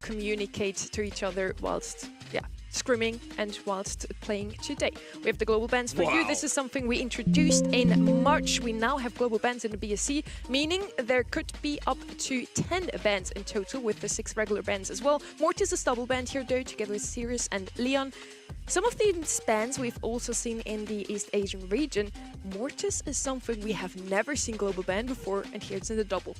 communicate to each other whilst, scrimming and whilst playing today. We have the global bans for you. This is something we introduced in March. We now have global bans in the BSC, meaning there could be up to 10 bans in total with the 6 regular bans as well. Mortis is double banned here though, together with Sirius and Leon. Some of these bans we've also seen in the East Asian region. Mortis is something we have never seen global ban before, and here it's in the double.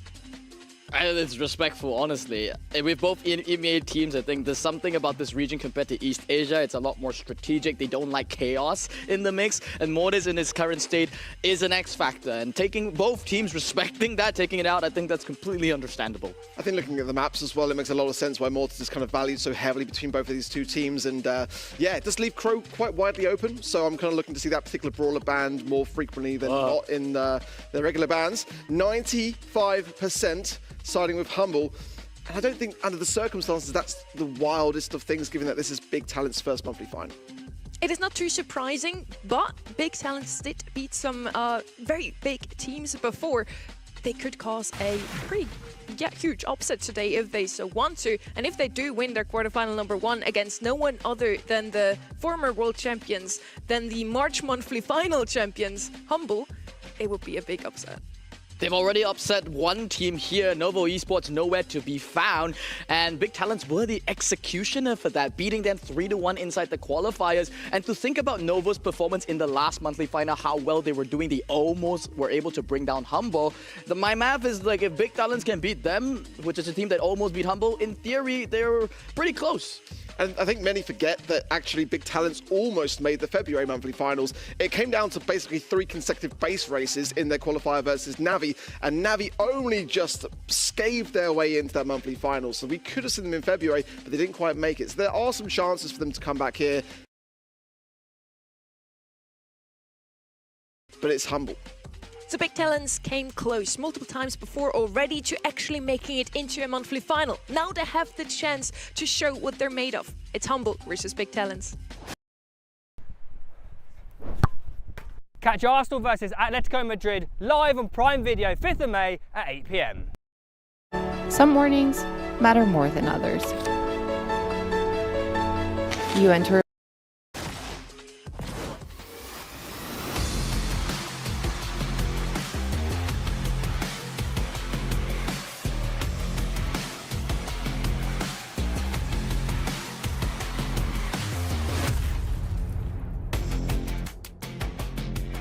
It's respectful, honestly. With both EMEA teams, I think there's something about this region compared to East Asia. It's a lot more strategic. They don't like chaos in the mix. And Mortis in his current state is an X factor. And taking both teams respecting that, taking it out, I think that's completely understandable. I think looking at the maps as well, it makes a lot of sense why Mortis is kind of valued so heavily between both of these two teams. And yeah, it does leave Crow quite widely open. So I'm kind of looking to see that particular brawler banned more frequently than not in the regular bans. 95% siding with Humble. And I don't think, under the circumstances, that's the wildest of things, given that this is Big Talent's first monthly final. It is not too surprising, but Big Talents did beat some very big teams before. They could cause a pretty huge upset today if they so want to. And if they do win their quarterfinal number 1 against no one other than the former world champions, than the March monthly final champions, Humble, it would be a big upset. They've already upset one team here, Novo Esports, nowhere to be found. And Big Talents were the executioner for that, beating them 3-1 inside the qualifiers. And to think about Novo's performance in the last monthly final, how well they were doing, they almost were able to bring down Humble. My math is like, if Big Talents can beat them, which is a team that almost beat Humble, in theory, they're pretty close. And I think many forget that actually Big Talents almost made the February monthly finals. It came down to basically 3 consecutive base races in their qualifier versus Navi, and Navi only just scathed their way into that monthly final. So we could have seen them in February, but they didn't quite make it. So there are some chances for them to come back here. But it's Humble. So Big Talents came close multiple times before already to actually making it into a monthly final. Now they have the chance to show what they're made of. It's Humble versus Big Talents. Catch Arsenal versus Atletico Madrid live on Prime Video 5th of May at 8 PM. Some mornings matter more than others. You enter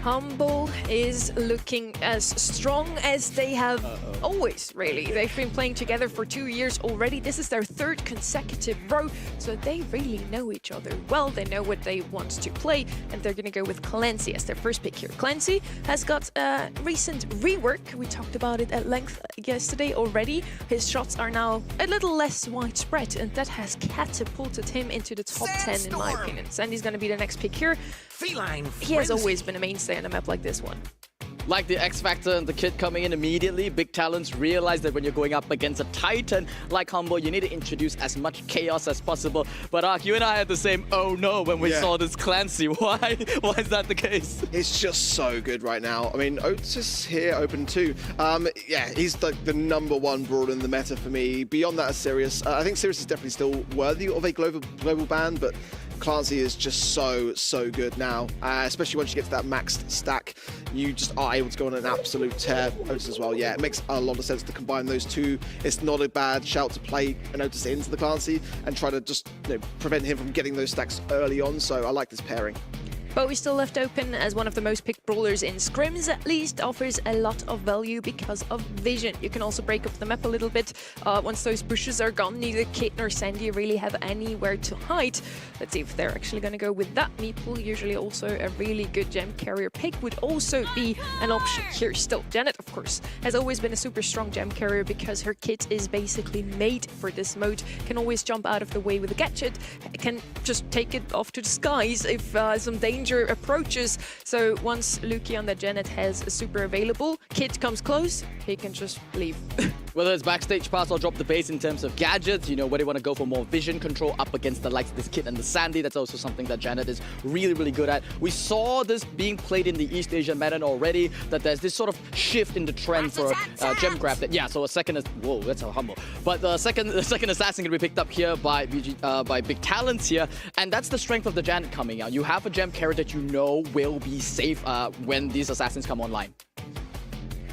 Humble is looking as strong as they have always, really. They've been playing together for 2 years already. This is their 3rd consecutive row, so they really know each other well. They know what they want to play, and they're going to go with Clancy as their first pick here. Clancy has got a recent rework. We talked about it at length yesterday already. His shots are now a little less widespread, and that has catapulted him into the top 10 in my opinion. Sandy's going to be the next pick here. He has always been a mainstay on a map like this one. Like the X Factor and the kid coming in immediately, Big Talents realize that when you're going up against a Titan like Humble, you need to introduce as much chaos as possible. But Ark, you and I had the same oh no when we saw this Clancy. Why is that the case? It's just so good right now. I mean, Otis here, open 2. Yeah, he's like the #1 brawler in the meta for me. Beyond that is Sirius. I think Sirius is definitely still worthy of a global ban, but Clancy is just so good now, especially once you get to that maxed stack. You just are able to go on an absolute tear. Otis as well, yeah, it makes a lot of sense to combine those two. It's not a bad shout to play an Otis into the Clancy and try to just prevent him from getting those stacks early on, so I like this pairing. But we still left open as one of the most picked brawlers in scrims, at least offers a lot of value because of vision. You can also break up the map a little bit. Once those bushes are gone, neither Kit nor Sandy really have anywhere to hide. Let's see if they're actually going to go with that. Meeple, usually also a really good gem carrier pick, would also be an option here still. Janet, of course, has always been a super strong gem carrier because her kit is basically made for this mode. Can always jump out of the way with a gadget, can just take it off to the skies if some danger approaches. So once Luki on the Janet has a super available, Kid comes close, he can just leave. Whether it's backstage pass or drop the base in terms of gadgets, you know, where they want to go for more vision control up against the likes of this Kit and the Sandy, that's also something that Janet is really, really good at. We saw this being played in the East Asian meta already, that there's this sort of shift in the trend for gem grab. That, yeah, so a second is, whoa, that's how humble. But the second assassin can be picked up here by Big Talents here, and that's the strength of the Janet coming out. You have a gem carry that you know will be safe when these assassins come online.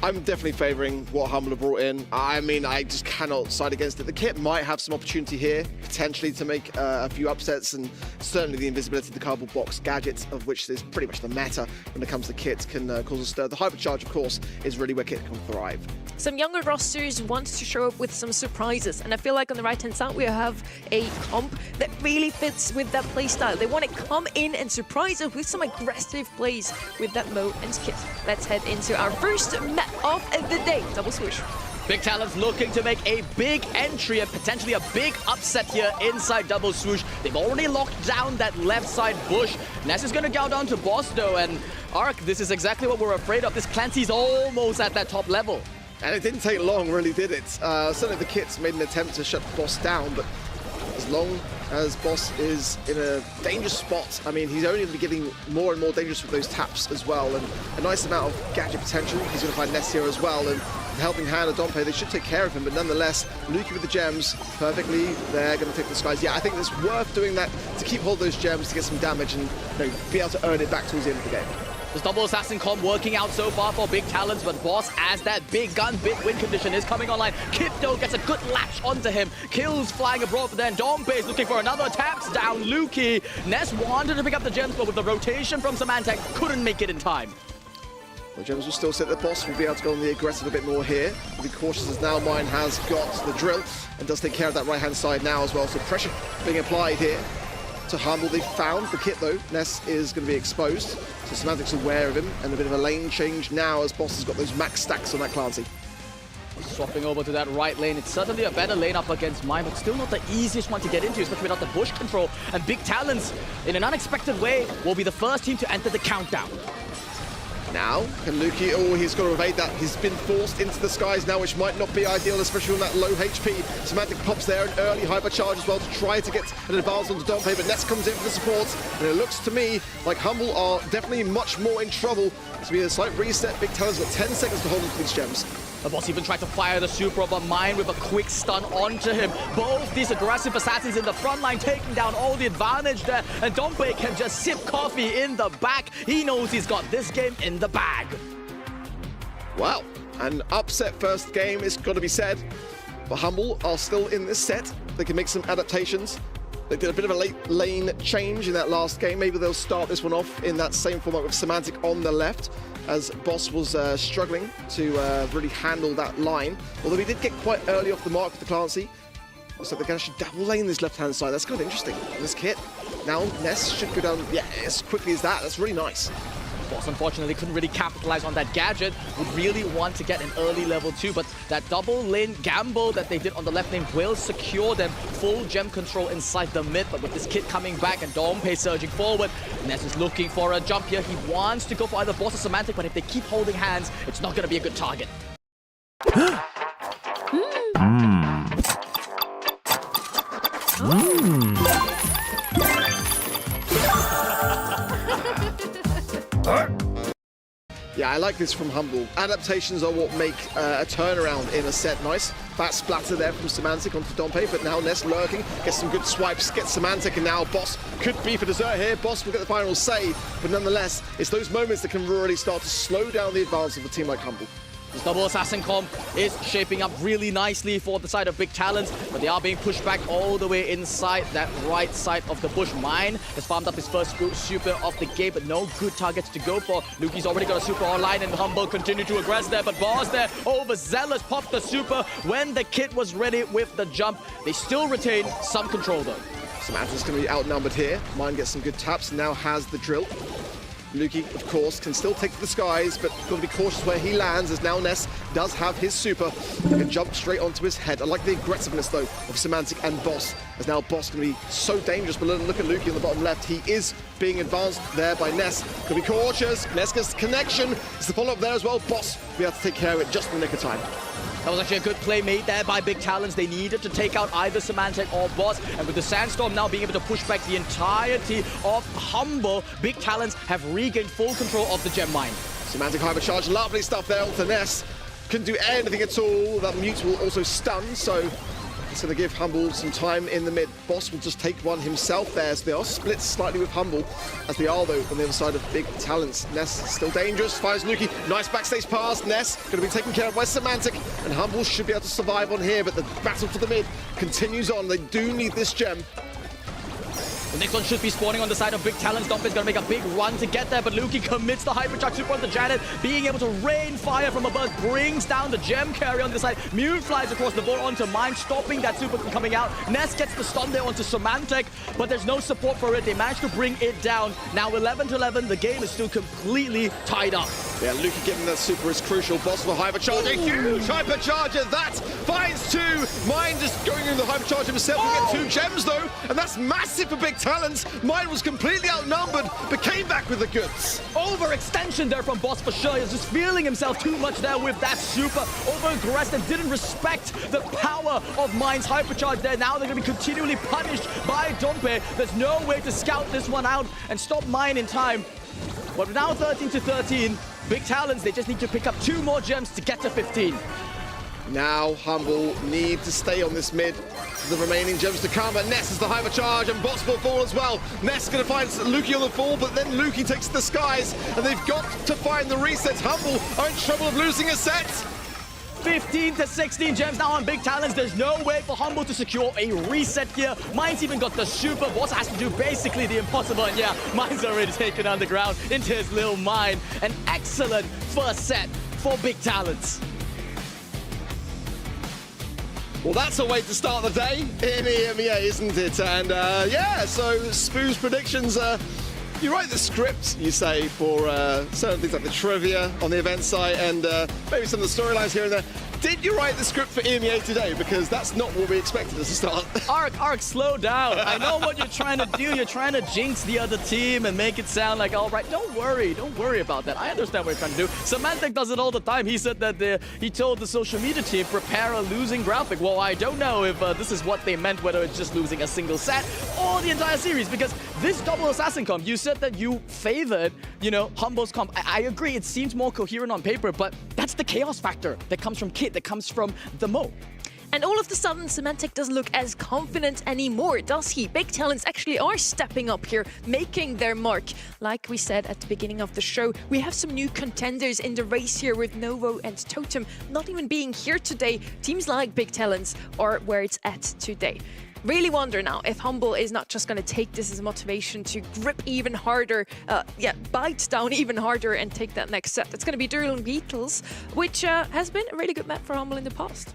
I'm definitely favouring what Humble have brought in. I mean, I just cannot side against it. The Kit might have some opportunity here, potentially to make a few upsets, and certainly the invisibility, the cardboard box gadgets, of which is pretty much the meta when it comes to Kit, can cause a stir. The hypercharge, of course, is really where Kit can thrive. Some younger rosters want to show up with some surprises, and I feel like on the right-hand side we have a comp that really fits with that playstyle. They want to come in and surprise us with some aggressive plays with that Mo and Kit. Let's head into our first map of the day, Double Swoosh. Big Talents looking to make a big entry and potentially a big upset here inside Double Swoosh. They've already locked down that left side bush. Ness is going to go down to boss though, and Ark, this is exactly what we're afraid of. This Clancy's almost at that top level. And it didn't take long, really, did it? Certainly the Kits made an attempt to shut Boss down, but as long as Boss is in a dangerous spot, I mean, he's only going to be getting more and more dangerous with those taps as well, and a nice amount of gadget potential. He's going to find Ness here as well, and the helping hand of Dompe, they should take care of him, but nonetheless, Luki with the gems, perfectly, they're going to take the skies. Yeah, I think it's worth doing that to keep hold of those gems to get some damage and, you know, be able to earn it back towards the end of the game. This double assassin comp working out so far for Big Talents, but Boss, as that big gun, big win condition is coming online. Kit though gets a good latch onto him. Kills flying abroad, but then Dompe is looking for another, taps down Luki. Ness wanted to pick up the gems, but with the rotation from Symantec, couldn't make it in time. The gems will still sit there. Boss will be able to go on the aggressive a bit more here. Be cautious as now Mine has got the drill and does take care of that right-hand side now as well. So pressure being applied here to Humble. They found the Kit though. Ness is going to be exposed. So Symantec's aware of him, and a bit of a lane change now as Boss has got those max stacks on that Clancy. Swapping over to that right lane. It's certainly a better lane up against Mine, but still not the easiest one to get into, especially without the bush control. And Big Talents, in an unexpected way, will be the first team to enter the countdown. Now, can Luki, oh, he's got to evade that. He's been forced into the skies now, which might not be ideal, especially on that low HP. Symantec pops there, an early hypercharge as well to try to get an advance onto Dompe, but Ness comes in for the support, and it looks to me like Humble are definitely much more in trouble. This will be a slight reset. Big Talents got 10 seconds to hold on to these gems. The Boss even tried to fire the super, but Mine with a quick stun onto him. Both these aggressive assassins in the front line taking down all the advantage there, and Dompe can just sip coffee in the back. He knows he's got this game in the bag. Wow, an upset first game is got to be said, but Humble are still in this set. They can make some adaptations. They did a bit of a late lane change in that last game. Maybe they'll start this one off in that same format with Symantec on the left, as Boss was struggling to really handle that line. Although he did get quite early off the mark with the Clancy. Looks like they can actually double lane this left-hand side. That's kind of interesting. This Kit. Now Ness should go down, yeah, as quickly as that. That's really nice. Boss unfortunately couldn't really capitalize on that gadget. Would really want to get an early level 2, but that double lane gamble that they did on the left lane will secure them full gem control inside the mid. But with this Kit coming back and Dompe surging forward, Ness is looking for a jump here. He wants to go for either Boss or Symantec, but if they keep holding hands, it's not going to be a good target. Yeah, I like this from Humble. Adaptations are what make a turnaround in a set nice. That splatter there from Symantec onto Dompe, but now Ness lurking, gets some good swipes, gets Symantec, and now Boss could be for dessert here. Boss will get the final save, but nonetheless, it's those moments that can really start to slow down the advance of a team like Humble. This double assassin comp is shaping up really nicely for the side of Big Talents, but they are being pushed back all the way inside that right side of the bush. Mine has farmed up his first super of the game, but no good targets to go for. Luki's already got a super online, and Humble continue to aggress there, but Boss there, overzealous, popped the super when the Kit was ready with the jump. They still retain some control though. Symantec's going to be outnumbered here. Mine gets some good taps and now has the drill. Luki, of course, can still take to the skies, but got to be cautious where he lands, as now Ness does have his super. Can jump straight onto his head. I like the aggressiveness, though, of Symantec and Boss, as now Boss can be so dangerous. But look at Luki on the bottom left. He is being advanced there by Ness. Can be cautious. Ness gets the connection. It's the follow-up there as well. Boss will be able to take care of it just in the nick of time. That was actually a good play made there by Big Talents. They needed to take out either Symantec or Boss. And with the Sandstorm now being able to push back the entirety of Humble, Big Talents have regained full control of the gem mine. Semantic Hypercharge, lovely stuff there onto Ness. Couldn't do anything at all. That mute will also stun, so it's going to give Humble some time in the mid. Boss will just take one himself there, as they are split slightly with Humble, as they are, though, on the other side of Big Talents. Ness still dangerous, finds Nuki. Nice backstage pass. Ness going to be taken care of by Semantic, and Humble should be able to survive on here, but the battle for the mid continues on. They do need this gem. The next one should be spawning on the side of Big Talents. Domp is going to make a big run to get there, but Luki commits the Hypercharge super onto Janet. Being able to rain fire from above brings down the gem carry on the side. Mute flies across the board onto Mime, stopping that super from coming out. Ness gets the stun there onto Semantic, but there's no support for it. They managed to bring it down. Now 11-11, the game is still completely tied up. Yeah, Luki getting that super is crucial. Boss for Hypercharge, a huge Hypercharger. That finds 2. Mine just going in the Hypercharge himself. We get 2 gems, though, and that's massive for Big Talents. Mine was completely outnumbered, but came back with the goods. Overextension there from Boss for sure. He's just feeling himself too much there with that super. Over-aggressed and didn't respect the power of Mine's Hypercharge there. Now they're going to be continually punished by Dompe. There's no way to scout this one out and stop Mine in time. But now 13-13, Big Talents, they just need to pick up 2 more gems to get to 15. Now Humble need to stay on this mid. The remaining gems to come, but Ness is the Hypercharge and Boss will fall as well. Ness going to find Luki on the fall, but then Luki takes the skies, and they've got to find the resets. Humble are in trouble of losing a set. 15-16 gems now on Big Talents. There's no way for Humble to secure a reset here. Mine's even got the super. Boss has to do basically the impossible. And yeah, Mine's already taken underground into his little mine. An excellent first set for Big Talents. Well, that's a way to start the day in EMEA, isn't it? And yeah, so Spoo's predictions, you write the script, you say, for certain things like the trivia on the event site and maybe some of the storylines here and there. Did you write the script for EMEA today? Because that's not what we expected us to start. Ark, slow down. I know what you're trying to do. You're trying to jinx the other team and make it sound like, all right, don't worry about that. I understand what you're trying to do. Semantic does it all the time. He said that he told the social media team, prepare a losing graphic. Well, I don't know if this is what they meant, whether it's just losing a single set or the entire series, because this double assassin comp, you said that you favored, you know, Humble's comp. I agree, it seems more coherent on paper, but that's the chaos factor that comes from Kit, that comes from the Mo. And all of a sudden, Semantic doesn't look as confident anymore, does he? Big Talents actually are stepping up here, making their mark. Like we said at the beginning of the show, we have some new contenders in the race here with Novo and Totem not even being here today. Teams like Big Talents are where it's at today. Really wonder now if Humble is not just going to take this as motivation to grip even harder, bite down even harder and take that next set. It's going to be Dueling Beetles, which has been a really good map for Humble in the past.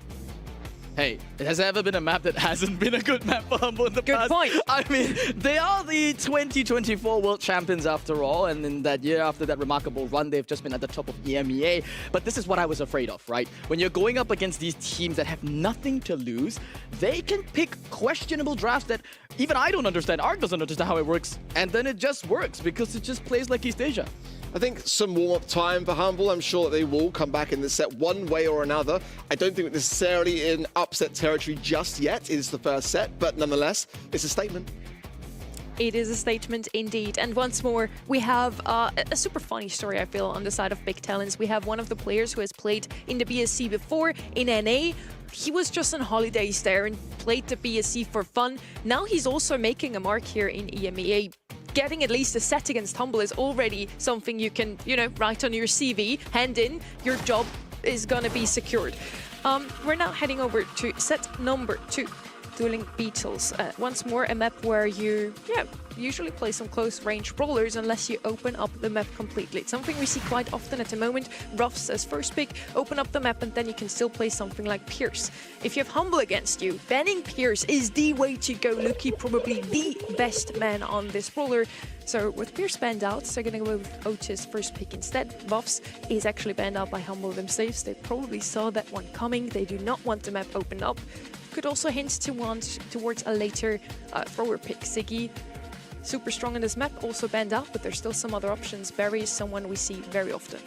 Hey, has there ever been a map that hasn't been a good map for Humble in the past? Good point. I mean, they are the 2024 World Champions after all, and in that year after that remarkable run, they've just been at the top of EMEA. But this is what I was afraid of, right? When you're going up against these teams that have nothing to lose, they can pick questionable drafts that even I don't understand. Ark doesn't understand how it works, and then it just works because it just plays like East Asia. I think some warm-up time for Humble. I'm sure that they will come back in this set one way or another. I don't think necessarily in upset territory just yet. It is the first set, but nonetheless, it's a statement. It is a statement indeed. And once more, we have a super funny story, I feel, on the side of Big Talents. We have one of the players who has played in the BSC before, in NA. He was just on holidays there and played the BSC for fun. Now he's also making a mark here in EMEA. Getting at least a set against Humble is already something you can, write on your CV, hand in, your job is gonna be secured. We're now heading over to set number 2. Dueling Beetles. Once more, a map where you usually play some close range brawlers unless you open up the map completely. It's something we see quite often at the moment. Ruffs as first pick, open up the map, and then you can still play something like Pierce. If you have Humble against you, banning Pierce is the way to go. Luki probably the best man on this brawler. So with Pierce banned out, they're going to go with Otis first pick instead. Buffs is actually banned out by Humble themselves. They probably saw that one coming. They do not want the map opened up. Could also hint towards a later thrower pick. Ziggy, super strong in this map, also banned out, but there's still some other options. Barry is someone we see very often.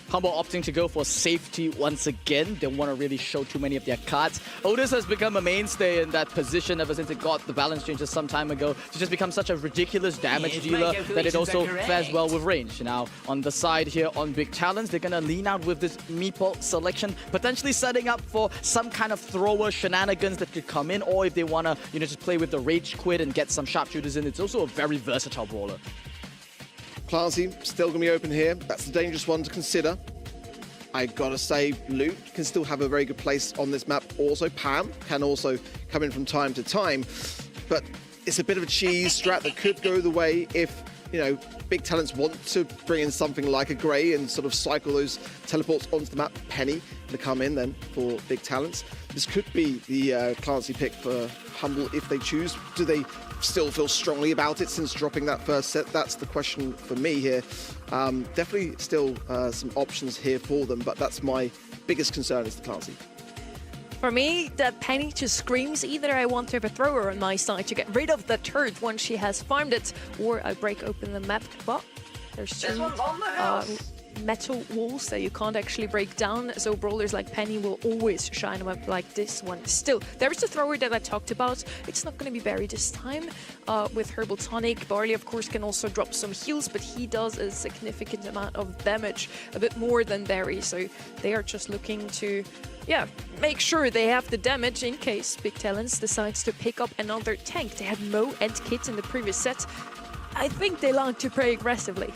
Humble opting to go for safety once again. Don't want to really show too many of their cards. Otis has become a mainstay in that position ever since it got the balance changes some time ago to just become such a ridiculous damage dealer that it also fares well with range. Now, on the side here on Big Talents, they're going to lean out with this meeple selection, potentially setting up for some kind of thrower shenanigans that could come in, or if they want to, just play with the rage quit and get some sharpshooters in. It's also a very versatile brawler. Clancy still going to be open here. That's the dangerous one to consider. I gotta say, Luke can still have a very good place on this map. Also, Pam can also come in from time to time. But it's a bit of a cheese strat that could go the way if, Big Talents want to bring in something like a Grey and sort of cycle those teleports onto the map. Penny to come in then for Big Talents. This could be the Clancy pick for Humble if they choose. Do they still feel strongly about it since dropping that first set? That's the question for me here. Definitely still some options here for them, but that's my biggest concern is the Clancy. For me, that Penny just screams either I want to have a thrower on my side to get rid of the turret once she has farmed it, or I break open the map. But there's two metal walls that you can't actually break down, so brawlers like Penny will always shine them up like this one. Still, there's the thrower that I talked about. It's not going to be buried this time with Herbal Tonic. Barley, of course, can also drop some heals, but he does a significant amount of damage, a bit more than Barry, so they are just looking to make sure they have the damage in case Big Talents decides to pick up another tank. They had Mo and Kit in the previous set. I think they like to play aggressively.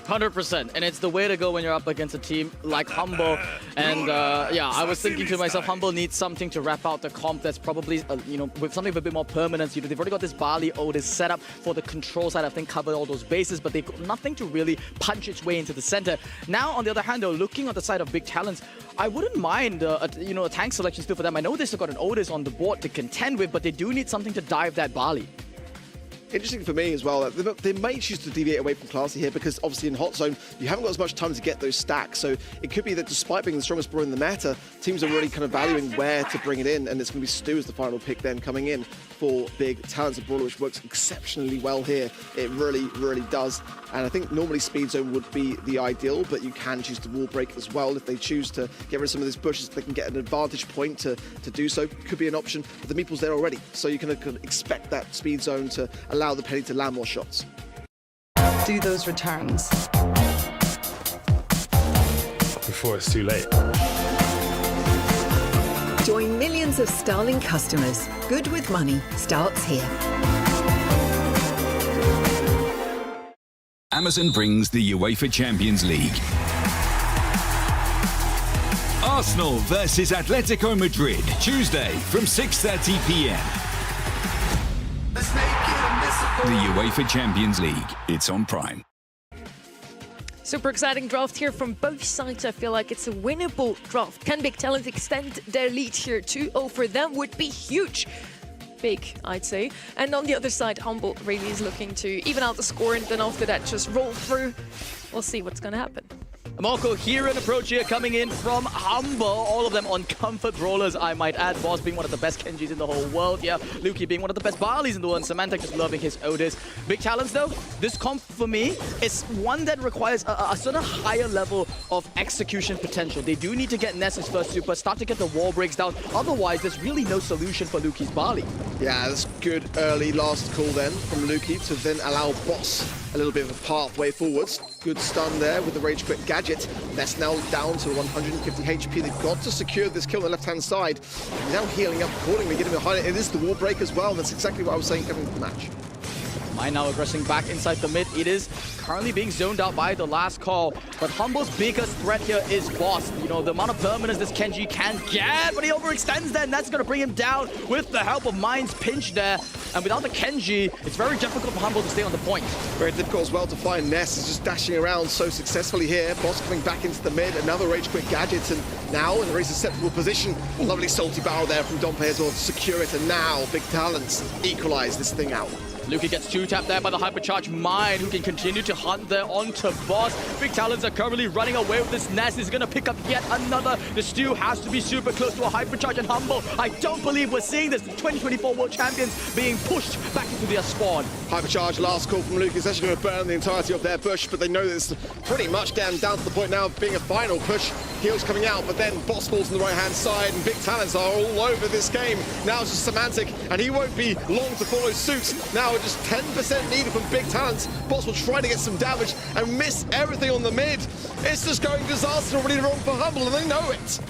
100%, and it's the way to go when you're up against a team like Humble. And I was thinking to myself, Humble needs something to wrap out the comp that's probably, with something with a bit more permanence. They've already got this Barley Otis set up for the control side, I think covered all those bases, but they've got nothing to really punch its way into the center. Now, on the other hand, though, looking on the side of Big Talents, I wouldn't mind, a tank selection still for them. I know they've still got an Otis on the board to contend with, but they do need something to dive that Barley. Interesting for me as well, they may choose to deviate away from Clancy here because obviously in Hot Zone, you haven't got as much time to get those stacks. So it could be that despite being the strongest brawler in the meta, teams are really kind of valuing where to bring it in, and it's going to be Stu as the final pick then coming in for Big Talents, a brawler which works exceptionally well here. It really, really does. And I think normally Speed Zone would be the ideal, but you can choose to wall break as well if they choose to get rid of some of these bushes. They can get an advantage point to do so. Could be an option, but the Meeple's there already. So you can expect that Speed Zone to allow the Penny to land more shots. Do those returns before it's too late. Join millions of Starling customers. Good with Money starts here. Amazon brings the UEFA Champions League. Arsenal versus Atletico Madrid, Tuesday from 6:30 p.m. The UEFA Champions League. It's on Prime. Super exciting draft here from both sides. I feel like it's a winnable draft. Can Big Talent extend their lead here? 2-0 for them would be huge. Big, I'd say. And on the other side, Humble really is looking to even out the score and then after that just roll through. We'll see what's going to happen. more coherent approach here coming in from Humble. All of them on comfort brawlers, I might add. Boss being one of the best Kenjis in the whole world. Yeah, Lukey being one of the best Barleys in the world. Samantha just loving his Otis. Big Talents though, this comp for me is one that requires a sort of higher level of execution potential. They do need to get Ness's first super, start to get the wall breaks down. Otherwise, there's really no solution for Lukey's Barley. Yeah, that's good early last call then from Lukey to then allow Boss a little bit of a pathway forwards. Good stun there with the Rage Quit gadget. Ness now down to 150 HP. They've got to secure this kill on the left-hand side. Now healing up accordingly, getting behind it. It is the wall break as well. That's exactly what I was saying coming into the match. Mine now aggressing back inside the mid. It is currently being zoned out by the last call. But Humble's biggest threat here is Boss. You know, the amount of permanence this Kenji can get, but he overextends there, and that's going to bring him down with the help of Mind's pinch there. And without the Kenji, it's very difficult for Humble to stay on the point. Very difficult as well to find. Ness is just dashing around so successfully here. Boss coming back into the mid, another Rage Quit gadget, and now in a very susceptible position. Lovely salty barrel there from Dompe as well to secure it, and now Big Talents equalize this thing out. Luki gets 2-tapped there by the Hypercharge Mine, who can continue to hunt there onto Boss. Big Talents are currently running away with this nest. He's going to pick up yet another. The Stew has to be super close to a Hypercharge, and Humble, I don't believe we're seeing this. The 2024 World Champions being pushed back into their spawn. Hypercharge, last call from Luki is actually going to burn the entirety of their bush, but they know that it's pretty much getting down to the point now of being a final push. Heals coming out, but then Boss falls on the right-hand side, and Big Talents are all over this game. Now it's just Semantic, and he won't be long to follow suit. Now just 10% needed from Big Talents. Boss will try to get some damage and miss everything on the mid. It's just going disaster already wrong for Humble, and they know it.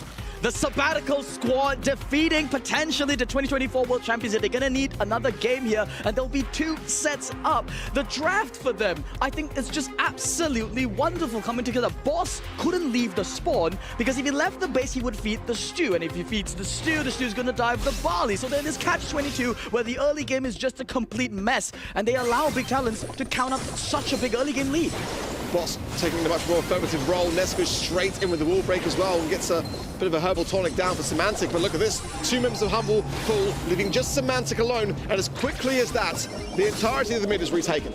The Sabbatical squad defeating potentially the 2024 World Champions. They're going to need another game here, and there'll be 2 sets up. The draft for them, I think, is just absolutely wonderful coming together. Boss couldn't leave the spawn because if he left the base, he would feed the Stew. And if he feeds the Stew's going to dive the Barley. So then there's catch-22 where the early game is just a complete mess, and they allow Big Talents to count up such a big early game lead. Boss taking a much more affirmative role. Ness goes straight in with the wall break as well and gets a bit of a herbal tonic down for Semantic. But look at this, 2 members of Humble full, leaving just Semantic alone. And as quickly as that, the entirety of the mid is retaken.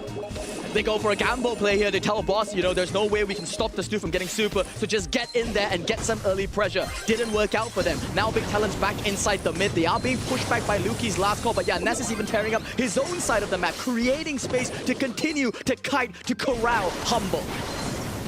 They go for a gamble play here. They tell Boss, you know, there's no way we can stop the Stew from getting super, so just get in there and get some early pressure. Didn't work out for them. Now Big Talents back inside the mid. They are being pushed back by Luki's last call, but yeah, Ness is even tearing up his own side of the map, creating space to continue to kite, to corral Humble.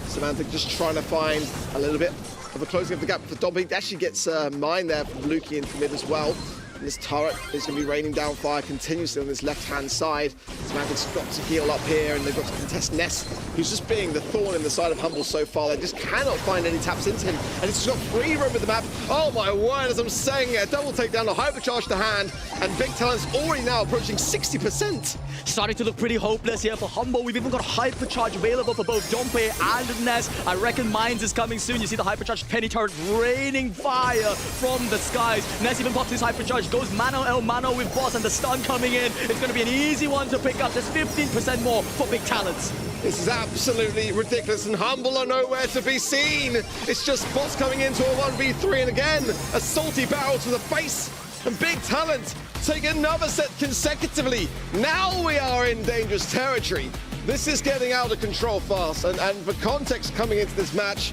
Semantic just trying to find a little bit of a closing of the gap for Dom. He actually gets mine there from Luki into mid as well. And this turret is going to be raining down fire continuously on this left-hand side. Semantic's got to heal up here, and they've got to contest Ness, who's just being the thorn in the side of Humble so far. They just cannot find any taps into him, and he's just got free roam with the map. Oh my word, as I'm saying, a double takedown, a Hypercharge to hand, and Big Talent's already now approaching 60%. Starting to look pretty hopeless here for Humble. We've even got Hypercharge available for both Dompe and Ness. I reckon Mines is coming soon. You see the Hypercharge Penny turret raining fire from the skies. Ness even pops his Hypercharge, goes mano el mano with Boss, and the stun coming in. It's going to be an easy one to pick up. There's 15% more for Big Talents. This is absolutely ridiculous, and Humble are nowhere to be seen. It's just Boss coming into a 1v3, and again, a salty barrel to the face, and Big Talent take another set consecutively. Now we are in dangerous territory. This is getting out of control fast, and for context coming into this match,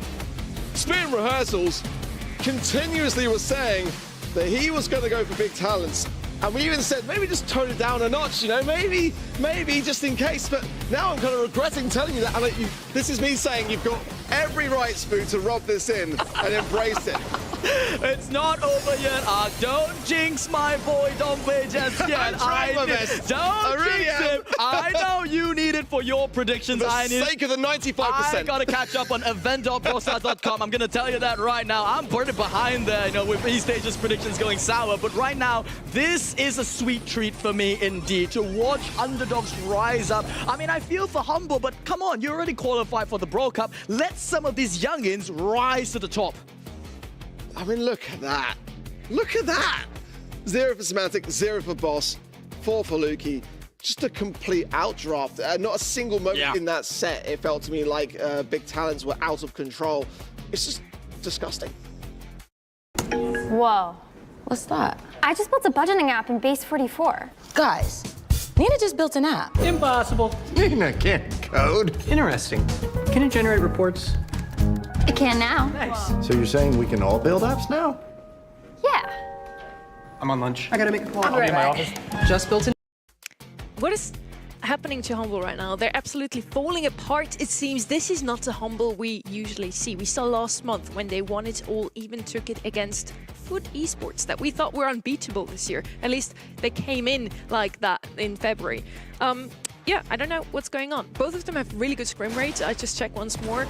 Spin Rehearsals continuously was saying that he was going to go for Big Talents. And we even said, maybe just tone it down a notch, you know, maybe just in case. But now I'm kind of regretting telling you that. And this is me saying you've got every right, Spoo, to rob this in and embrace it. It's not over yet. Don't jinx my boy Dompe just yet. I'm trying my best. Don't really jinx him. I know you need it for your predictions. For the sake of the 95%. I gotta catch up on event.brostars.com. I'm gonna tell you that right now. I'm burning behind there, you know, with E-Stage's predictions going sour. But right now, this is a sweet treat for me indeed to watch underdogs rise up. I mean, I feel for Humble, but come on, you already qualified for the Brawl Cup. Let some of these youngins rise to the top. I mean, look at that. Look at that. 0 for Semantic, 0 for Boss, 4 for Luki. Just a complete outdraft. Not a single moment in that set. It felt to me like Big Talents were out of control. It's just disgusting. Whoa. What's that? I just built a budgeting app in Base 44. Guys, Nina just built an app. Impossible. Nina can't code. Interesting. Can it generate reports? It can now. Nice. So you're saying we can all build apps now? Yeah. I'm on lunch. I gotta make a call. I'll be right back. Just built an... What is happening to Humble right now? They're absolutely falling apart. It seems this is not the Humble we usually see. We saw last month when they won it all, even took it against Foot Esports that we thought were unbeatable this year. At least they came in like that in February. Yeah, I don't know what's going on. Both of them have really good scrim rates. I just checked once more.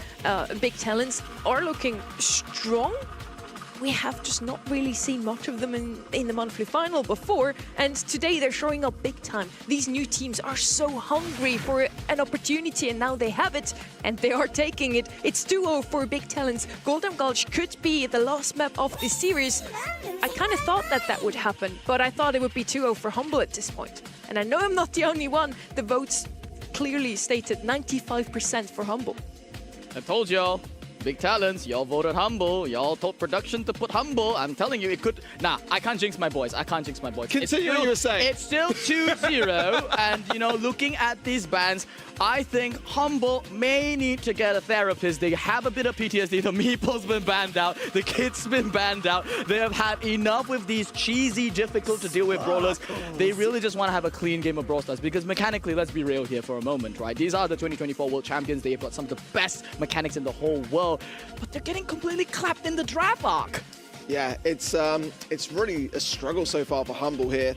Big Talents are looking strong. We have just not really seen much of them in the monthly final before, and today they're showing up big time. These new teams are so hungry for an opportunity, and now they have it, and they are taking it. It's 2-0 for Big Talents. Golden Gulch could be the last map of this series. I kind of thought that would happen, but I thought it would be 2-0 for Humble at this point. And I know I'm not the only one. The votes clearly stated 95% for Humble. I told y'all. Big Talents, y'all voted Humble. Y'all told production to put Humble. I'm telling you, it could... Nah, I can't jinx my boys. I can't jinx my boys. Continue what you were saying. It's still 2-0. And, you know, looking at these bans, I think Humble may need to get a therapist. They have a bit of PTSD. The Meeple's been banned out. The Kid's been banned out. They have had enough with these cheesy, difficult to deal with brawlers. They really just want to have a clean game of Brawl Stars because mechanically, let's be real here for a moment, right? These are the 2024 World Champions. They've got some of the best mechanics in the whole world, but they're getting completely clapped in the draft arc. Yeah, it's really a struggle so far for Humble here.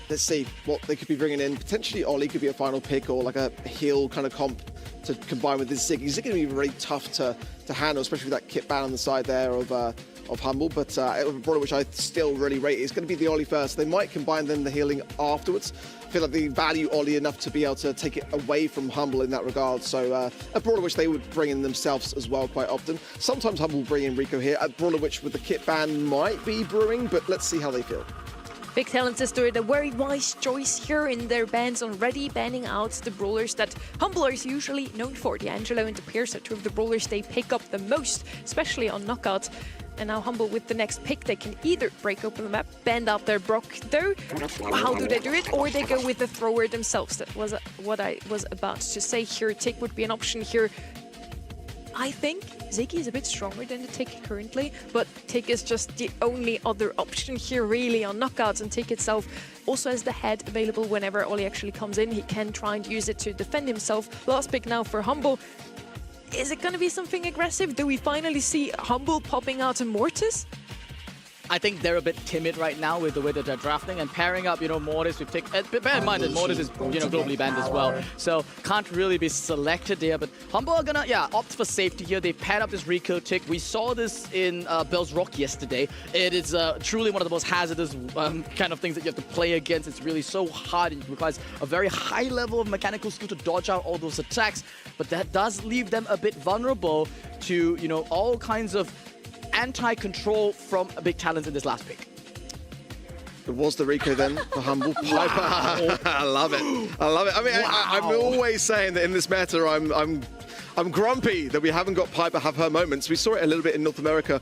Let's see what they could be bringing in. Potentially Ollie could be a final pick or like a heal kind of comp to combine with this Ziggy. Ziggy going to be really tough to handle, especially with that kit ban on the side there of Humble. But a brawler which I still really rate is going to be the Ollie first. They might combine then the healing afterwards. I feel like they value Ollie enough to be able to take it away from Humble in that regard. So a brawler which they would bring in themselves as well quite often. Sometimes Humble will bring in Rico here. A brawler which with the kit ban might be brewing, but let's see how they feel. Big Talents is doing a very wise choice here in their bans already, banning out the brawlers that Humble is usually known for. D'Angelo and the Pierce are two of the brawlers they pick up the most, especially on Knockout. And now Humble with the next pick, they can either break open the map, band out their Brock though. How do they do it? Or they go with the thrower themselves. That was what I was about to say here. Tick would be an option here. I think Ziggy is a bit stronger than the Tick currently, but Tick is just the only other option here really on Knockouts, and Tick itself also has the head available whenever Ollie actually comes in. He can try and use it to defend himself. Last pick now for Humble. Is it going to be something aggressive? Do we finally see Humble popping out a Mortis? I think they're a bit timid right now with the way that they're drafting and pairing up, you know, Mortis with Tick. Bear in mind that Mortis is, you know, globally banned as well. So can't really be selected there. But Humble are gonna, opt for safety here. They've paired up this Rico Tick. We saw this in Bell's Rock yesterday. It is truly one of the most hazardous kind of things that you have to play against. It's really so hard. It requires a very high level of mechanical skill to dodge out all those attacks. But that does leave them a bit vulnerable to, you know, all kinds of anti-control from Big Talents in this last pick. It was the Rico then for Humble. Piper. I love it. I love it. I mean, I'm always saying that in this meta, I'm grumpy that we haven't got Piper have her moments. We saw it a little bit in North America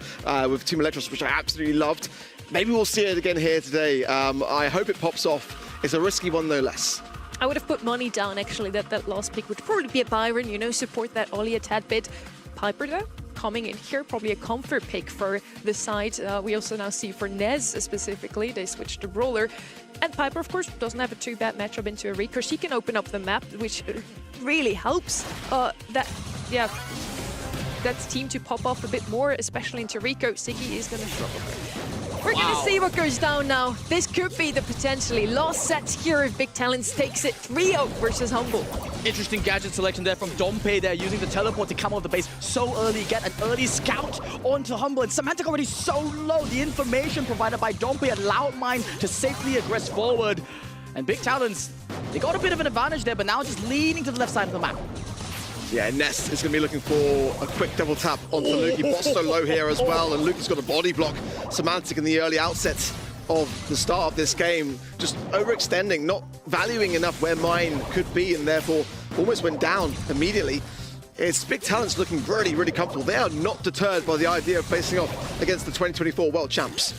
with Team Electros, which I absolutely loved. Maybe we'll see it again here today. I hope it pops off. It's a risky one, no less. I would have put money down, actually, that last pick would probably be a Byron, you know, support that Ollie a tad bit. Piper, though, coming in here, probably a comfort pick for the side. We also now see for Nez specifically, they switched to Brawler. And Piper, of course, doesn't have a too bad matchup into a Rico. She can open up the map, which really helps that team to pop off a bit more, especially into Rico. Ziggy is going to struggle. We're going to see what goes down now. This could be the potentially last set here if Big Talents takes it 3-0 versus Humble. Interesting gadget selection there from Dompe. They're using the teleport to come out of the base so early, get an early scout onto Humble. And Semantic already so low. The information provided by Dompe allowed Mine to safely aggress forward. And Big Talents, they got a bit of an advantage there, but now just leaning to the left side of the map. Yeah, Ness is going to be looking for a quick double tap onto Lukey. Boss so low here as well, and Lukey's got a body block. Semantic in the early outset of the start of this game, just overextending, not valuing enough where Mine could be, and therefore almost went down immediately. It's Big Talents looking really, really comfortable. They are not deterred by the idea of facing off against the 2024 World Champs.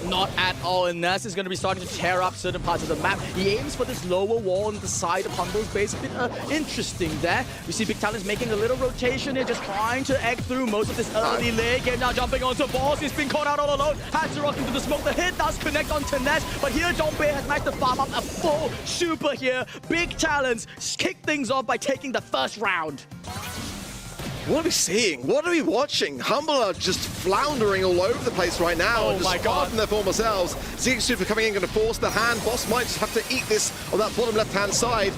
Not at all, and Ness is going to be starting to tear up certain parts of the map. He aims for this lower wall on the side of Humble's base. A bit interesting there. We see Big Talents making a little rotation here, just trying to egg through most of this early late game. Now jumping onto Boss. He's been caught out all alone. Has to rock into the smoke. The hit does connect onto Ness, but here Dompe has managed to farm up a full super here. Big Talents kick things off by taking the first round. What are we seeing? What are we watching? Humble are just floundering all over the place right now. Oh and just my God. from their former selves. Ziggy Super coming in, going to force the hand. Boss might just have to eat this on that bottom left-hand side.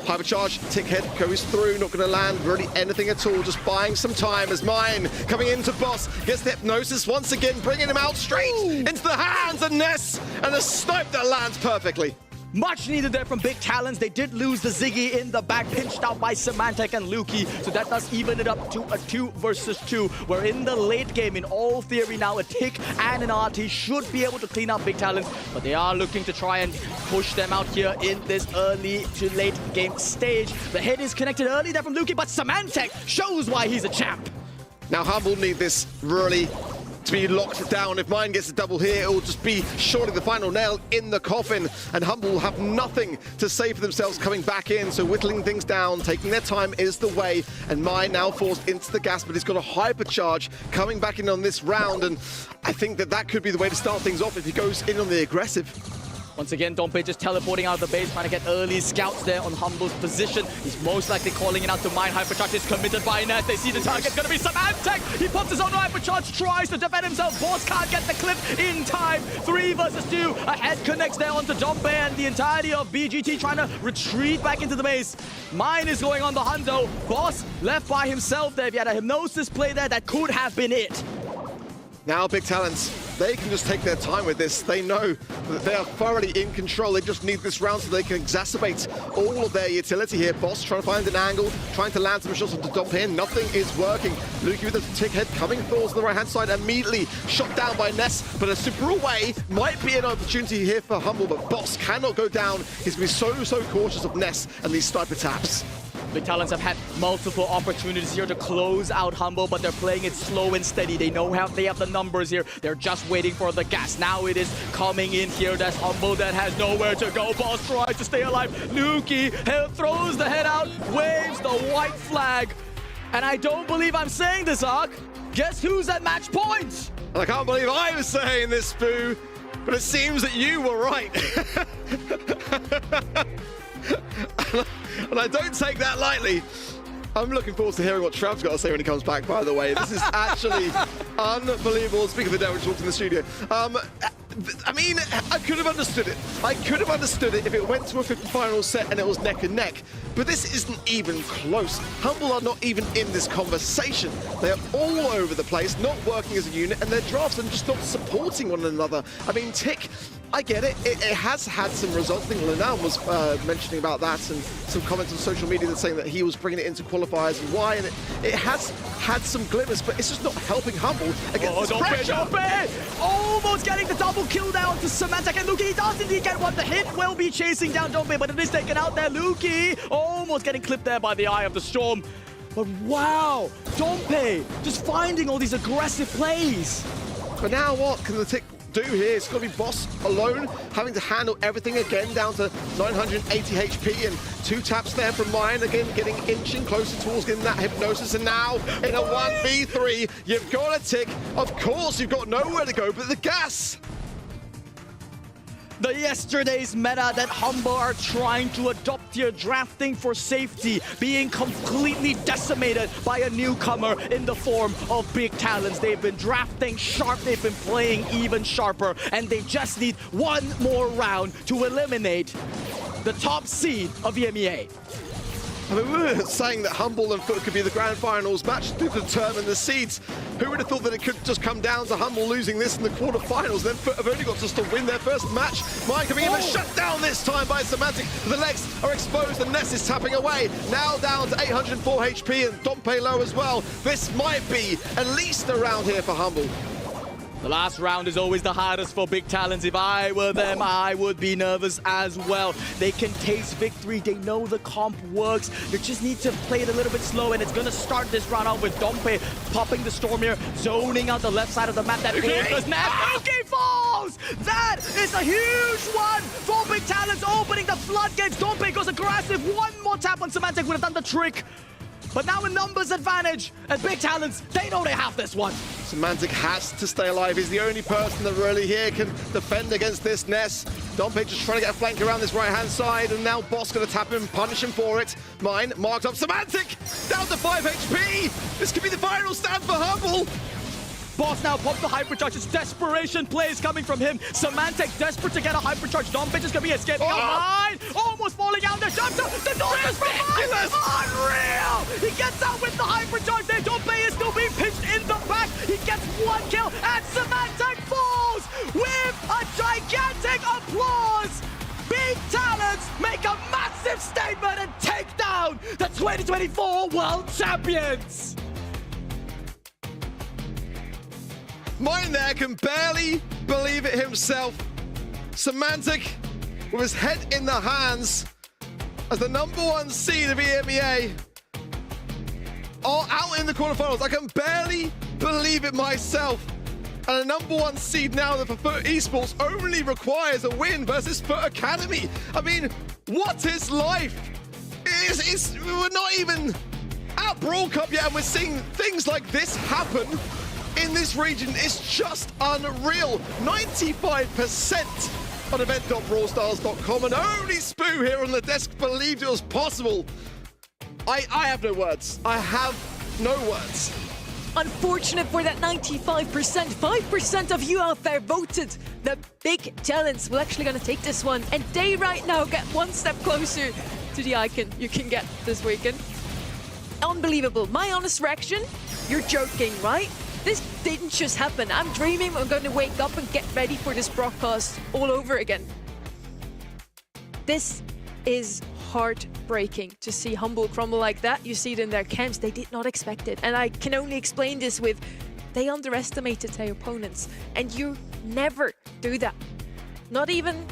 Hyper charge, Tick head goes through, not going to land really anything at all, just buying some time as Mine coming into Boss, gets the hypnosis once again, bringing him out straight into the hands of Ness, and a snipe that lands perfectly. Much needed there from Big Talents. They did lose the Ziggy in the back, pinched out by Semantic and Lukey. So that does even it up to a 2 versus 2. We're in the late game. In all theory now, a Tick and an RT should be able to clean up Big Talents. But they are looking to try and push them out here in this early to late game stage. The hit is connected early there from Lukey, but Semantic shows why he's a champ. Now Humble need this really to be locked down. If Mine gets a double here, it will just be surely the final nail in the coffin, and Humble will have nothing to say for themselves coming back in. So whittling things down, taking their time is the way, and Mine now forced into the gas, but he's got a hypercharge coming back in on this round, and I think that could be the way to start things off if he goes in on the aggressive. Once again, Dompe just teleporting out of the base, trying to get early scouts there on Humble's position. He's most likely calling it out to Mine. Hypercharge is committed by Ness. They see the target's going to be Symantec. He pops his own Hypercharge, tries to defend himself. Boss can't get the clip in time. 3 versus 2. A head connects there onto Dompe, and the entirety of BGT trying to retreat back into the base. Mine is going on the hunt though. Boss left by himself there. If he had a Hypnosis play there, that could have been it. Now Big Talents, they can just take their time with this. They know that they are thoroughly in control. They just need this round so they can exacerbate all of their utility here. Boss trying to find an angle, trying to land some shots onto Dompe. Nothing is working. Luki with a tick head coming forwards on the right-hand side, immediately shot down by Ness, but a super away might be an opportunity here for Humble, but Boss cannot go down. He's going to be so cautious of Ness and these sniper taps. Big Talents have had multiple opportunities here to close out Humble, but they're playing it slow and steady. They know how they have the numbers here. They're just waiting for the gas. Now it is coming in here. That's Humble that has nowhere to go. Boss tries to stay alive. Luki throws the head out, waves the white flag. And I don't believe I'm saying this, Ark. Guess who's at match point? I can't believe I was saying this, Boo, but it seems that you were right. And I don't take that lightly. I'm looking forward to hearing what Trav's got to say when he comes back, by the way. This is actually unbelievable. Speaking of the devil, walked in the studio. I mean, I could have understood it. I could have understood it if it went to a 50 final set and it was neck and neck. But this isn't even close. Humble are not even in this conversation. They're all over the place, not working as a unit, and their drafts are just not supporting one another. I mean, Tick, I get it. It has had some results. I think Linan was mentioning about that, and some comments on social media that saying that he was bringing it into qualifiers and why, and it has had some glimmers, but it's just not helping Humble against this pressure. Dompe! Almost getting the double kill down to Symantec, and Luki does indeed get one. The hit will be chasing down Dompe, but it is taken out there. Luki almost getting clipped there by the Eye of the Storm. But wow, Dompe just finding all these aggressive plays. But now what can the Tick do here? It's got to be Boss alone, having to handle everything again, down to 980 HP, and 2 taps there from Mine, again getting inching closer towards getting that Hypnosis, and now in a 1v3, you've got a Tick. Of course, you've got nowhere to go but the gas. The yesterday's meta that Humble are trying to adopt here, drafting for safety, being completely decimated by a newcomer in the form of Big Talents. They've been drafting sharp, they've been playing even sharper, and they just need one more round to eliminate the top seed of EMEA. I mean, we were saying that Humble and Foot could be the grand finals match to determine the seeds. Who would have thought that it could just come down to Humble losing this in the quarterfinals? Then Foot have only got just to win their first match. Mine coming in and shut down this time by Symantec. The legs are exposed and Ness is tapping away. Now down to 804 HP and Dompe low as well. This might be at least a round here for Humble. The last round is always the hardest for Big Talents. If I were them, I would be nervous as well. They can taste victory. They know the comp works. They just need to play it a little bit slow, and it's going to start this round out with Dompe popping the Storm here, zoning out the left side of the map. That favors Ness. Luki falls! That is a huge one for Big Talents, opening the floodgates. Dompe goes aggressive. One more tap on Symantec would have done the trick. But now a numbers advantage, and Big Talents, they know they have this one. Symantec has to stay alive. He's the only person that really here can defend against this Ness. Dompe just trying to get a flank around this right-hand side, and now Boss going to tap him, punish him for it. Mine marked up. Symantec down to 5 HP. This could be the final stand for Humble. Boss now pops the hypercharge. It's desperation plays coming from him. Symantec desperate to get a hypercharge. Dompe just gonna be escaping out. Mine almost falling out there. Jump up. The door is from Mine. Unreal. He gets out with the hypercharge there. Dompe is still being pinched in the back. He gets 1 kill, and Symantec falls with a gigantic applause. Big Talents make a massive statement and take down the 2024 World Champions. Mine there can barely believe it himself. Symantec with his head in the hands as the #1 seed of EMEA. are out in the quarterfinals. I can barely believe it myself. And a number 1 seed now for Foot Esports only requires a win versus Foot Academy. I mean, what is life? We're not even at Brawl Cup yet, and we're seeing things like this happen in this region. It's just unreal. 95% on event.brawlstars.com, and only Spoo here on the desk believed it was possible. I have no words. I have no words. Unfortunate for that 95%. 5% of you out there voted the big talents will actually going to take this one. And they right now get one step closer to the icon you can get this weekend. Unbelievable. My honest reaction, you're joking, right? This didn't just happen. I'm dreaming I'm going to wake up and get ready for this broadcast all over again. This is heartbreaking to see Humble crumble like that. You see it in their camps. They did not expect it. And I can only explain this with they underestimated their opponents. And you never do that. Not even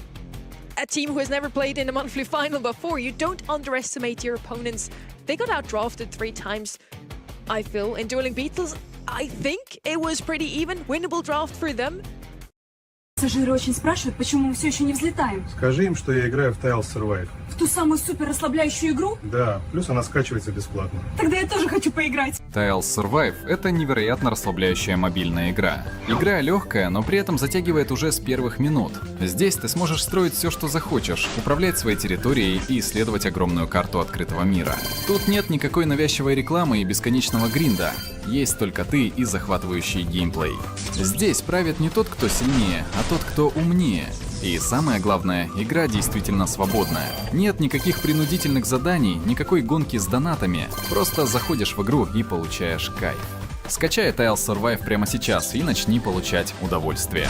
a team who has never played in a monthly final before. You don't underestimate your opponents. They got outdrafted 3 times, I feel, in Dueling Beatles. I think it was pretty even. Winnable draft for them. Пассажиры очень спрашивают, почему мы все еще не взлетаем. Скажи им, что я играю в Tiles Survive. В ту самую супер расслабляющую игру? Да, плюс она скачивается бесплатно. Тогда я тоже хочу поиграть. Tiles Survive — это невероятно расслабляющая мобильная игра. Игра легкая, но при этом затягивает уже с первых минут. Здесь ты сможешь строить все, что захочешь, управлять своей территорией и исследовать огромную карту открытого мира. Тут нет никакой навязчивой рекламы и бесконечного гринда. Есть только ты и захватывающий геймплей. Здесь правит не тот, кто сильнее, а тот, кто умнее. И самое главное, игра действительно свободная. Нет никаких принудительных заданий, никакой гонки с донатами. Просто заходишь в игру и получаешь кайф. Скачай Tiles Survive прямо сейчас и начни получать удовольствие.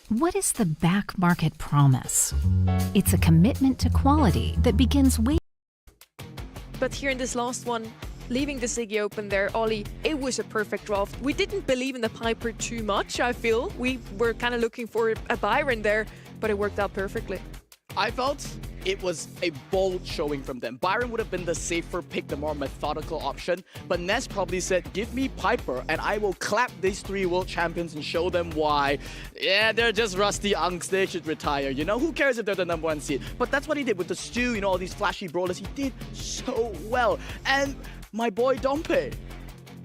What is the back market promise? It's a commitment to quality that begins way. But here in this last one, leaving the Ziggy open there, Ollie, it was a perfect draft. We didn't believe in the Piper too much, I feel. We were kind of looking for a Byron there, but it worked out perfectly. I felt it was a bold showing from them. Byron would have been the safer pick, the more methodical option. But Ness probably said, give me Piper and I will clap these 3 world champions and show them why. Yeah, they're just rusty unks. They should retire. You know, who cares if they're the number 1 seed? But that's what he did with the Stu, you know, all these flashy brawlers. He did so well. And my boy Dompe.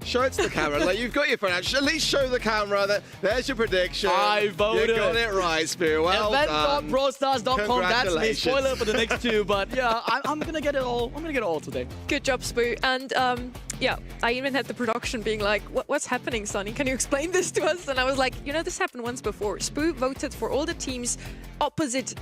Show it to the camera. Like, you've got your phone out. At least show the camera that there's your prediction. I voted. You got it right, Spear. Well done. Event.brawlstars.com. That's me. Spoiler for the next 2, but yeah, I'm gonna get it all. I'm gonna get it all today. Good job, Spoo. And yeah, I even had the production being like, what's happening, Sonny? Can you explain this to us? And I was like, you know, this happened once before. Spoo voted for all the teams opposite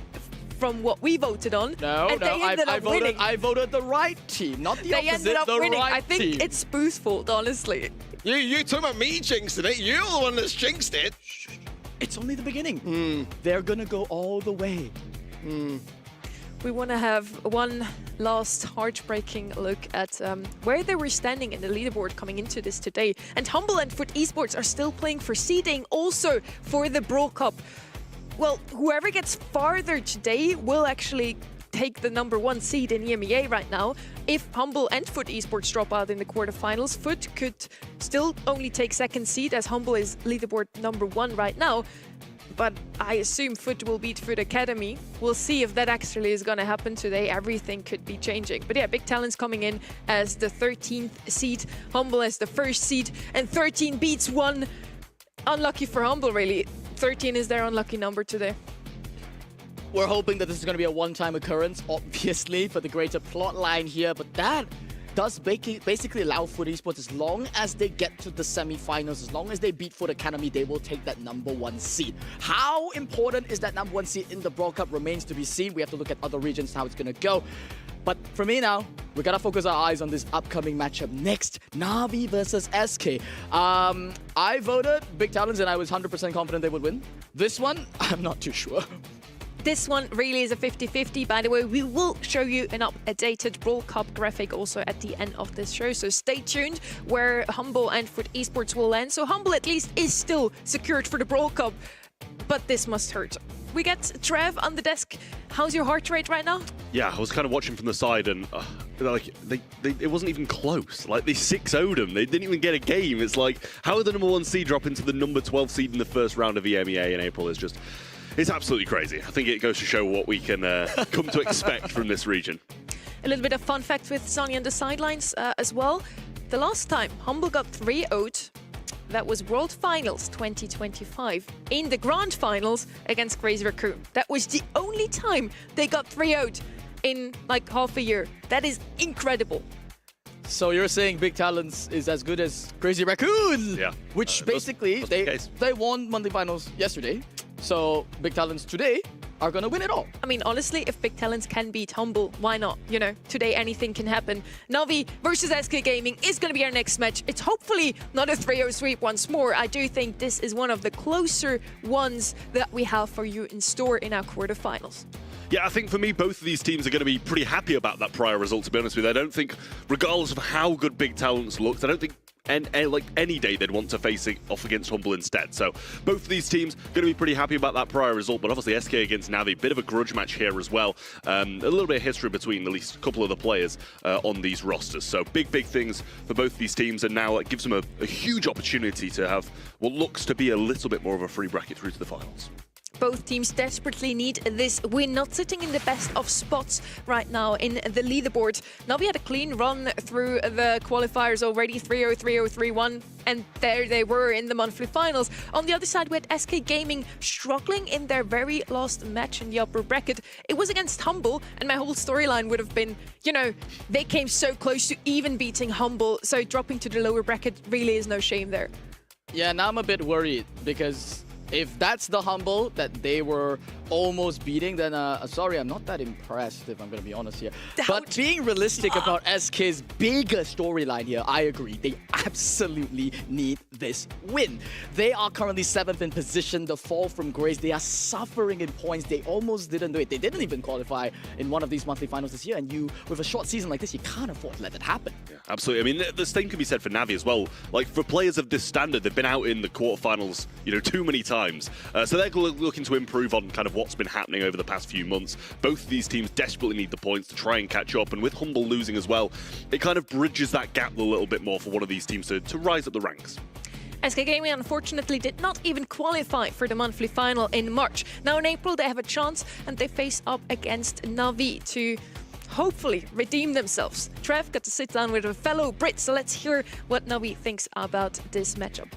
from what we voted on. No, and they ended up winning. I voted the right team, not the they opposite, ended up the winning. right I think team. it's Spoo's fault, honestly. You talking about me jinxing it? You're the one that's jinxed it. It's only the beginning. They're gonna go all the way. We want to have one last heartbreaking look at where they were standing in the leaderboard coming into this today. And Humble and Foot Esports are still playing for seeding, also for the Brawl Cup. Well, whoever gets farther today will actually take the number 1 seed in EMEA right now. If Humble and Foot Esports drop out in the quarterfinals, Foot could still only take 2nd seed as Humble is leaderboard number 1 right now. But I assume Foot will beat Foot Academy. We'll see if that actually is going to happen today. Everything could be changing. But yeah, Big Talents coming in as the 13th seed, Humble as the 1st seed, and 13 beats 1. Unlucky for Humble, really. 13 is their unlucky number today. We're hoping that this is going to be a one-time occurrence, obviously, for the greater plot line here, but that does basically allow Foot Esports, as long as they get to the semi-finals, as long as they beat Foot Academy, they will take that number 1 seed. How important is that number 1 seed in the Brawl Cup remains to be seen. We have to look at other regions, how it's going to go. But for me now, we gotta focus our eyes on this upcoming matchup next. Na'Vi versus SK. I voted Big Talents and I was 100% confident they would win. This one, I'm not too sure. This one really is a 50-50. By the way, we will show you an updated Brawl Cup graphic also at the end of this show. So stay tuned where Humble and Foot Esports will end. So Humble at least is still secured for the Brawl Cup, but this must hurt. We get Trev on the desk. How's your heart rate right now? Yeah, I was kind of watching from the side, and like it wasn't even close. Like they 6-0'd them. They didn't even get a game. It's like, how did the #1 seed drop into the number 12 seed in the first round of EMEA in April? It's absolutely crazy. I think it goes to show what we can come to expect from this region. A little bit of fun fact with Sonya on the sidelines as well. The last time Humble got 3-0'd, that was World Finals 2025 in the Grand Finals against Crazy Raccoon. That was the only time they got 3-0'd in like half a year. That is incredible. So you're saying Big Talents is as good as Crazy Raccoon? Yeah. Which basically, they won monthly finals yesterday. So Big Talents today are going to win it all. I mean, honestly, if Big Talents can beat Humble, why not? You know, today anything can happen. Navi versus SK Gaming is going to be our next match. It's hopefully not a 3-0 sweep once more. I do think this is one of the closer ones that we have for you in store in our quarterfinals. Yeah, I think for me, both of these teams are going to be pretty happy about that prior result, to be honest with you. I don't think, regardless of how good Big Talents looked, I don't think like any day they'd want to face it off against Humble instead. So both of these teams going to be pretty happy about that prior result, but obviously SK against Navi, bit of a grudge match here as well. A little bit of history between at least a couple of the players on these rosters. So big things for both these teams, and now it gives them a huge opportunity to have what looks to be a little bit more of a free bracket through to the finals. Both teams desperately need this win, not sitting in the best of spots right now in the leaderboard. Navi had a clean run through the qualifiers already, 3-0, 3-0, 3-1, and there they were in the monthly finals. On the other side, we had SK Gaming struggling in their very last match in the upper bracket. It was against Humble, and my whole storyline would have been, you know, they came so close to even beating Humble, so dropping to the lower bracket really is no shame there. Yeah, now I'm a bit worried because if that's the Humble that they were almost beating, then sorry, I'm not that impressed, if I'm going to be honest here. But being realistic about SK's bigger storyline here, I agree. They absolutely need this win. They are currently 7th in position, the fall from grace. They are suffering in points. They almost didn't do it. They didn't even qualify in one of these monthly finals this year. And you, with a short season like this, you can't afford to let that happen. Yeah, absolutely. I mean, the same can be said for Navi as well. Like, for players of this standard, they've been out in the quarterfinals, you know, too many times. So they're looking to improve on kind of what's been happening over the past few months. Both of these teams desperately need the points to try and catch up, and with Humble losing as well, it kind of bridges that gap a little bit more for one of these teams to rise up the ranks. SK Gaming unfortunately did not even qualify for the monthly final in March. Now in April they have a chance and they face up against Navi to hopefully redeem themselves. Trev got to sit down with a fellow Brit, so let's hear what Navi thinks about this matchup.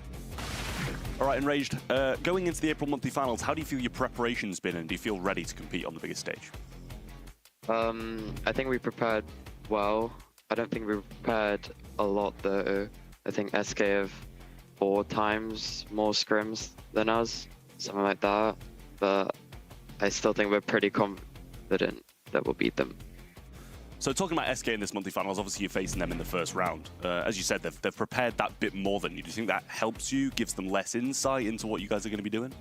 All right, Enraged, going into the April monthly finals, how do you feel your preparation's been, and do you feel ready to compete on the biggest stage? I think we prepared well. I don't think we prepared a lot though. I think SK have 4 times more scrims than us, something like that. But I still think we're pretty confident that we'll beat them. So talking about SK in this monthly finals, obviously you're facing them in the first round. As you said, they've prepared that bit more than you. Do you think that helps you, gives them less insight into what you guys are going to be doing?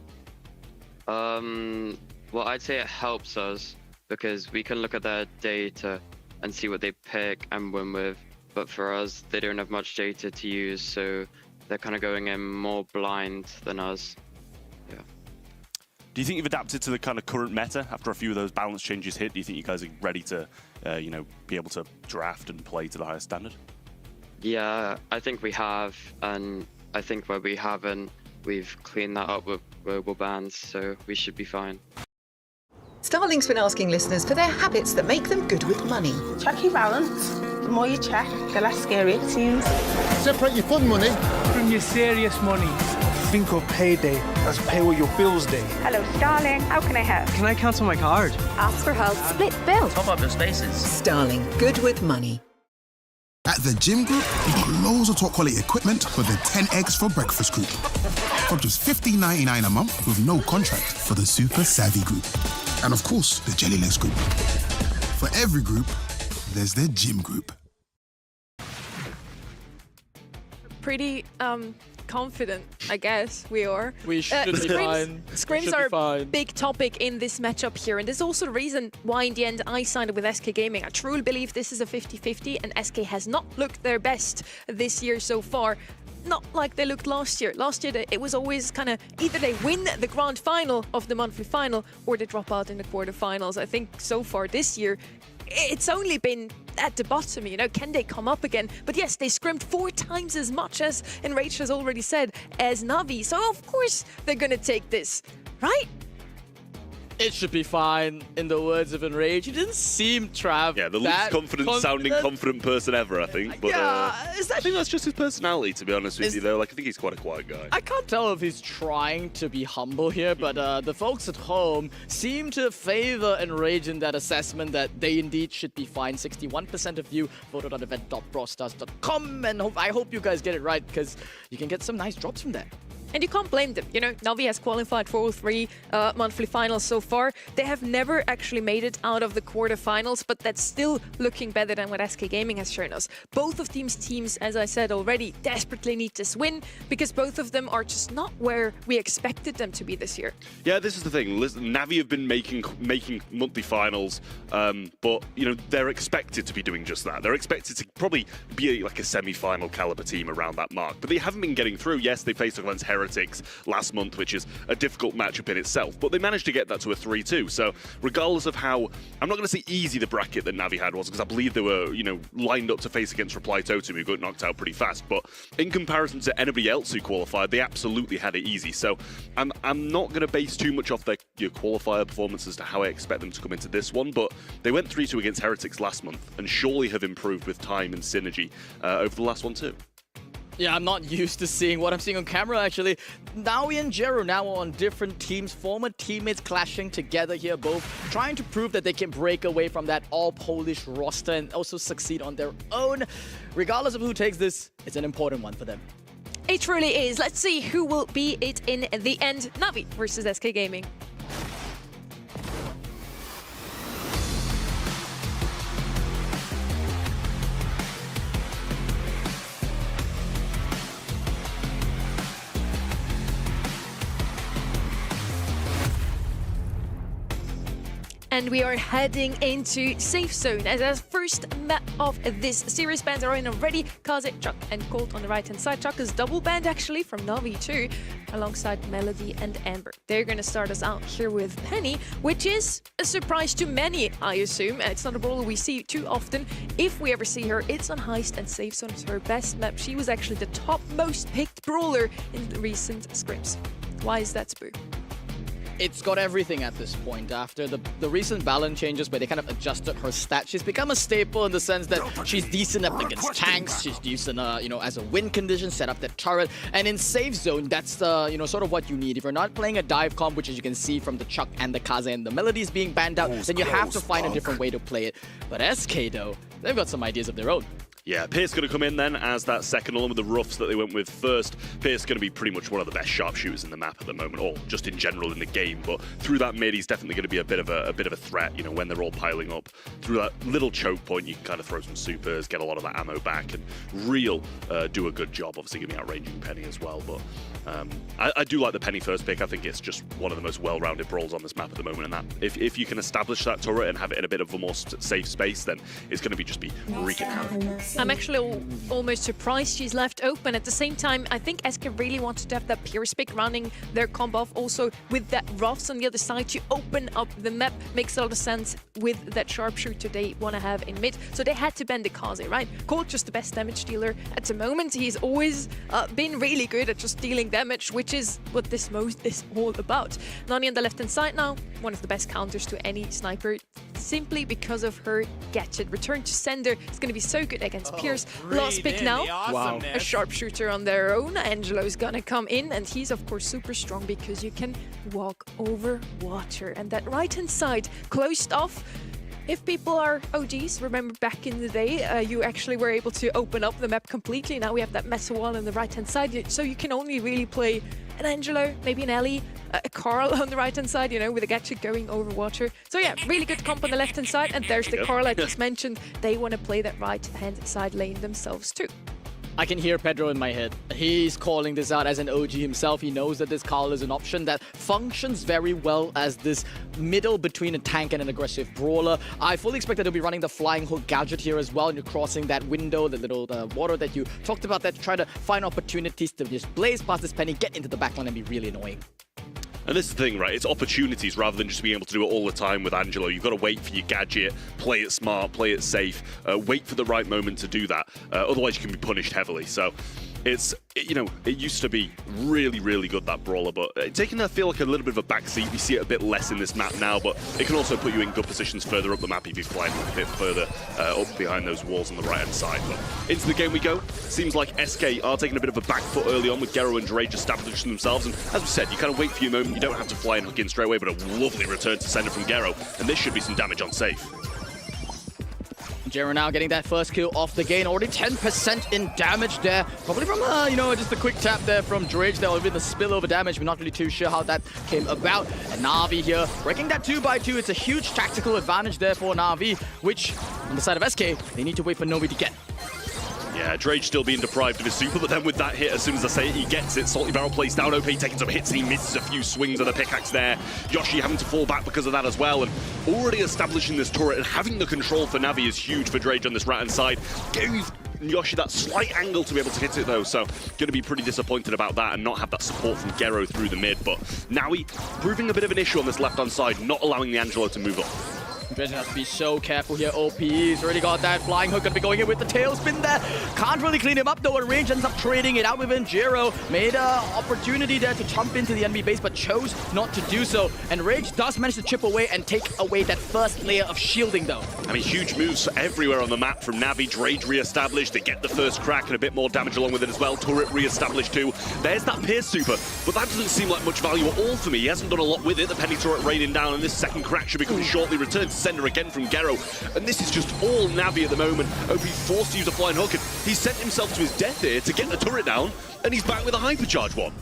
Well, I'd say it helps us because we can look at their data and see what they pick and win with. But for us, they don't have much data to use, so they're kind of going in more blind than us. Yeah. Do you think you've adapted to the kind of current meta after a few of those balance changes hit? Do you think you guys are ready to, you know, be able to draft and play to the highest standard? Yeah, I think we have, and I think where we haven't, we've cleaned that up with global bans, so we should be fine. Starlink's been asking listeners for their habits that make them good with money. Check your balance. The more you check, the less scary it seems. Separate your fun money from your serious money. Think of payday as pay all your bills day. Hello, Starling. How can I help? Can I cancel my card? Ask for help. Split bill. Top up your spaces. Starling, good with money. At the Gym Group, we've got loads of top quality equipment for the 10 eggs for breakfast group. From just $15.99 a month with no contract for the super savvy group. And of course, the Jelly Legs group. For every group, there's the Gym Group. Pretty confident, I guess we are. We should be fine. Scrims are a big topic in this matchup here, and this is also the reason why in the end I signed with SK Gaming. I truly believe this is a 50-50, and SK has not looked their best this year so far. Not like they looked last year. Last year, it was always kind of either they win the grand final of the monthly final or they drop out in the quarterfinals. I think so far this year, it's only been at the bottom, you know. Can they come up again? But yes, they scrimmed 4 times as much as Enraged has already said as Na'Vi. So of course they're gonna take this, right? It should be fine, in the words of Enraged. He didn't seem, Trav, yeah, the least sounding confident person ever, I think. But I think that's just his personality, to be honest with you, though. Like, I think he's quite a quiet guy. I can't tell if he's trying to be humble here, but the folks at home seem to favor Enraged in that assessment that they indeed should be fine. 61% of you voted on event.brawlstars.com, and I hope you guys get it right, because you can get some nice drops from that. And you can't blame them. You know, Na'Vi has qualified for all 3 monthly finals so far. They have never actually made it out of the quarterfinals, but that's still looking better than what SK Gaming has shown us. Both of these teams, as I said already, desperately need this win because both of them are just not where we expected them to be this year. Yeah, this is the thing. Listen, Na'Vi have been making monthly finals, but you know they're expected to be doing just that. They're expected to probably be like a semi-final caliber team around that mark, but they haven't been getting through. Yes, they faced against Heretics last month, which is a difficult matchup in itself, but they managed to get that to a 3-2. So regardless of how, I'm not going to say easy the bracket that Na'Vi had was, because I believe they were, you know, lined up to face against Reply Totem, who got knocked out pretty fast, but in comparison to anybody else who qualified, they absolutely had it easy. So I'm not going to base too much off their qualifier performance as to how I expect them to come into this one, but they went 3-2 against Heretics last month and surely have improved with time and synergy over the last one too. Yeah, I'm not used to seeing what I'm seeing on camera, actually. Naui and Jeru now on different teams, former teammates clashing together here, both trying to prove that they can break away from that all-Polish roster and also succeed on their own. Regardless of who takes this, it's an important one for them. It truly is. Let's see who will be it in the end. Na'Vi versus SK Gaming. And we are heading into Safe Zone as our first map of this series. Bans are in already. Kaze, Chuck, and Colt on the right-hand side. Chuck is double banned actually from Na'Vi too, alongside Melody and Amber. They're going to start us out here with Penny, which is a surprise to many, I assume. It's not a brawler we see too often. If we ever see her, it's on Heist, and Safe Zone is her best map. She was actually the top most picked brawler in the recent scrims. Why is that, Spoo? It's got everything at this point. After the recent balance changes where they kind of adjusted her stats, she's become a staple in the sense that she's decent up against tanks, she's decent, you know, as a win condition, set up that turret, and in Safe Zone, that's you know, sort of what you need. If you're not playing a dive comp, which as you can see from the Chuck and the Kaze and the Melodies being banned out, then you have to find a different way to play it. But SK though, they've got some ideas of their own. Yeah, Pierce going to come in then as that second, along with the roughs that they went with first. Pierce going to be pretty much one of the best sharpshooters in the map at the moment, or just in general in the game. But through that mid, he's definitely going to be a bit of a threat. You know, when they're all piling up through that little choke point, you can kind of throw some supers, get a lot of that ammo back, and Real do a good job. Obviously, going to be outranging Penny as well. But I do like the Penny first pick. I think it's just one of the most well-rounded brawls on this map at the moment. And that if you can establish that turret and have it in a bit of a more safe space, then it's going to be just be wreaking havoc. I'm actually almost surprised she's left open. At the same time, I think SK really wanted to have that Pierce pick running their combo off. Also, with that Ruffs on the other side to open up the map makes a lot of sense with that sharpshooter they want to have in mid. So they had to bend the Kaze, right? Colt just the best damage dealer at the moment. He's always been really good at just dealing damage, which is what this most is all about. Nani on the left-hand side now, one of the best counters to any sniper, simply because of her gadget. Return to sender is going to be so good against Pierce. Last pick now. Wow. A sharpshooter on their own. Angelo's gonna come in, and he's of course super strong because you can walk over water. And that right-hand side closed off. If people are OGs, remember back in the day, you actually were able to open up the map completely. Now we have that metal wall on the right-hand side, so you can only really play an Angelo, maybe an Ellie, a Carl on the right-hand side, you know, with a gadget going over water. So yeah, really good comp on the left-hand side, and there's the Carl I just mentioned. They want to play that right-hand side lane themselves too. I can hear Pedro in my head. He's calling this out as an OG himself. He knows that this Carl is an option that functions very well as this middle between a tank and an aggressive brawler. I fully expect that he'll be running the flying hook gadget here as well, and you're crossing that window, the little water that you talked about, that to try to find opportunities to just blaze past this Penny, get into the backline and be really annoying. And this is the thing, right? It's opportunities rather than just being able to do it all the time with Angelo. You've got to wait for your gadget, play it smart, play it safe, wait for the right moment to do that. Otherwise, you can be punished heavily. So it's, you know, it used to be really, really good, that brawler, but taking that feel like a little bit of a backseat. We see it a bit less in this map now, but it can also put you in good positions further up the map if you're flying a bit further up behind those walls on the right-hand side. But into the game we go. Seems like SK are taking a bit of a back foot early on with Gero and Drage establishing themselves, and as we said, you kind of wait for your moment. You don't have to fly and hook in straight away, but a lovely return to sender from Gero, and this should be some damage on safe. Gero now getting that first kill off the game, already 10% in damage there. Probably from, you know, just a quick tap there from Drage. There will be the spillover damage. We're not really too sure how that came about. And Na'Vi here, breaking that 2x2. It's a huge tactical advantage there for Na'Vi, which, on the side of SK, they need to wait for Novi to get. Yeah, Drage still being deprived of his super, but then with that hit, as soon as I say it, he gets it. Salty Barrel plays down, OP taking some hits, and he misses a few swings of the pickaxe there. Yoshi having to fall back because of that as well, and already establishing this turret and having the control for Navi is huge for Drage on this right-hand side. Gave Yoshi that slight angle to be able to hit it though, so going to be pretty disappointed about that and not have that support from Gero through the mid, but Navi proving a bit of an issue on this left-hand side, not allowing the Angelo to move up. Dredge has to be so careful here. OP's already got that flying hook, gonna be going in with the tailspin there. Can't really clean him up though, and Range ends up trading it out within Gero. Made an opportunity there to jump into the enemy base, but chose not to do so. And Rage does manage to chip away and take away that first layer of shielding though. I mean, huge moves everywhere on the map from Navi. Drage re-established, they get the first crack and a bit more damage along with it as well. Turret re-established too. There's that Pierce super, but that doesn't seem like much value at all for me. He hasn't done a lot with it. The Penny turret raining down, and this second crack should be coming shortly. Returned to sender again from Gero, and this is just all Navi at the moment. OP forced to use a flying hook, and he sent himself to his death here to get the turret down, and he's back with a hypercharge one.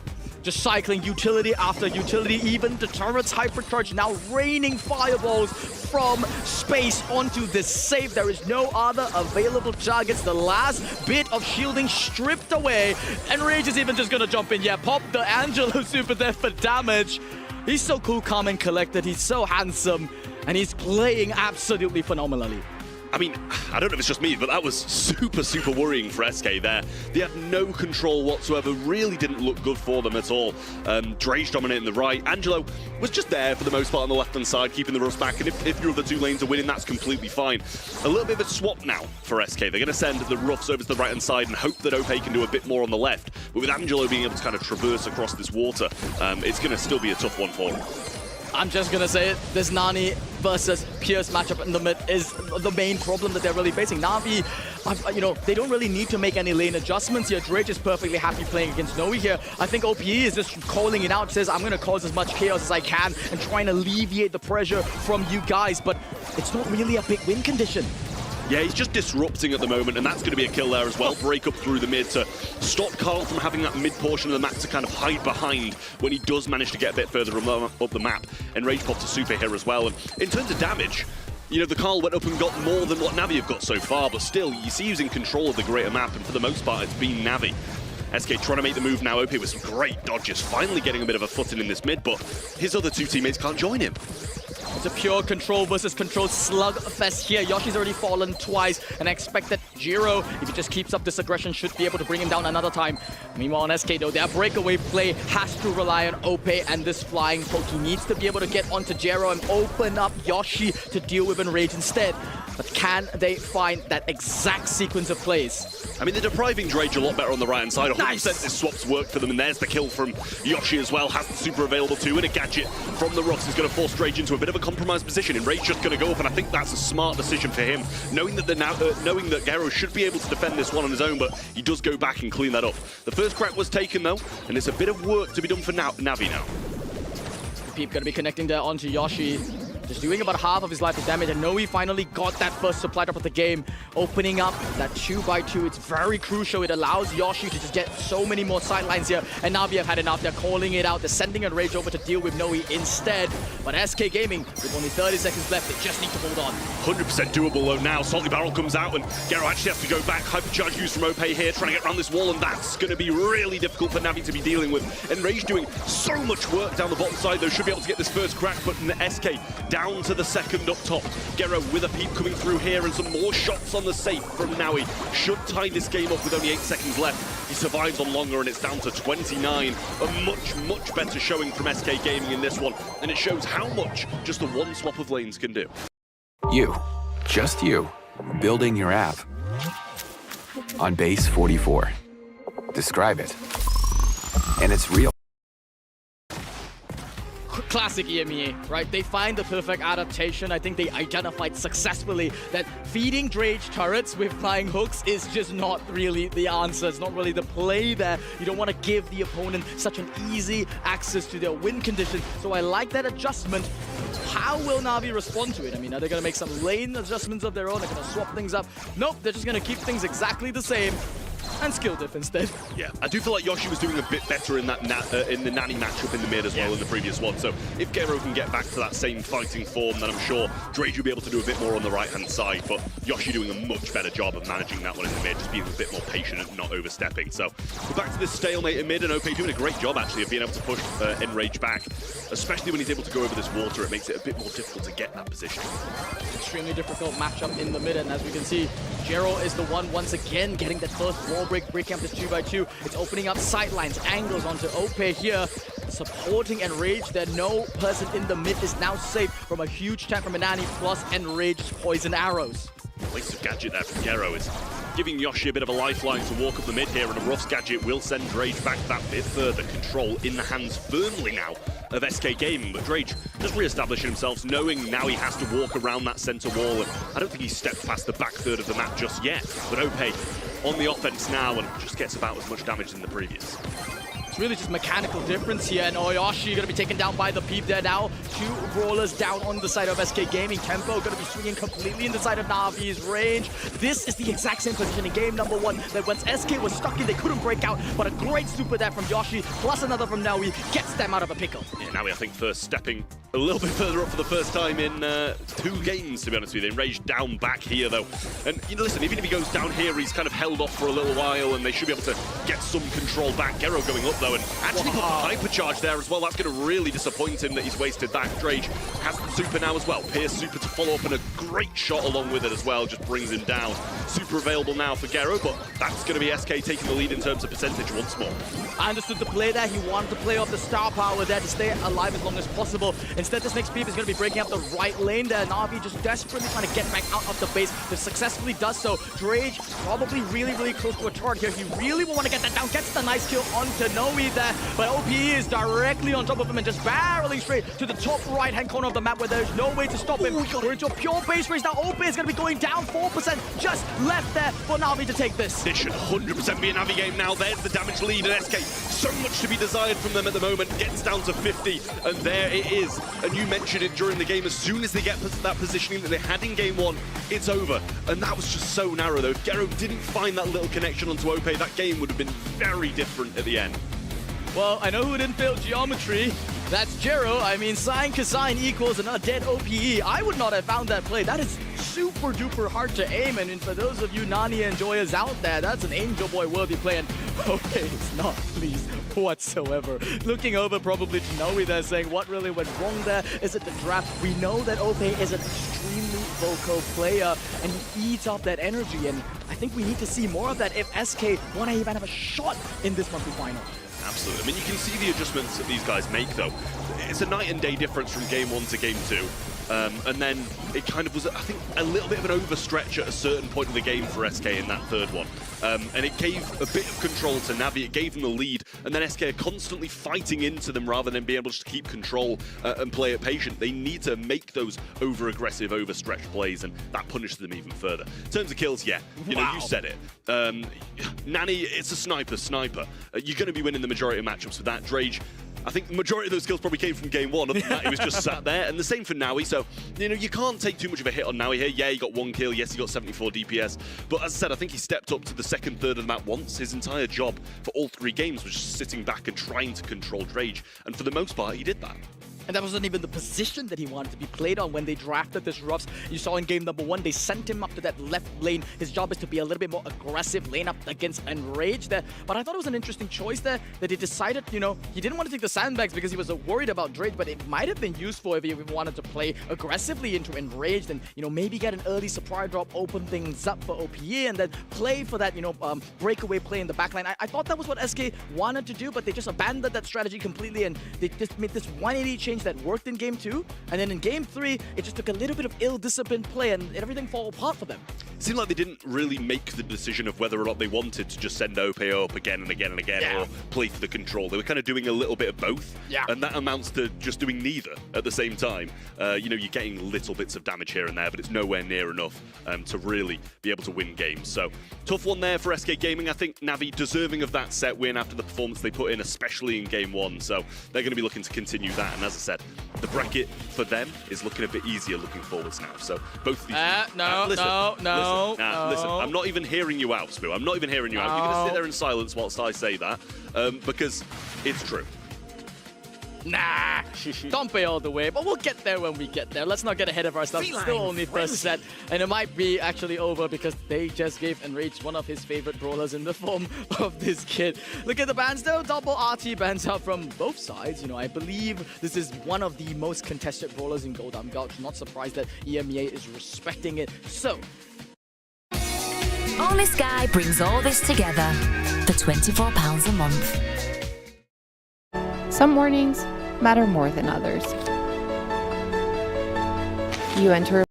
Just cycling utility after utility, even the turret's hypercharge now raining fireballs from space onto this safe. There is no other available targets. The last bit of shielding stripped away, and Rage is even just gonna jump in. Yeah, pop the Angelo super there for damage. He's so cool, calm, and collected. He's so handsome, and he's playing absolutely phenomenally. I mean, I don't know if it's just me, but that was super, super worrying for SK there. They had no control whatsoever, really didn't look good for them at all. Drage dominating the right. Angelo was just there for the most part on the left-hand side, keeping the Rust back, and if your other two lanes are winning, that's completely fine. A little bit of a swap now for SK. They're going to send the Roughs over to the right-hand side and hope that OP can do a bit more on the left. But with Angelo being able to kind of traverse across this water, it's going to still be a tough one for him. I'm just gonna say it, this Nani versus Pierce matchup in the mid is the main problem that they're really facing. Na'Vi, you know, they don't really need to make any lane adjustments here. Drage is perfectly happy playing against Noe here. I think OPE is just calling it out, says, I'm gonna cause as much chaos as I can and trying to alleviate the pressure from you guys, but it's not really a big win condition. Yeah, he's just disrupting at the moment, and that's going to be a kill there as well. Break up through the mid to stop Carl from having that mid portion of the map to kind of hide behind when he does manage to get a bit further up the map. And Rage popped a super here as well. And in terms of damage, you know, the Carl went up and got more than what Navi have got so far, but still, you see he's in control of the greater map, and for the most part, it's been Navi. SK trying to make the move now. OP with some great dodges, finally getting a bit of a footing in this mid, but his other two teammates can't join him. It's a pure control versus control slugfest here. Yoshi's already fallen twice, and I expect that Gero, if he just keeps up this aggression, should be able to bring him down another time. Meanwhile on SK though, their breakaway play has to rely on OP and this flying poke. He needs to be able to get onto Gero and open up Yoshi to deal with Enrage instead. But can they find that exact sequence of plays? I mean, they're depriving Drage a lot better on the right-hand side. 100% Nice. This swap's worked for them, and there's the kill from Yoshi as well. Has the super available too, and a gadget from the Rocks is going to force Drage into a bit of a compromised position. And Rage just going to go up, and I think that's a smart decision for him, knowing that knowing that Gero should be able to defend this one on his own, but he does go back and clean that up. The first crack was taken though, and it's a bit of work to be done for Navi now. Peep going to be connecting there onto Yoshi. just doing about half of his life damage, and Noe finally got that first supply drop of the game, opening up that 2x2. It's very crucial. It allows Yoshi to just get so many more sidelines here, and Na'Vi have had enough. They're calling it out. They're sending a Rage over to deal with Noe instead. But SK Gaming, with only 30 seconds left, they just need to hold on. 100% doable though now. Salty Barrel comes out, and Gero actually has to go back. Hypercharge used from OP here, trying to get around this wall, and that's going to be really difficult for Na'Vi to be dealing with. And Rage doing so much work down the bottom side, though, should be able to get this first crack, but SK down to the second up top. Gero with a peep coming through here, and some more shots on the safe from Naui. Should tie this game up with only 8 seconds left. He survives on longer, and it's down to 29. A much better showing from SK Gaming in this one, and it shows how much just the one swap of lanes can do. You, just you, building your app on base 44. Describe it, and it's real. Classic EMEA, right? They find the perfect adaptation. I think they identified successfully that feeding Drage turrets with flying hooks is just not really the answer. It's not really the play there. You don't want to give the opponent such an easy access to their win condition. So I like that adjustment. How will Na'Vi respond to it? I mean, are they going to make some lane adjustments of their own? They're going to swap things up? Nope, they're just going to keep things exactly the same. And skill diff instead. Yeah, I do feel like Yoshi was doing a bit better in that in the Nani matchup in the mid as well in the previous one. So if Gero can get back to that same fighting form, then I'm sure Drage will be able to do a bit more on the right-hand side. But Yoshi doing a much better job of managing that one in the mid, just being a bit more patient and not overstepping. So we're back to this stalemate in mid, and OP doing a great job actually of being able to push Enrage back, especially when he's able to go over this water. It makes it a bit more difficult to get that position. Extremely difficult matchup in the mid, and as we can see, Gero is the one once again getting that first wall breaking up this 2x2. It's opening up sightlines, angles onto OP here, supporting Enrage. That no person in the mid is now safe from a huge tank from Inani plus Enrage's poison arrows. Waste of gadget there from Gero is giving Yoshi a bit of a lifeline to walk up the mid here, and a Ruff's gadget will send Drage back that bit further. Control in the hands firmly now of SK Gaming, but Drage just re-establishing himself, knowing now he has to walk around that center wall, and I don't think he's stepped past the back third of the map just yet, but OP on the offense now and just gets about as much damage as in the previous. It's really just mechanical difference here, and Oyoshi gonna be taken down by the Peep there now. 2 brawlers down on the side of SK Gaming. Tempo gonna be swinging completely in the side of Na'Vi's range. This is the exact same position in game number 1 that once SK was stuck in, they couldn't break out, but a great super there from Yoshi, plus another from Naui, gets them out of a pickle. Yeah, Naui I think first stepping a little bit further up for the first time in 2 games, to be honest with you. Enraged down back here though, and you know, listen, even if he goes down here, he's kind of held off for a little while, and they should be able to get some control back. Gero going up though, and actually got the hypercharge there as well. That's going to really disappoint him that he's wasted that. Drage has the super now as well. Pierce super to follow up, and a great shot along with it as well, just brings him down. Super available now for Gero, but that's going to be SK taking the lead in terms of percentage once more. I understood the play there. He wanted to play off the star power there to stay alive as long as possible. Instead, this next peep is going to be breaking up the right lane there. Na'Vi just desperately trying to get back out of the base. But successfully does so. Drage probably really close to a target here. He really will want to get that down. Gets the nice kill onto Noe there. But OP is directly on top of him and just barreling straight to the top right-hand corner of the map where there's no way to stop him. We're into a pure base race now. OP is going to be going down 4%. Just left there for Na'Vi to take this. This should 100% be a Na'Vi game now. There's the damage lead, and SK, so much to be desired from them at the moment. Gets down to 50, and there it is. And you mentioned it during the game. As soon as they get that positioning that they had in game 1, it's over. And that was just so narrow though. If Gero didn't find that little connection onto OP, that game would have been very different at the end. Well, I know who didn't fail geometry. That's Gero. I mean, sine cosine equals an dead OPE. I would not have found that play. That is super duper hard to aim. And for those of you Nani enjoyers out there, that's an Angel Boy worthy play. And OP is not pleased whatsoever. Looking over probably to Noe there, saying what really went wrong there. Is it the draft? We know that OP is an extremely vocal player, and he eats off that energy. And I think we need to see more of that if SK want to even have a shot in this monthly final. Absolutely. I mean, you can see the adjustments that these guys make, though. It's a night and day difference from game 1 to game 2. And then it kind of was, I think, a little bit of an overstretch at a certain point of the game for SK in that third one. And it gave a bit of control to Navi, it gave them the lead, and then SK are constantly fighting into them rather than being able to keep control and play it patient. They need to make those over-aggressive, overstretched plays, and that punishes them even further. In terms of kills, yeah, you know, you said it. Nani, it's a sniper. You're going to be winning the majority of matchups with that. Drage, I think the majority of those kills probably came from game 1. Other than that, he was just sat there. And the same for Naui. So, you know, you can't take too much of a hit on Naui here. Yeah, he got 1 kill. Yes, he got 74 DPS. But as I said, I think he stepped up to the second third of the map once. His entire job for all 3 games was just sitting back and trying to control Drage. And for the most part, he did that. And that wasn't even the position that he wanted to be played on when they drafted this Ruffs. You saw in game number 1, they sent him up to that left lane. His job is to be a little bit more aggressive, lane up against Enrage there. But I thought it was an interesting choice there that he decided, you know, he didn't want to take the sandbags because he was worried about Drake, but it might have been useful if he wanted to play aggressively into Enraged and, you know, maybe get an early supply drop, open things up for OPE, and then play for that, you know, breakaway play in the backline. I thought that was what SK wanted to do, but they just abandoned that strategy completely, and they just made this 180 change that worked in game 2, and then in game 3, it just took a little bit of ill-disciplined play and everything fell apart for them. It seemed like they didn't really make the decision of whether or not they wanted to just send OP up again and again and again, or play for the control. They were kind of doing a little bit of both, and that amounts to just doing neither at the same time. You know, you're getting little bits of damage here and there, but it's nowhere near enough to really be able to win games. So, tough one there for SK Gaming. I think Navi deserving of that set win after the performance they put in, especially in game 1. So, they're going to be looking to continue that, and as I said, the bracket for them is looking a bit easier looking forwards now. So both of these. Listen, I'm not even hearing you out, Spoo. I'm not even hearing you out. You're going to sit there in silence whilst I say that, because it's true. Nah, don't pay all the way, but we'll get there when we get there. Let's not get ahead of ourselves. It's still only first set, and it might be actually over because they just gave Enraged one of his favorite brawlers in the form of this kid. Look at the bans though, double RT bans out from both sides. You know, I believe this is one of the most contested brawlers in Goldam Gouch. Not surprised that EMEA is respecting it. So, Only Sky brings all this together for £24 a month. Some mornings matter more than others. You enter.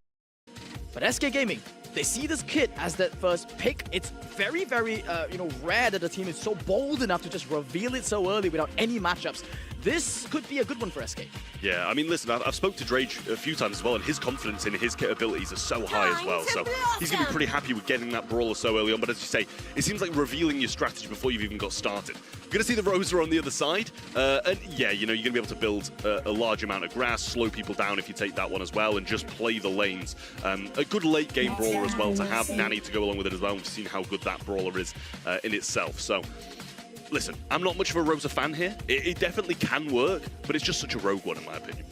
But SK Gaming, they see this kid as that first pick. It's very, very, you know, rare that the team is so bold enough to just reveal it so early without any matchups. This could be a good one for SK. Yeah, I mean, listen, I've spoke to Drage a few times as well, and his confidence in his capabilities are so high as well. So he's going to be pretty happy with getting that brawler so early on. But as you say, it seems like revealing your strategy before you've even got started. You're going to see the Rosa on the other side. And yeah, you know, you're going to be able to build a large amount of grass, slow people down if you take that one as well, and just play the lanes. A good late game brawler as well to have Nanny to go along with it as well. We've seen how good that brawler is in itself. So, listen, I'm not much of a Rosa fan here. It definitely can work, but it's just such a rogue one in my opinion.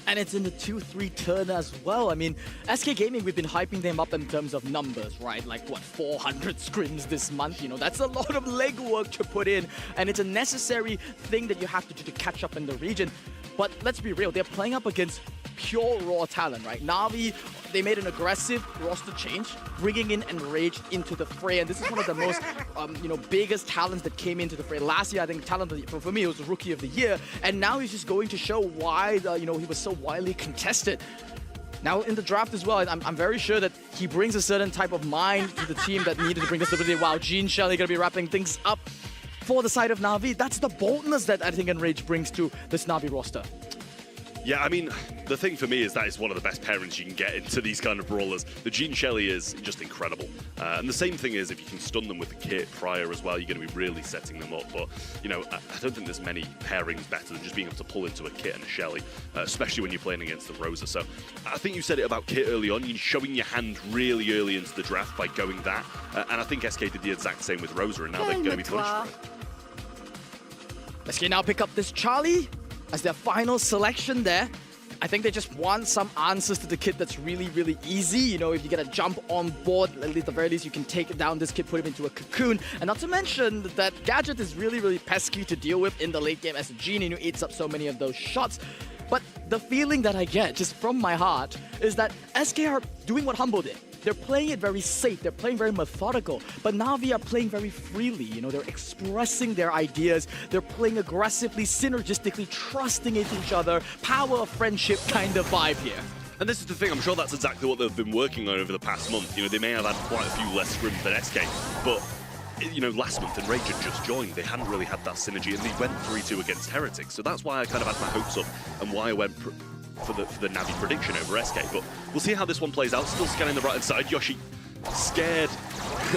And it's in the 2-3 turn as well. I mean, SK Gaming, we've been hyping them up in terms of numbers, right? Like, what, 400 scrims this month? You know, that's a lot of legwork to put in. And it's a necessary thing that you have to do to catch up in the region. But let's be real, they're playing up against pure raw talent, right? Navi, they made an aggressive roster change, bringing in Enraged into the fray, and this is one of the most, you know, biggest talents that came into the fray. Last year, I think talent for me, it was the Rookie of the Year, and now he's just going to show why, you know, he was so widely contested. Now, in the draft as well, I'm very sure that he brings a certain type of mind to the team that needed to bring the stability. Wow, Gene Shelley going to be wrapping things up for the side of Navi. That's the boldness that I think Enraged brings to this Navi roster. Yeah, I mean, the thing for me is that is one of the best pairings you can get into these kind of brawlers. The Gene Shelley is just incredible. And the same thing is, if you can stun them with the kit prior as well, you're going to be really setting them up. But, you know, I don't think there's many pairings better than just being able to pull into a kit and a Shelley, especially when you're playing against the Rosa. So I think you said it about kit early on. You're showing your hand really early into the draft by going that. And I think SK did the exact same with Rosa, and now they're going to be punished for it. SK now pick up this Charlie as their final selection there. I think they just want some answers to the kid that's really, really easy. You know, if you get a jump on board, at the very least, you can take down this kid, put him into a cocoon. And not to mention that Gadget is really, really pesky to deal with in the late game as a genie who eats up so many of those shots. But the feeling that I get, just from my heart, is that SK are doing what Humble did. They're playing it very safe, they're playing very methodical, but Navi are playing very freely, you know, they're expressing their ideas, they're playing aggressively, synergistically, trusting in each other, power of friendship kind of vibe here. And this is the thing, I'm sure that's exactly what they've been working on over the past month. You know, they may have had quite a few less scrims than SK, but, you know, last month Enrage had just joined, they hadn't really had that synergy, and they went 3-2 against Heretics, so that's why I kind of had my hopes up, and why I went for the Navi prediction over SK, but we'll see how this one plays out. Still scanning the right-hand side. Yoshi scared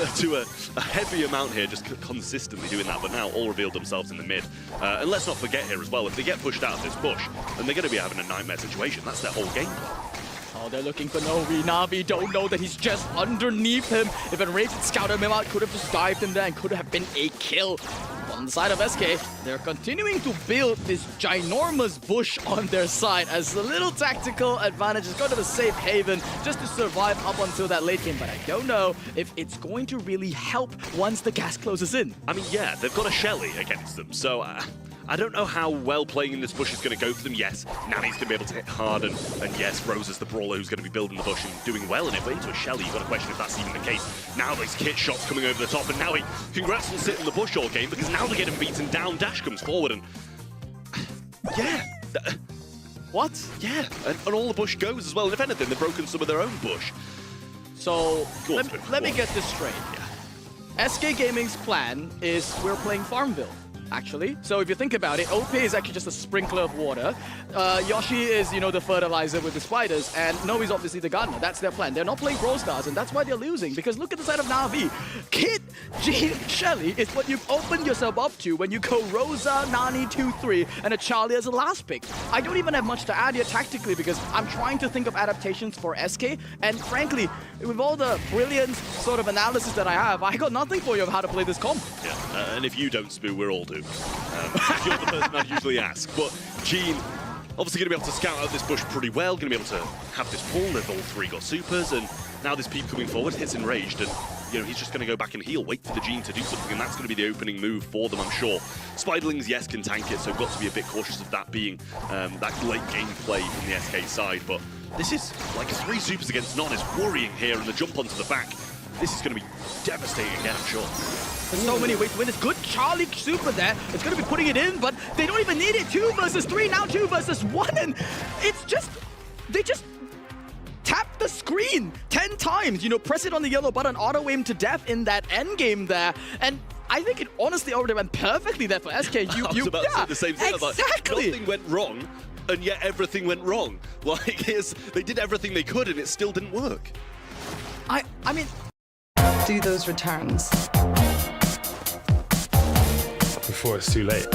to a heavy amount here, just consistently doing that, but now all revealed themselves in the mid. And let's not forget here as well, if they get pushed out of this bush, then they're going to be having a nightmare situation. That's their whole game plan. Oh, they're looking for Novi. Navi don't know that he's just underneath him. If Enraged had scouted him out, could have just dived him there and could have been a kill. On the side of SK, they're continuing to build this ginormous bush on their side as a little tactical advantage is going to the safe haven just to survive up until that late game. But I don't know if it's going to really help once the gas closes in. I mean, yeah, they've got a Shelly against them, so I don't know how well playing in this bush is going to go for them. Yes, Nani's going to be able to hit hard, and yes, Rose is the brawler who's going to be building the bush and doing well in it, but into a Shelly, you've got to question if that's even the case. Now there's kit shots coming over the top, and now congrats on sitting in the bush all game, because now they're getting beaten down. Dash comes forward, and yeah. What? Yeah, and all the bush goes as well, and if anything, they've broken some of their own bush. So, let me get this straight. Yeah. SK Gaming's plan is we're playing Farmville. Actually. So if you think about it, OP is actually just a sprinkler of water. Yoshi is, you know, the fertilizer with the spiders, and Novi's obviously the gardener. That's their plan. They're not playing Brawl Stars, and that's why they're losing, because look at the side of Na'Vi. Kit, Jean, Shelly is what you've opened yourself up to when you go Rosa, Nani, 2-3, and a Charlie as a last pick. I don't even have much to add here tactically, because I'm trying to think of adaptations for SK, and frankly, with all the brilliant sort of analysis that I have, I got nothing for you of how to play this comp. Yeah, and if you don't, Spoo, we're all doomed. You're the person I usually ask. But Jean, obviously going to be able to scout out this bush pretty well, going to be able to have this pull. They've all three got supers, and now this Peep coming forward hits Enraged, and you know, he's just going to go back and heal, wait for the Jean to do something, and that's going to be the opening move for them, I'm sure. Spiderlings, yes, can tank it, so got to be a bit cautious of that being that late game play from the SK side, but this is like 3 supers against none is worrying here, and the jump onto the back. This is going to be devastating again, I'm sure. There's so many ways to win. It's good Charlie super there. It's going to be putting it in, but they don't even need it. 2 versus 3, now 2 versus 1, and it's just, they just tap the screen 10 times. You know, press it on the yellow button, auto aim to death in that end game there, and I think it honestly already went perfectly there for SK. I was about to say the same thing. Exactly. Like, nothing went wrong, and yet everything went wrong. Like, they did everything they could, and it still didn't work. I mean, do those returns before it's too late.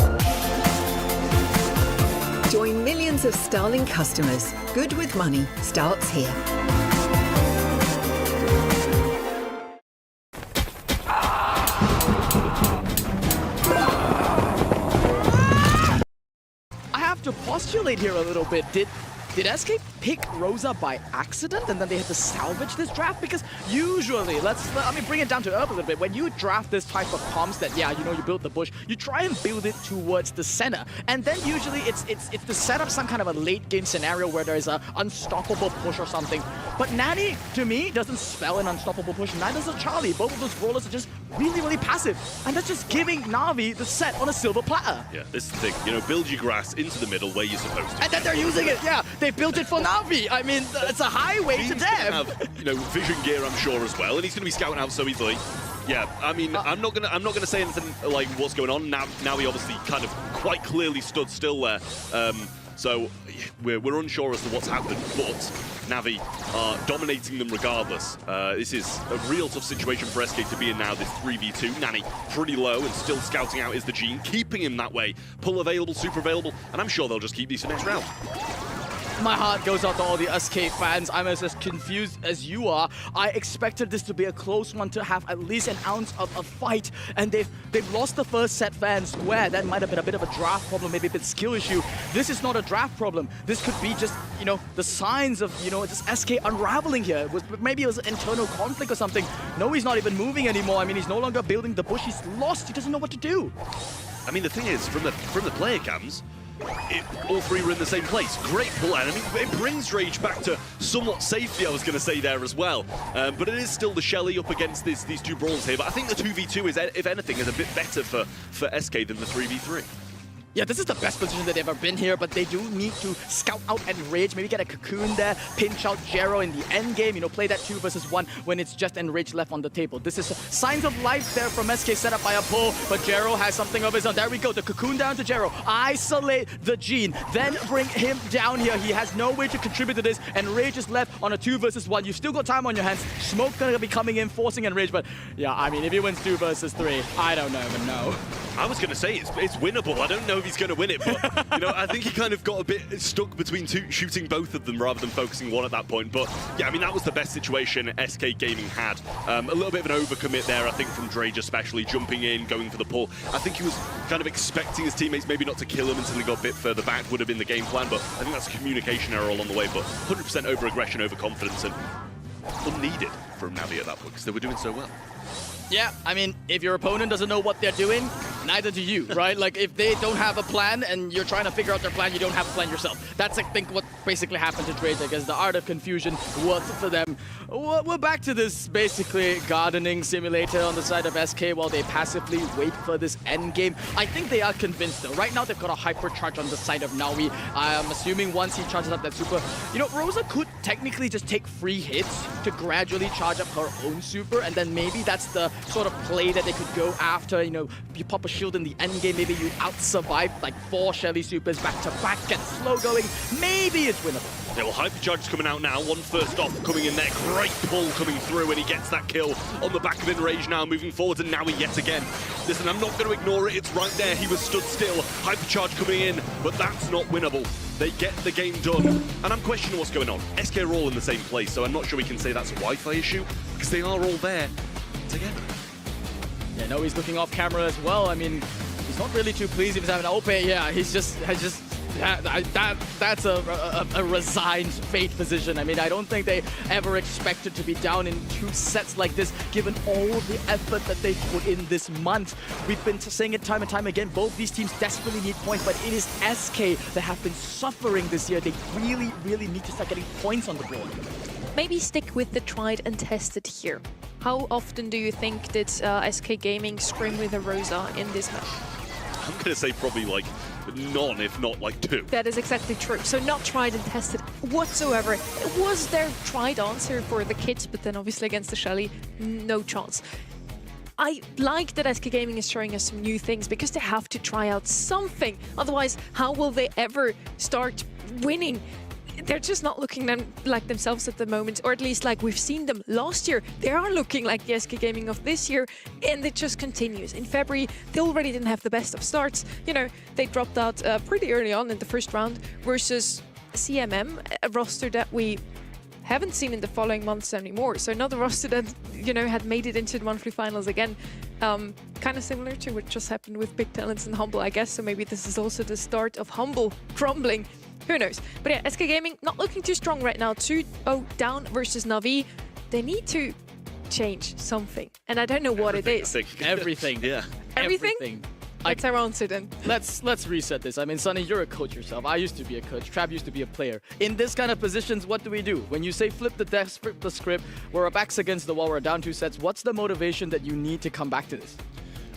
Join millions of Starling customers. Good with money starts here. I have to postulate here a little bit. Did SK pick Rosa by accident and then they had to salvage this draft? Because usually, let me bring it down to earth a little bit. When you draft this type of comps that, yeah, you know, you build the bush, you try and build it towards the center. And then usually it's to set up some kind of a late game scenario where there's an unstoppable push or something. But Nani, to me, doesn't spell an unstoppable push. Neither does Charlie. Both of those brawlers are just really, really passive. And that's just giving Na'Vi the set on a silver platter. Yeah, this is the thing. You know, build your grass into the middle where you're supposed to. And then they're using it, yeah. They built it for Na'Vi. I mean, it's a highway to death. Have, you know, vision gear, I'm sure, as well, and he's going to be scouting out so easily. Yeah, I mean, I'm not gonna say anything like what's going on now. Now he obviously kind of quite clearly stood still there. So we're unsure as to what's happened, but Navi are dominating them regardless. This is a real tough situation for SK to be in now, this 3v2. Nani pretty low and still scouting out is the Jean, keeping him that way. Pull available, super available, and I'm sure they'll just keep these for next round. My heart goes out to all the SK fans. I'm as confused as you are. I expected this to be a close one, to have at least an ounce of a fight, and they've lost the first set fair and square. That might have been a bit of a draft problem, maybe a bit skill issue. This is not a draft problem. This could be just, you know, the signs of, you know, just SK unraveling here. Maybe it was an internal conflict or something. No, he's not even moving anymore. I mean, he's no longer building the bush. He's lost. He doesn't know what to do. I mean, the thing is, from the player cams, all 3 were in the same place. Great pull, and I mean, it brings Rage back to somewhat safety, I was going to say there as well. But it is still the Shelly up against these 2 brawlers here. But I think the 2v2 is, if anything, is a bit better for SK than the 3v3. Yeah, this is the best position that they've ever been here, but they do need to scout out Enrage, maybe get a Cocoon there, pinch out Jero in the end game, you know, play that 2 versus 1 when it's just Enrage left on the table. This is signs of life there from SK set up by a pull, but Jero has something of his own. There we go, the Cocoon down to Jero, isolate the Gene, then bring him down here. He has no way to contribute to this. Enrage is left on a 2 versus 1. You've still got time on your hands. Smoke gonna be coming in, forcing Enrage, but yeah, I mean, if he wins 2 versus 3, I don't even know. I was going to say it's winnable. I don't know if he's going to win it, but you know, I think he kind of got a bit stuck between shooting both of them rather than focusing one at that point. But yeah, I mean, that was the best situation SK Gaming had. A little bit of an overcommit there, I think, from Drage especially, jumping in, going for the pull. I think he was kind of expecting his teammates maybe not to kill him until he got a bit further back, would have been the game plan, but I think that's a communication error along the way. But 100% over-aggression, overconfidence, and unneeded from Navi at that point, because they were doing so well. Yeah, I mean, if your opponent doesn't know what they're doing, neither do you, right? Like, if they don't have a plan and you're trying to figure out their plan, you don't have a plan yourself. That's, I think, what basically happened to Drake, because the art of confusion was for them. We're back to this, basically, gardening simulator on the side of SK while they passively wait for this end game. I think they are convinced, though. Right now, they've got a hypercharge on the side of Navi. I'm assuming once he charges up that super, you know, Rosa could technically just take free hits to gradually charge up her own super, and then maybe that's the sort of play that they could go after. You know, you pop a shield in the end game, maybe you out-survive like 4 Shelly supers back to back, get slow going, maybe it's winnable. Yeah, well, Hypercharge coming out now, one first off coming in there, great pull coming through, and he gets that kill on the back of Enrage now, moving forward, and now he yet again. Listen, I'm not going to ignore it, it's right there, he was stood still, Hypercharge coming in, but that's not winnable. They get the game done, and I'm questioning what's going on. SK are all in the same place, so I'm not sure we can say that's a Wi-Fi issue, because they are all there together. Yeah, no, he's looking off camera as well. I mean, he's not really too pleased if he's having an OP. Yeah, that's a resigned fate position. I mean, I don't think they ever expected to be down in 2 sets like this, given all the effort that they put in this month. We've been saying it time and time again, both these teams desperately need points, but it is SK that have been suffering this year. They really, really need to start getting points on the board. Maybe stick with the tried and tested here. How often do you think did SK Gaming scrim with a Rosa in this match? I'm going to say probably like none, if not like 2. That is exactly true. So not tried and tested whatsoever. It was their tried answer for the kids, but then obviously against the Shelly, no chance. I like that SK Gaming is showing us some new things because they have to try out something. Otherwise, how will they ever start winning? They're just not looking like themselves at the moment, or at least like we've seen them last year. They are looking like the SK Gaming of this year, and it just continues. In February, they already didn't have the best of starts. You know, they dropped out pretty early on in the first round versus CMM, a roster that we haven't seen in the following months anymore. So another roster that, you know, had made it into the monthly finals again. Kind of similar to what just happened with Big Talents and Humble, I guess. So maybe this is also the start of Humble crumbling. Who knows? But yeah, SK Gaming not looking too strong right now. 2-0 down versus Na'Vi. They need to change something. And I don't know what it is. Everything. Yeah. Everything? That's our answer then. Let's reset this. I mean, Sonny, you're a coach yourself. I used to be a coach. Trav used to be a player. In this kind of positions, what do we do? When you say flip the desk, flip the script, we're backs against the wall, we're down 2 sets. What's the motivation that you need to come back to this?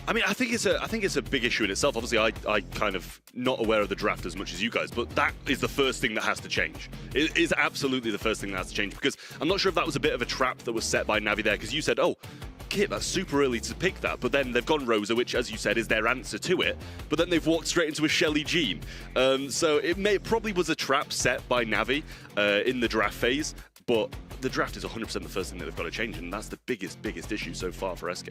I mean, I think it's a big issue in itself. Obviously, I kind of not aware of the draft as much as you guys, but that is the first thing that has to change. It is absolutely the first thing that has to change, because I'm not sure if that was a bit of a trap that was set by Navi there, because you said, oh, Kit, that's super early to pick that, but then they've gone Rosa, which, as you said, is their answer to it, but then they've walked straight into a Shelly Jean. So it probably was a trap set by Navi in the draft phase, but the draft is 100% the first thing that they've got to change, and that's the biggest issue so far for SK.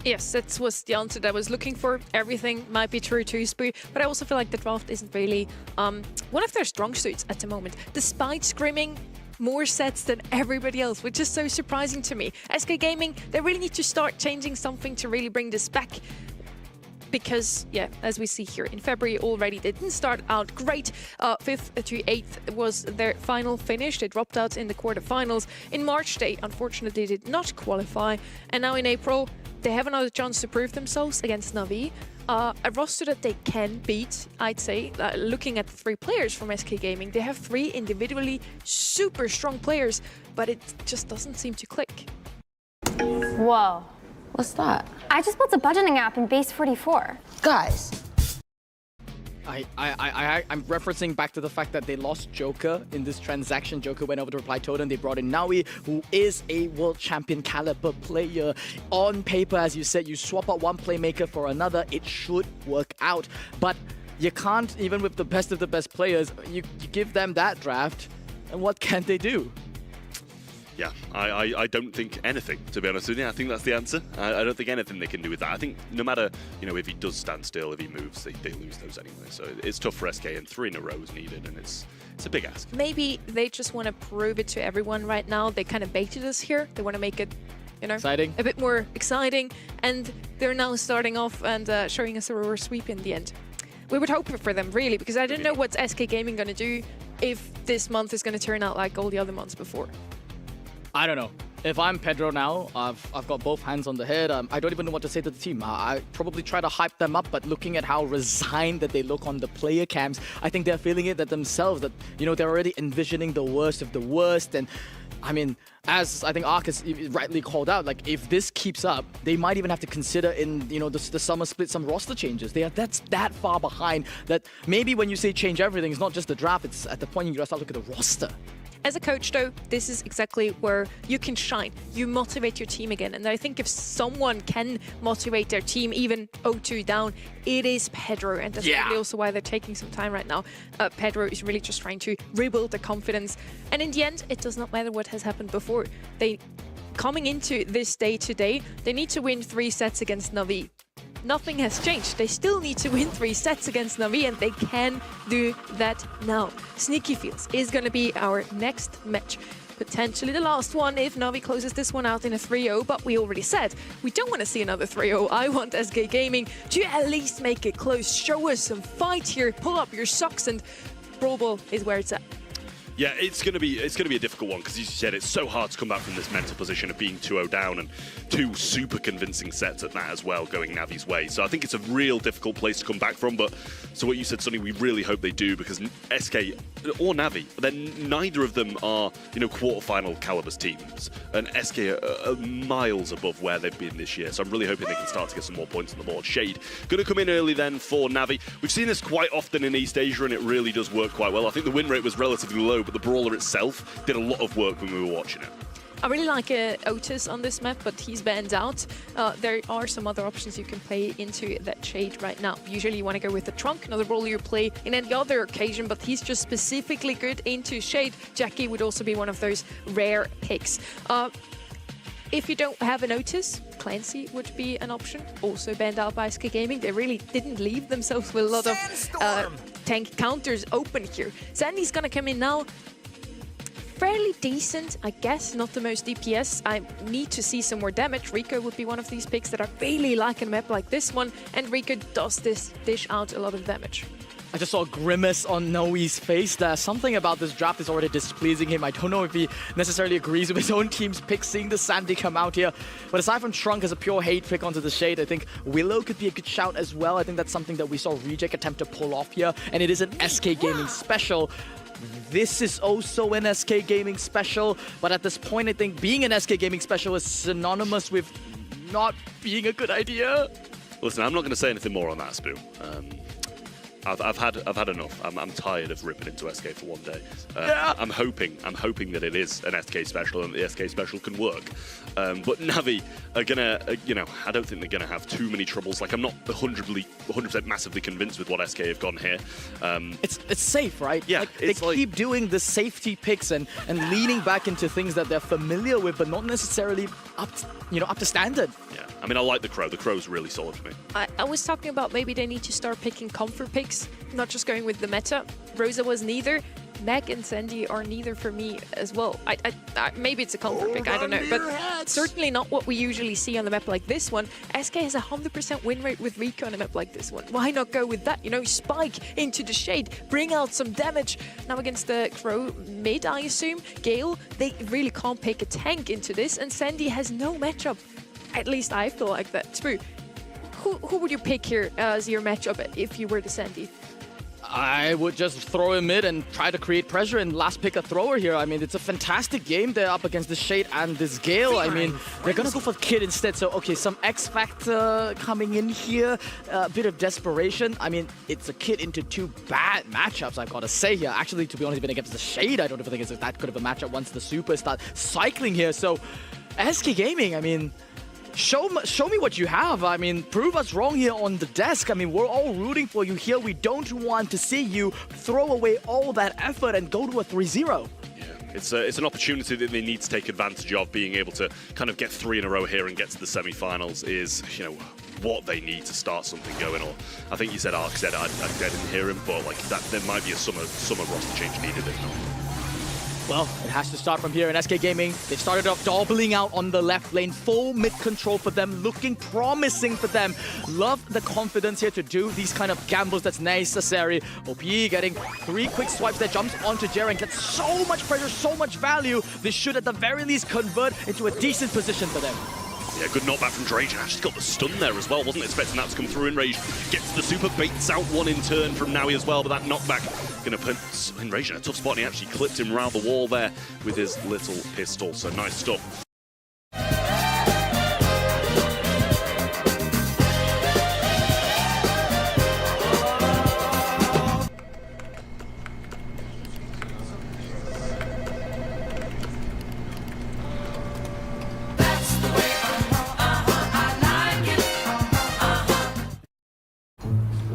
Yes, that was the answer that I was looking for. Everything might be true to Spoo, but I also feel like the draft isn't really one of their strong suits at the moment. Despite scrimming more sets than everybody else, which is so surprising to me. SK Gaming, they really need to start changing something to really bring this back. Because, yeah, as we see here, in February already, they didn't start out great. 5th to 8th was their final finish. They dropped out in the quarterfinals. In March, they unfortunately did not qualify. And now in April, they have another chance to prove themselves against Na'Vi. A roster that they can beat, I'd say. Looking at the 3 players from SK Gaming, they have 3 individually super strong players, but it just doesn't seem to click. Whoa. What's that? I just built a budgeting app in Base 44. Guys, I'm referencing back to the fact that they lost Joker in this transaction. Joker went over to Reply Totem. They brought in Navi, who is a world champion caliber player. On paper, as you said, you swap out one playmaker for another, it should work out. But you can't, even with the best of the best players, you give them that draft, and what can they do? Yeah, I don't think anything, to be honest with you. I think that's the answer. I don't think anything they can do with that. I think no matter, if he does stand still, if he moves, they lose those anyway. So it's tough for SK, and 3 in a row is needed, and it's a big ask. Maybe they just want to prove it to everyone right now. They kind of baited us here. They want to make it, exciting, a bit more exciting, and they're now starting off and showing us a reverse sweep in the end. We would hope for them, really, because I didn't know what SK Gaming going to do if this month is going to turn out like all the other months before. I don't know. If I'm Pedro now, I've got both hands on the head. I don't even know what to say to the team. I probably try to hype them up, but looking at how resigned that they look on the player cams, I think they're feeling it that themselves, that, they're already envisioning the worst of the worst. And I mean, as I think Ark has rightly called out, like if this keeps up, they might even have to consider in, the summer split some roster changes. That's that far behind that maybe when you say change everything, it's not just the draft, it's at the point you gotta start looking at the roster. As a coach, though, this is exactly where you can shine. You motivate your team again. And I think if someone can motivate their team, even 0-2 down, it is Pedro. And that's probably also why they're taking some time right now. Pedro is really just trying to rebuild the confidence. And in the end, it does not matter what has happened before. Coming into this day today, they need to win 3 sets against Na'Vi. Nothing has changed. They still need to win 3 sets against Na'Vi, and they can do that now. Sneaky Fields is going to be our next match. Potentially the last one if Na'Vi closes this one out in a 3-0, but we already said we don't want to see another 3-0. I want SK Gaming to at least make it close. Show us some fight here. Pull up your socks, and Brawl Ball is where it's at. Yeah, it's gonna be a difficult one because, as you said, it's so hard to come back from this mental position of being 2-0 down, and 2 super convincing sets at that as well, going Navi's way. So I think it's a real difficult place to come back from. But so what you said, Sonny, we really hope they do, because SK or Navi, then neither of them are quarterfinal calibers teams, and SK are miles above where they've been this year. So I'm really hoping they can start to get some more points on the board. Shade gonna come in early then for Navi. We've seen this quite often in East Asia, and it really does work quite well. I think the win rate was relatively low, but the brawler itself did a lot of work when we were watching it. I really like Otis on this map, but he's banned out. There are some other options you can play into that Shade right now. Usually you want to go with the Trunk, another brawler you play in any other occasion, but he's just specifically good into Shade. Jackie would also be one of those rare picks. If you don't have an Otis, Clancy would be an option, also banned out by SK Gaming. They really didn't leave themselves with a lot of tank counters open here. Sandy's gonna come in now. Fairly decent, I guess, not the most DPS. I need to see some more damage. Rico would be one of these picks that I really like in a map like this one, and Rico does dish out a lot of damage. I just saw a grimace on Noe's face. There's something about this draft is already displeasing him. I don't know if he necessarily agrees with his own team's pick, seeing the Sandy come out here. But aside from Trunk as a pure hate pick onto the Shade, I think Willow could be a good shout as well. I think that's something that we saw Reject attempt to pull off here, and it is an SK Gaming special. This is also an SK Gaming special, but at this point, I think being an SK Gaming special is synonymous with not being a good idea. Listen, I'm not going to say anything more on that, Spoo. I've had enough. I'm tired of ripping into SK for one day. I'm hoping that it is an SK special and the SK special can work. But Navi are gonna, I don't think they're gonna have too many troubles. Like, I'm not 100% massively convinced with what SK have gone here. It's safe, right? Yeah, like, they keep doing the safety picks and leaning back into things that they're familiar with, but not necessarily up to standard. Yeah, I mean, I like the Crow. The Crow's really solid for me. I was talking about maybe they need to start picking comfort picks, not just going with the meta. Rosa was neither. Meg and Sandy are neither for me as well. Maybe it's a comfort pick, I don't know, but certainly not what we usually see on the map like this one. SK has a 100% win rate with Rico on a map like this one. Why not go with that? Spike into the Shade, bring out some damage. Now against the Crow mid, I assume, Gale, they really can't pick a tank into this, and Sandy has no matchup. At least I feel like that. Spoo, who would you pick here as your matchup if you were the Sandy? I would just throw him mid and try to create pressure and last pick a thrower here. I mean, it's a fantastic game. They're up against the Shade and this Gale. I mean, they're gonna go for Kid instead. So, okay, some X Factor coming in here. A bit of desperation. I mean, it's a Kid into two bad matchups, I've got to say here. Actually, to be honest, even against the Shade, I don't even think it's that good of a matchup once the Super start cycling here. So, SK Gaming, I mean, show me what you have. I mean, prove us wrong here on the desk. I mean, we're all rooting for you here. We don't want to see you throw away all that effort and go to a 3-0. Yeah, it's an opportunity that they need to take advantage of. Being able to kind of get 3 in a row here and get to the semi-finals is, you know, what they need to start something going. Or I think you said Ark said I didn't hear him, but like that there might be a summer roster change needed if not. Well, it has to start from here in SK Gaming. They started off doubling out on the left lane. Full mid control for them, looking promising for them. Love the confidence here to do these kind of gambles that's necessary. OP getting 3 quick swipes that jumps onto Jaren, gets so much pressure, so much value. This should at the very least convert into a decent position for them. Yeah, good knockback from Drage. Actually got the stun there as well. Wasn't expecting that to come through. Enrage gets the super, baits out one in turn from Naui as well, but that knockback going to put Enrage in a tough spot, and he actually clipped him around the wall there with his little pistol, so nice stuff.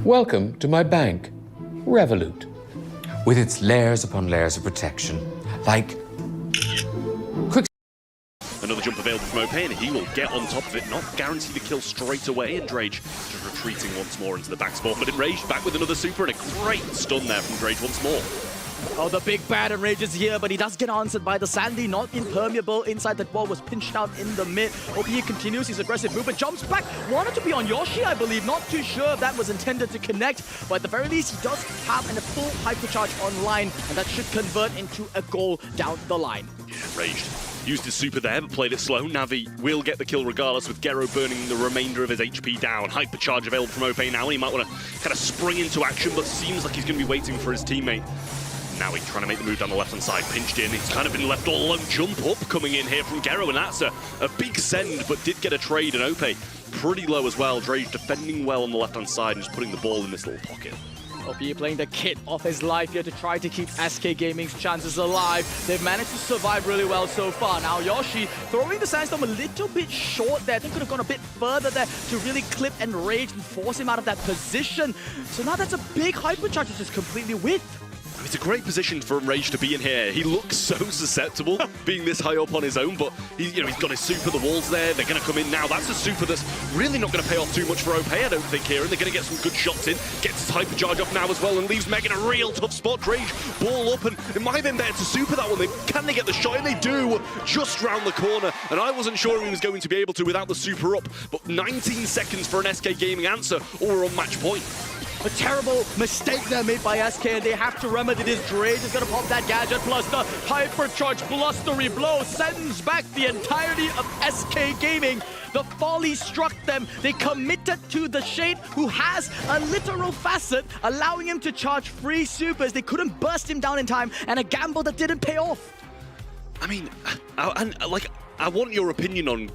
Welcome to my bank, Revolut. With its layers upon layers of protection, like quick. Another jump available from OP, and he will get on top of it. Not guaranteed to kill straight away, and Drage just retreating once more into the back spot. But Enraged back with another super, and a great stun there from Drage once more. Oh, the big bad Enrage is here, but he does get answered by the Sandy, not impermeable inside that wall, was pinched out in the mid. OP continues his aggressive movement, jumps back, wanted to be on Yoshi, I believe, not too sure if that was intended to connect, but at the very least, he does have a full hypercharge online, and that should convert into a goal down the line. Yeah, Enraged used his super there, but played it slow. Navi will get the kill regardless, with Gero burning the remainder of his HP down. Hypercharge available from OP now, and he might want to kind of spring into action, but seems like he's going to be waiting for his teammate. Now he's trying to make the move down the left-hand side, pinched in. He's kind of been left all alone. Jump up coming in here from Gero, and that's a big send, but did get a trade, and Ope pretty low as well. Drage defending well on the left-hand side and just putting the ball in this little pocket. OP playing the kit of his life here to try to keep SK Gaming's chances alive. They've managed to survive really well so far. Now Yoshi throwing the Sandstorm a little bit short there. I think could have gone a bit further there to really clip and rage and force him out of that position. So now that's a big hypercharge that's just completely width. It's a great position for Enrage to be in here. He looks so susceptible being this high up on his own, but he's got his super, the walls there, they're going to come in now. That's a super that's really not going to pay off too much for OP, I don't think, here, and they're going to get some good shots in. Gets his hypercharge off now as well and leaves Meg in a real tough spot. Drage ball up, and it might have been better to super that one. Can they get the shot? And they do, just round the corner, and I wasn't sure he was going to be able to without the super up, but 19 seconds for an SK Gaming answer, or we're on match point. A terrible mistake there made by SK, and they have to remedy this. Drage is going to pop that gadget, plus the hypercharge blustery blow sends back the entirety of SK Gaming. The folly struck them. They committed to the Shade, who has a literal facet, allowing him to charge free supers. They couldn't burst him down in time, and a gamble that didn't pay off. I mean, I want your opinion on,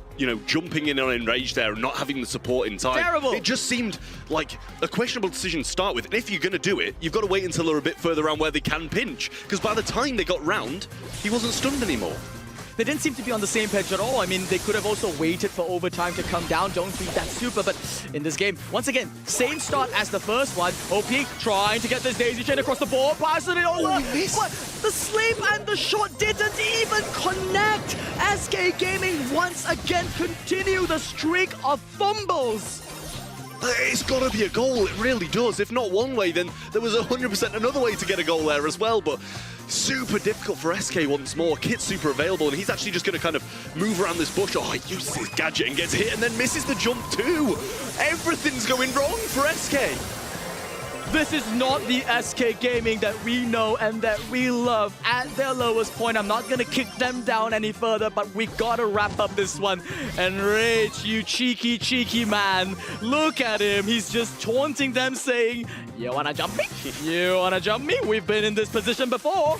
jumping in on Enrage there and not having the support in time. Terrible. It just seemed like a questionable decision to start with. And if you're going to do it, you've got to wait until they're a bit further around where they can pinch. Because by the time they got round, he wasn't stunned anymore. They didn't seem to be on the same page at all. I mean, they could have also waited for overtime to come down. Don't feed that super, but in this game, once again, same start as the first one. OP trying to get this daisy chain across the board, passing it over. What? The sleep and the shot didn't even connect. SK Gaming once again continue the streak of fumbles. It's got to be a goal, it really does. If not one way, then there was 100% another way to get a goal there as well, but super difficult for SK once more. Kit's super available, and he's actually just going to kind of move around this bush. Oh, he uses his gadget and gets hit, and then misses the jump too. Everything's going wrong for SK. This is not the SK Gaming that we know and that we love. At their lowest point, I'm not gonna kick them down any further, but we gotta wrap up this one. And Rage, you cheeky man, look at him. He's just taunting them, saying, "You wanna jump me? You wanna jump me? We've been in this position before."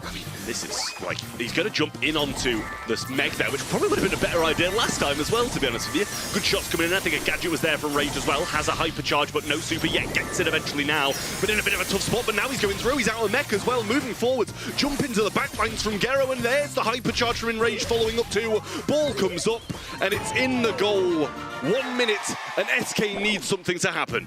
I mean, this is like, he's going to jump in onto this Meg there, which probably would have been a better idea last time as well, to be honest with you. Good shots coming in. I think a gadget was there from Rage as well. Has a hypercharge, but no super yet. Gets it eventually now, but in a bit of a tough spot. But now he's going through. He's out of mech as well, moving forwards. Jump into the backlines from Gero, and there's the hypercharge from Enrage following up too. Ball comes up, and it's in the goal. 1 minute, and SK needs something to happen.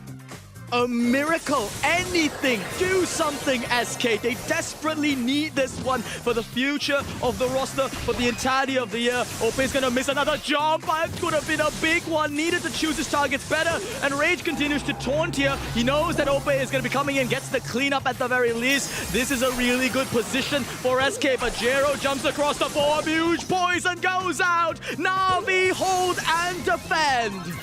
A miracle, anything, do something, SK. They desperately need this one for the future of the roster, for the entirety of the year. Ope's gonna miss another jump, but it could have been a big one. Needed to choose his targets better, and Rage continues to taunt here. He knows that Ope is gonna be coming in, gets the cleanup at the very least. This is a really good position for SK, but Jero jumps across the board, huge poison goes out. Na'Vi hold and defend.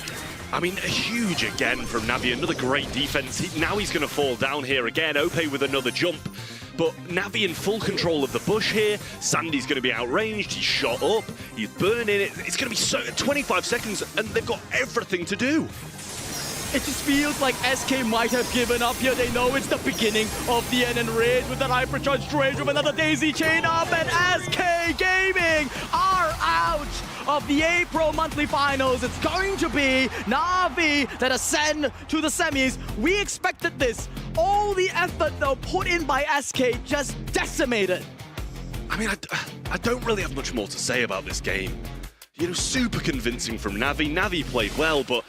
I mean, huge again from Navi, another great defense. Now he's going to fall down here again. Ope with another jump. But Navi in full control of the bush here. Sandy's going to be outranged. He's shot up. He's burning it. It's going to be so 25 seconds, and they've got everything to do. It just feels like SK might have given up here. They know it's the beginning of the end, and Rage with that hypercharged Rage with another daisy chain up, and SK Gaming are out of the A-Pro monthly finals. It's going to be Na'Vi that ascend to the semis. We expected this. All the effort though put in by SK just decimated. I mean, I don't really have much more to say about this game. You know, super convincing from Navi. Navi played well, but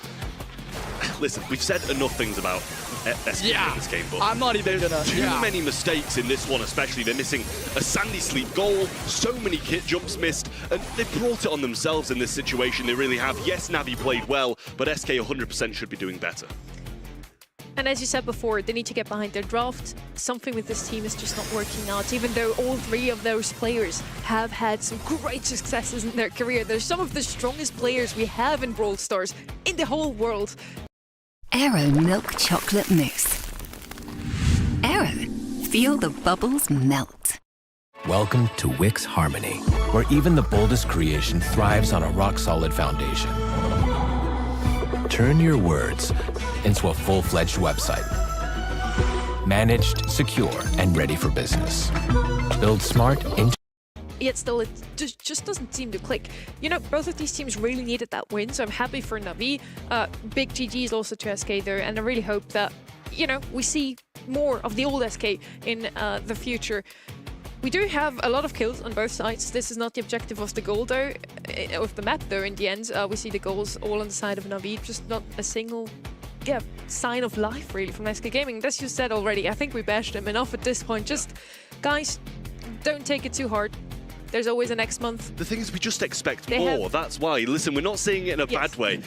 listen, we've said enough things about SK in this game, but I'm not even gonna. Too many mistakes in this one, especially. They're missing a Sandy Sleep goal, so many kit jumps missed, and they brought it on themselves in this situation. They really have. Yes, Navi played well, but SK 100% should be doing better. And as you said before, they need to get behind their draft. Something with this team is just not working out, even though all three of those players have had some great successes in their career. They're some of the strongest players we have in Brawl Stars in the whole world. Aero Milk Chocolate Mousse. Aero, feel the bubbles melt. Welcome to Wix Harmony, where even the boldest creation thrives on a rock-solid foundation. Turn your words into a full-fledged website. Managed, secure, and ready for business. Build smart, Yet still, it just doesn't seem to click. You know, both of these teams really needed that win, so I'm happy for Na'Vi. Big GGs also to SK there, and I really hope that, you know, we see more of the old SK in the future. We do have a lot of kills on both sides. This is not the objective of the goal, though, of the map, though, in the end. We see the goals all on the side of Na'Vi, just not a single sign of life, really, from SK Gaming. As you said already, I think we bashed them enough at this point. Just, guys, don't take it too hard. There's always a next month. The thing is, we just expect more. That's why. Listen, we're not seeing it in a bad way.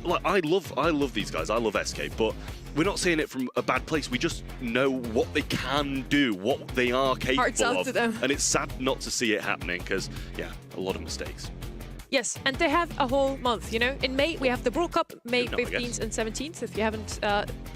Like, I love these guys. I love SK, but we're not seeing it from a bad place. We just know what they can do, what they are capable of. To them. And it's sad not to see it happening because, yeah, a lot of mistakes. Yes, and they have a whole month, you know. In May, we have the Brawl Cup, May 15th and 17th, if you haven't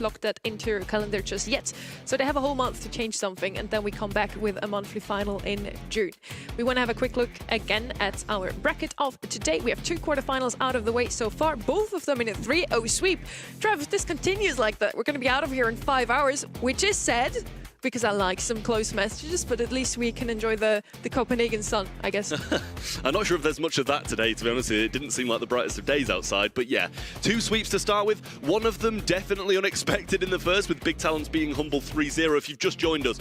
locked that into your calendar just yet. So they have a whole month to change something, and then we come back with a monthly final in June. We want to have a quick look again at our bracket of today. We have 2 quarterfinals out of the way so far, both of them in a 3-0 sweep. Travis, this continues like that. We're going to be out of here in 5 hours, which is sad, because I like some close messages, but at least we can enjoy the Copenhagen sun, I guess. I'm not sure if there's much of that today, to be honest. It didn't seem like the brightest of days outside, but yeah, 2 sweeps to start with. One of them definitely unexpected in the first, with Big Talents being humble 3-0. If you've just joined us,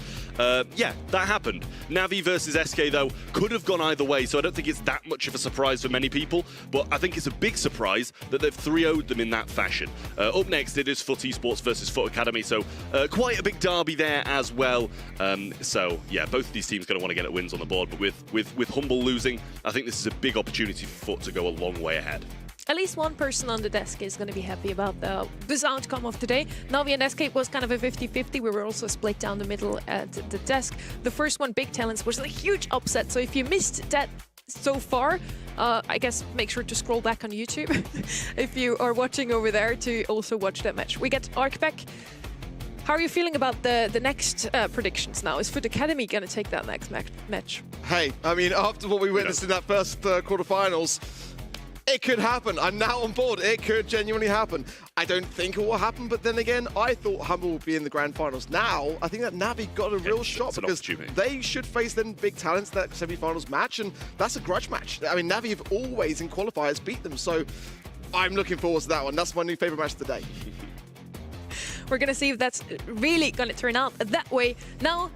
yeah, that happened. Navi versus SK, though, could have gone either way, so I don't think it's that much of a surprise for many people, but I think it's a big surprise that they've 3-0'd them in that fashion. Up next, it is Foot Esports versus Foot Academy, so quite a big derby there as well. So yeah, both of these teams going to want to get wins on the board, but with Humble losing, I think this is a big opportunity for Foot to go a long way ahead. At least one person on the desk is going to be happy about this outcome of today. Navi and SK was kind of a 50-50. We were also split down the middle at the desk. The first one, Big Talents, was a huge upset. So if you missed that so far, I guess make sure to scroll back on YouTube if you are watching over there to also watch that match. We get Arcback How are you feeling about the next predictions now? Is Foot Academy going to take that next match? Hey, I mean, after what we witnessed in that first quarterfinals, it could happen. I'm now on board. It could genuinely happen. I don't think it will happen, but then again, I thought Humble would be in the grand finals. Now, I think that Navi got a real shot because they should face then big talents in that semi-finals match, and that's a grudge match. I mean, Navi have always in qualifiers beat them, so I'm looking forward to that one. That's my new favorite match of the day. We're going to see if that's really going to turn out that way. Now,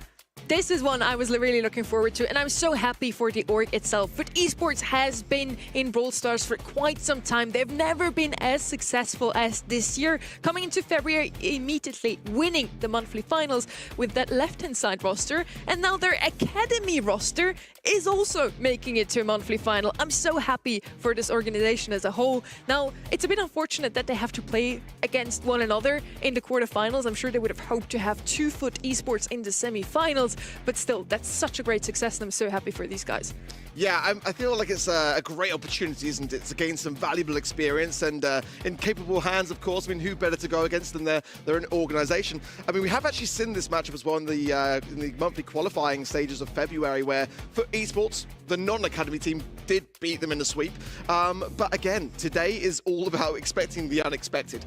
this is one I was really looking forward to, and I'm so happy for the org itself. Foot Esports has been in Brawl Stars for quite some time. They've never been as successful as this year. Coming into February, immediately winning the monthly finals with that left-hand side roster, and now their Academy roster is also making it to a monthly final. I'm so happy for this organization as a whole. Now, it's a bit unfortunate that they have to play against one another in the quarterfinals. I'm sure they would have hoped to have 2 Foot Esports in the semi-finals, but still, that's such a great success, and I'm so happy for these guys. Yeah, I feel like it's a great opportunity, isn't it, to gain some valuable experience and in capable hands, of course. I mean, who better to go against than their own organisation? I mean, we have actually seen this matchup as well in the monthly qualifying stages of February, where Foot Esports, the non-academy team, did beat them in the sweep. But again, today is all about expecting the unexpected.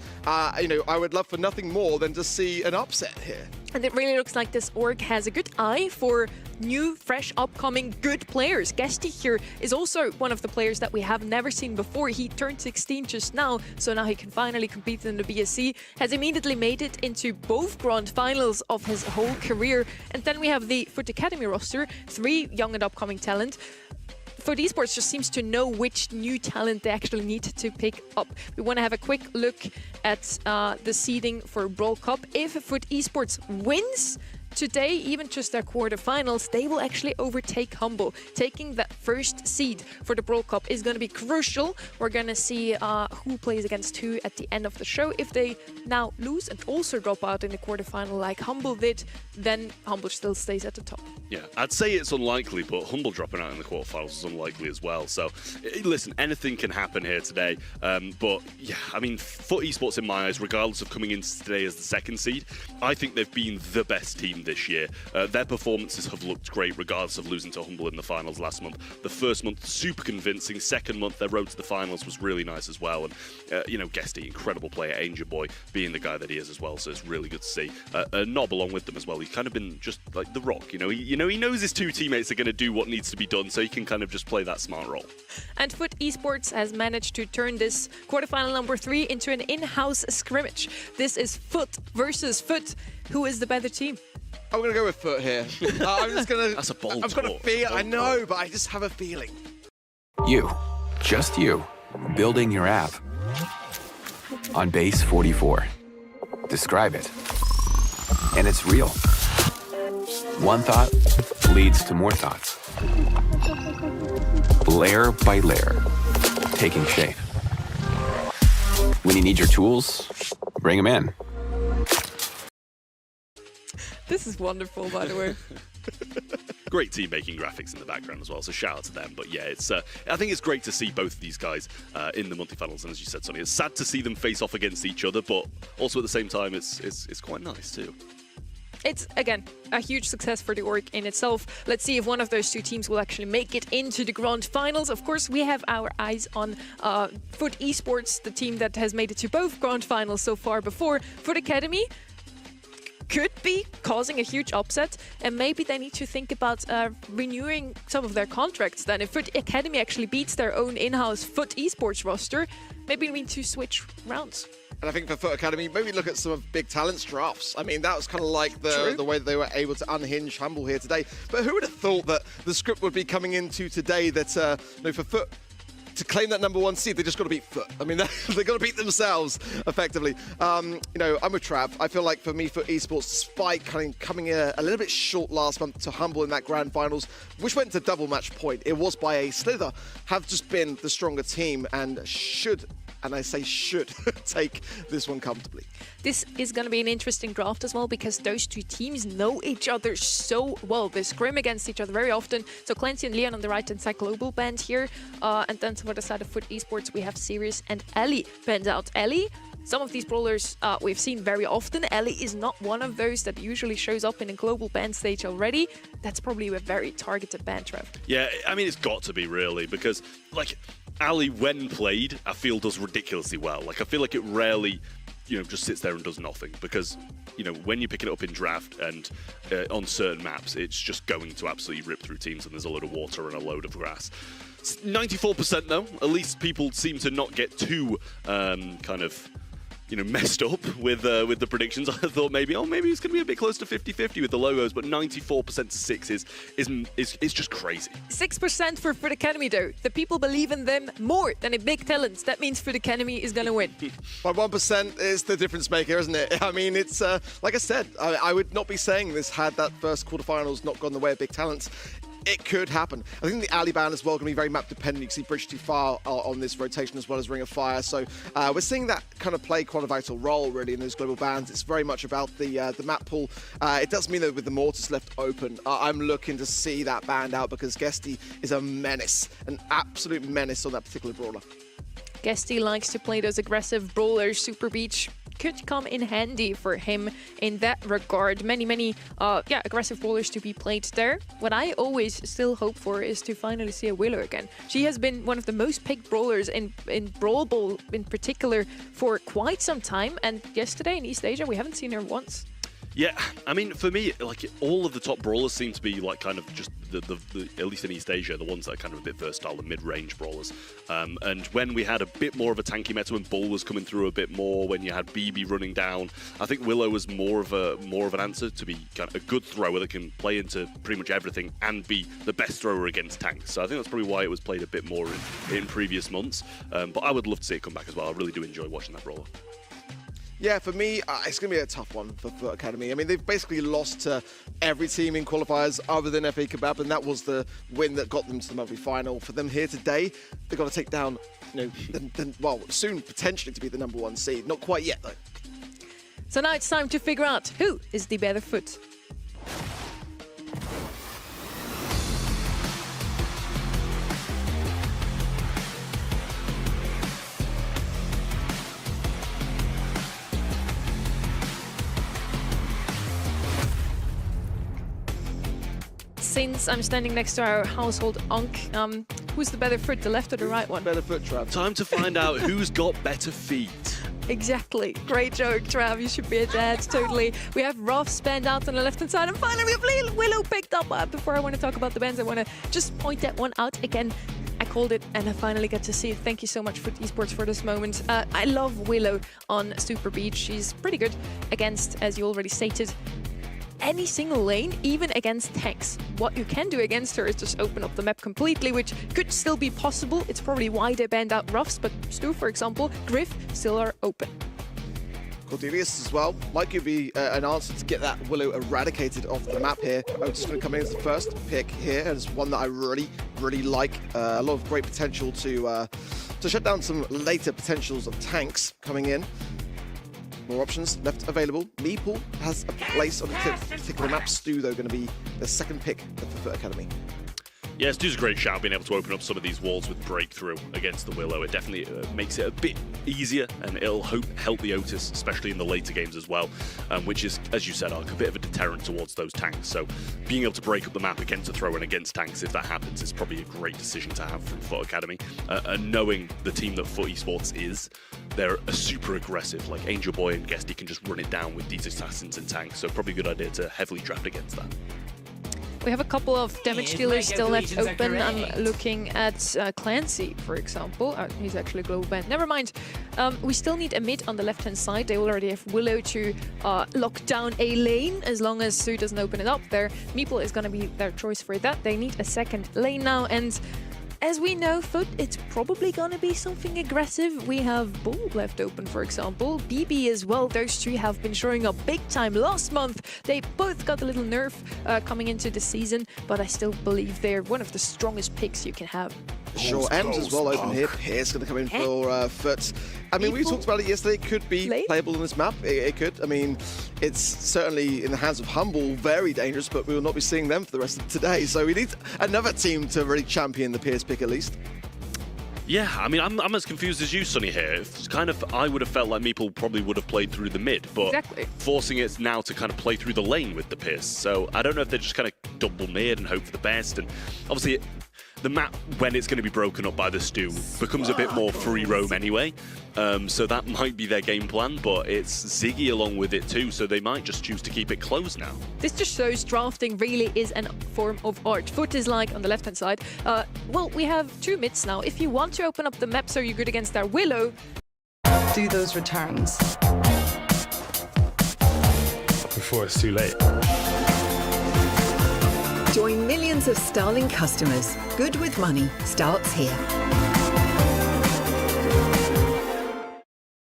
You know, I would love for nothing more than to see an upset here. And it really looks like this org has a good eye for new, fresh, upcoming, good players. Guesty here is also one of the players that we have never seen before. He turned 16 just now, so now he can finally compete in the BSC. Has immediately made it into both grand finals of his whole career. And then we have the Foot Academy roster, 3 young and upcoming talent. Foot Esports just seems to know which new talent they actually need to pick up. We want to have a quick look at the seeding for Brawl Cup. If Foot Esports wins today, even just their quarterfinals, they will actually overtake Humble. Taking that first seed for the Brawl Cup is going to be crucial. We're going to see who plays against who at the end of the show. If they now lose and also drop out in the quarterfinal like Humble did, then Humble still stays at the top. Yeah, I'd say it's unlikely, but Humble dropping out in the quarterfinals is unlikely as well. So, listen, anything can happen here today. But yeah, I mean, Foot Esports in my eyes, regardless of coming in today as the second seed, I think they've been the best team this year. Their performances have looked great, regardless of losing to Humble in the finals last month. The first month, super convincing. Second month, their road to the finals was really nice as well. And, you know, Guesty, incredible player, Angel Boy, being the guy that he is as well. So it's really good to see. Nob along with them as well. He's kind of been just like the Rock, you know. He knows his 2 teammates are going to do what needs to be done, so he can kind of just play that smart role. And Foot Esports has managed to turn this quarterfinal number 3 into an in-house scrimmage. This is Foot versus Foot. Who is the better team? I'm going to go with Foot here. I'm just going to... That's a bold I've got a feel. I know, but I just have a feeling. You, just you, building your app on base 44. Describe it. And it's real. One thought leads to more thoughts. Layer by layer, taking shape. When you need your tools, bring them in. This is wonderful, by the way. Great team making graphics in the background as well, so shout out to them. But yeah, it's I think it's great to see both of these guys in the monthly finals, and as you said, Sonny, it's sad to see them face off against each other, but also at the same time, it's quite nice too. It's, again, a huge success for the org in itself. Let's see if one of those 2 teams will actually make it into the grand finals. Of course, we have our eyes on Foot Esports, the team that has made it to both grand finals so far before. Foot Academy could be causing a huge upset, and maybe they need to think about renewing some of their contracts then. If Foot Academy actually beats their own in-house Foot Esports roster, maybe we need to switch rounds. And I think for Foot Academy, maybe look at some of Big Talent's drafts. I mean, that was kind of like the way that they were able to unhinge Humble here today. But who would have thought that the script would be coming into today that, you know, for Foot to claim that number 1 seed, they just got to beat Foot. I mean, they've got to beat themselves, effectively. You know, I'm with Trav. I feel like for me, Foot Esports, despite coming a little bit short last month to Humble in that grand finals, which went to double match point, it was by a slither, have just been the stronger team and should, and I say should, take this one comfortably. This is going to be an interesting draft as well, because those 2 teams know each other so well. They scrim against each other very often. So Clancy and Leon on the right-hand side, global band here. And then for the side of Foot Esports, we have Sirius and Ellie band out. Ellie, some of these brawlers we've seen very often. Ellie is not one of those that usually shows up in a global ban stage already. That's probably a very targeted ban, Trev. Yeah, I mean, it's got to be really, because, like, Ali, when played, I feel does ridiculously well. Like, I feel like it rarely, just sits there and does nothing, because, when you pick it up in draft and on certain maps, it's just going to absolutely rip through teams, and there's a load of water and a load of grass. 94% though, at least people seem to not get too messed up with the predictions. I thought maybe it's going to be a bit close to 50-50 with the logos, but 94% to 6 is just crazy. 6% for Foot Academy though. The people believe in them more than in Big Talents. That means Foot Academy is going to win. By 1% is the difference maker, isn't it? I mean, it's like I said, I would not be saying this had that first quarterfinals not gone the way of Big Talents. It could happen. I think the Ali ban as well going to be very map dependent. You can see Bridge Too Far on this rotation as well as Ring of Fire. So we're seeing that kind of play quite a vital role really in those global bans. It's very much about the map pool. It does mean that with the Mortis left open, I'm looking to see that banned out because Guesty is a menace, an absolute menace on that particular brawler. Guesty likes to play those aggressive brawlers. Super Beach could come in handy for him in that regard. Many aggressive brawlers to be played there. What I always still hope for is to finally see a Willow again. She has been one of the most picked brawlers in Brawl Ball in particular for quite some time, and yesterday in East Asia we haven't seen her once. Yeah, I mean, for me, like, all of the top brawlers seem to be, like, kind of just, the at least in East Asia, the ones that are kind of a bit versatile, the mid-range brawlers. And when we had a bit more of a tanky meta, when Bull was coming through a bit more, when you had BB running down, I think Willow was more of an answer to be kind of a good thrower that can play into pretty much everything and be the best thrower against tanks. So I think that's probably why it was played a bit more in previous months. But I would love to see it come back as well. I really do enjoy watching that brawler. Yeah, for me, it's going to be a tough one for Foot Academy. I mean, they've basically lost to every team in qualifiers other than FA Kebab, and that was the win that got them to the monthly final. For them here today, they've got to take down, soon potentially to be the #1 seed. Not quite yet, though. So now it's time to figure out who is the better Foot. Since I'm standing next to our household Ankh, who's the better Foot, the left or the right one? Better Foot, Trav. Time to find out who's got better feet. Exactly. Great joke, Trav. You should be a dad, totally. We have Ruff spanned out on the left-hand side, and finally we have Willow picked up. Before I want to talk about the bans, I want to just point that one out again. I called it, and I finally got to see it. Thank you so much for esports for this moment. I love Willow on Super Beach. She's pretty good against, as you already stated, any single lane, even against tanks. What you can do against her is just open up the map completely, which could still be possible. It's probably why they banned out Ruffs, but Stu, for example, Griff still are open. Cordelius as well. Might give be an answer to get that Willow eradicated off the map here. Otis going to come in as the first pick here, and it's one that I really, really like. A lot of great potential to shut down some later potentials of tanks coming in. More options left available. Meeple has a place on the particular map. Stu, though, going to be the second pick for Foot Academy. Yeah, Stu's a great shout, being able to open up some of these walls with breakthrough against the Willow. It definitely makes it a bit easier, and it'll help the Otis, especially in the later games as well, which is, as you said, Ark, a bit of a deterrent towards those tanks. So being able to break up the map against a throw and against tanks, if that happens, is probably a great decision to have from Foot Academy. And knowing the team that Foot Esports is, they're a super aggressive. Like Angel Boy and Guesty can just run it down with these assassins and tanks, so probably a good idea to heavily draft against that. We have a couple of damage dealers still left open. I'm looking at Clancy, for example. He's actually global banned. Never mind. We still need a mid on the left-hand side. They already have Willow to lock down a lane as long as Sue doesn't open it up there. Meeple is going to be their choice for that. They need a second lane now, and as we know, Foot, it's probably going to be something aggressive. We have Bull left open, for example. BB as well. Those two have been showing up big time last month. They both got a little nerf coming into the season, but I still believe they're one of the strongest picks you can have. Sure, M's as well open here. Pierce going to come in for Foot. I mean, we talked about it yesterday. It could be playable on this map. It could. I mean, it's certainly in the hands of Humble, very dangerous, but we will not be seeing them for the rest of today. So we need another team to really champion the Pierce pick at least. Yeah, I mean, I'm as confused as you, Sonny, here. It's kind of, I would have felt like Meeple probably would have played through the mid, but forcing it now to kind of play through the lane with the Pierce. So I don't know if they just kind of double mid and hope for the best. And obviously, the map, when it's going to be broken up by the Stu, becomes a bit more free roam anyway. So that might be their game plan, but it's Ziggy along with it too, so they might just choose to keep it closed now. This just shows drafting really is a form of art. Foot is like on the left-hand side. Well, we have 2 mids now. If you want to open up the map so you're good against their Willow, Do those returns. Before it's too late. Join millions of Starlink customers. Good with money starts here.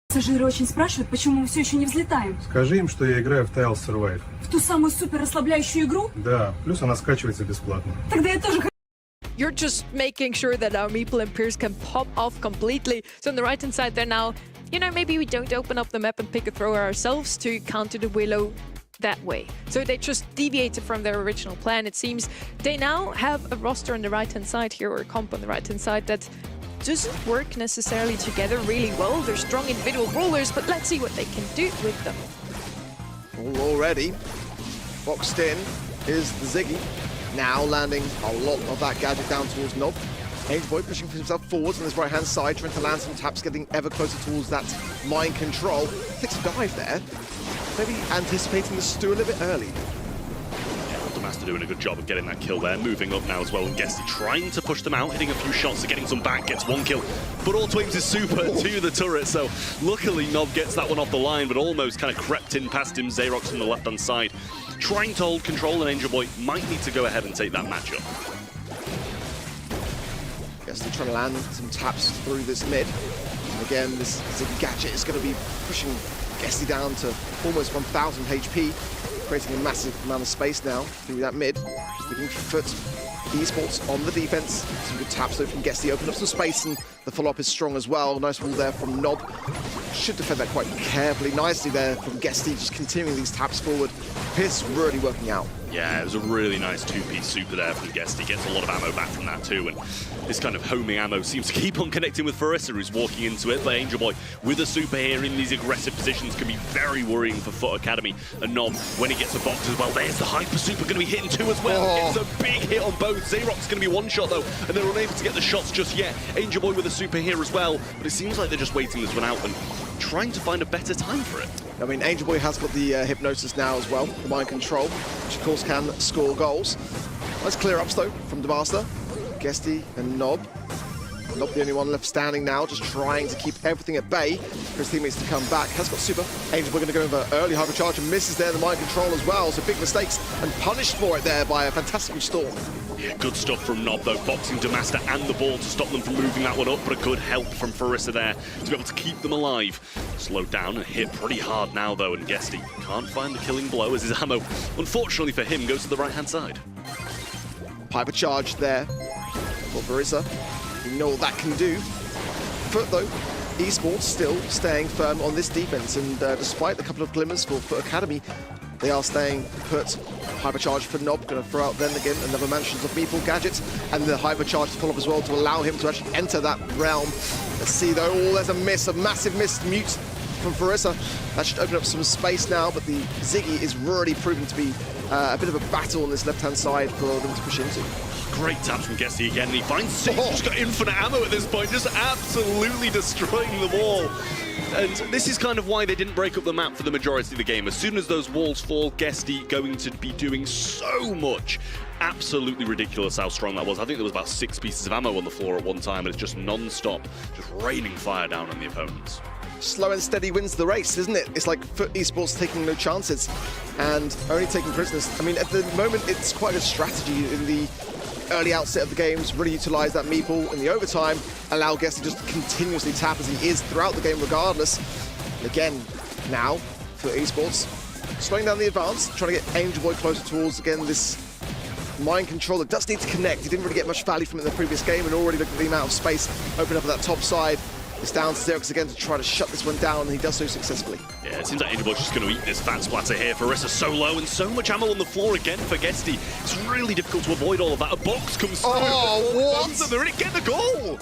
Пассажиры очень спрашивают, почему мы все еще не взлетаем. Скажи им, что я играю в Tile Survive. В ту самую супер расслабляющую игру? Да, плюс она скачивается бесплатно. Тогда я тоже хочу. you're just making sure that our Meeple and Pierce can pop off completely. So on the right-hand side there now, you know, maybe we don't open up the map and pick a thrower ourselves to counter the Willow that way. So they just deviated from their original plan. It seems they now have a roster on the right-hand side here, or a comp on the right-hand side, that doesn't work necessarily together really well. They're strong individual brawlers, but let's see what they can do with them. Already boxed in is the Ziggy, now landing a lot of that gadget down towards Nob. Angeboy pushing himself forwards on his right-hand side, trying to land some taps, getting ever closer towards that mind control. Takes a dive there, maybe anticipating the Stu a little bit early. Master doing a good job of getting that kill there, moving up now as well, and Guesty trying to push them out, hitting a few shots, getting some back, gets one kill, but auto aims his super to the turret, so luckily Nob gets that one off the line, but almost kind of crept in past him. Xerox on the left-hand side, trying to hold control, and Angel Boy might need to go ahead and take that matchup. Guesty trying to land some taps through this mid. And again, this Ziggy gadget is going to be pushing Guesty down to almost 1,000 HP. Creating a massive amount of space now through that mid. Looking for Foot. Esports on the defense. Some good taps though from Guesty. Open up some space, and the follow-up is strong as well. Nice wall there from Nob. Should defend that quite carefully. Nicely there from Guesty, just continuing these taps forward. Pierce really working out. Yeah, it was a really nice two-piece super there from Guesty. Gets a lot of ammo back from that too, and this kind of homing ammo seems to keep on connecting with Farissa, who's walking into it. But Angel Boy with a super here in these aggressive positions can be very worrying for Foot Academy. And Nob, when he gets a box as well, there's the hyper super going to be hitting too as well. It's a big hit on both. Xerox going to be one shot though, and they're unable to get the shots just yet. Angel Boy with a super here as well, but it seems like they're just waiting this one out and trying to find a better time for it. I mean, Angel Boy has got the hypnosis now as well, the mind control, which of course can score goals. Nice clear ups though from the Master. Guesty and Nob. Not the only one left standing now, just trying to keep everything at bay for his teammates to come back. Has got super. Angel Boy going to go over early hypercharge and misses there the mind control as well. So big mistakes and punished for it there by a fantastic restore. Yeah, good stuff from Nob though, boxing Demaster and the ball to stop them from moving that one up, but a good help from Farissa there to be able to keep them alive. Slowed down and hit pretty hard now though, and Guesty can't find the killing blow as his ammo, unfortunately for him, goes to the right-hand side. Hypercharge there for Farissa. You know what that can do. Foot though, Esports still staying firm on this defense, and despite a couple of glimmers for Foot Academy, they are staying put. Hypercharge for Nob, going to throw out then again another Mansions of Meeple gadgets, and the hypercharge to follow up as well to allow him to actually enter that realm. Let's see though, there's a miss, a massive miss mute from Farissa. That should open up some space now, but the Ziggy is really proving to be a bit of a battle on this left-hand side for them to push into. Great taps from Guesty again, and he finds Ziggy. He's got infinite ammo at this point, just absolutely destroying the wall. And this is kind of why they didn't break up the map for the majority of the game. As soon as those walls fall, Guesty going to be doing so much. Absolutely ridiculous how strong that was. I think there was about 6 pieces of ammo on the floor at one time, and it's just non-stop, just raining fire down on the opponents. Slow and steady wins the race, isn't it? It's like Foot Esports taking no chances and only taking prisoners. I mean, at the moment, it's quite a strategy in the early outset of the games, really utilize that Meeple in the overtime, allow Guesty to just continuously tap as he is throughout the game regardless. And again, now for Esports, slowing down the advance, trying to get Angel Boy closer towards, again, this mind control that does need to connect. He didn't really get much value from it in the previous game, and already look at the amount of space open up at that top side. It's down to Xerox again to try to shut this one down, and he does so successfully. Yeah, it seems like Angel Boy's just going to eat this fat splatter here. Farissa so low, and so much ammo on the floor again for Guesty. It's really difficult to avoid all of that. A box comes through. Oh, what? They're in it, get the goal!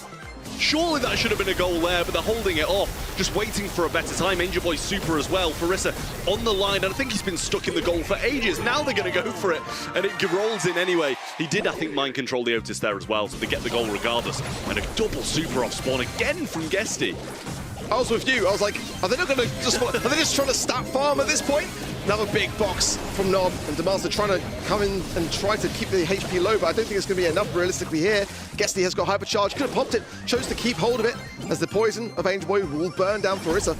Surely that should have been a goal there, but they're holding it off, just waiting for a better time. Angel Boy super as well. Farissa on the line, and I think he's been stuck in the goal for ages. Now they're going to go for it, and it rolls in anyway. He did, I think, mind control the Otis there as well, so they get the goal regardless. And a double super off spawn again from Guesty. I was with you. I was like, are they not going to just... Are they just trying to stat farm at this point? Another big box from Nob, and Demaster trying to come in and try to keep the HP low, but I don't think it's going to be enough realistically here. Guesty has got hypercharge, could have popped it, chose to keep hold of it, as the poison of Angel Boy will burn down Farissa.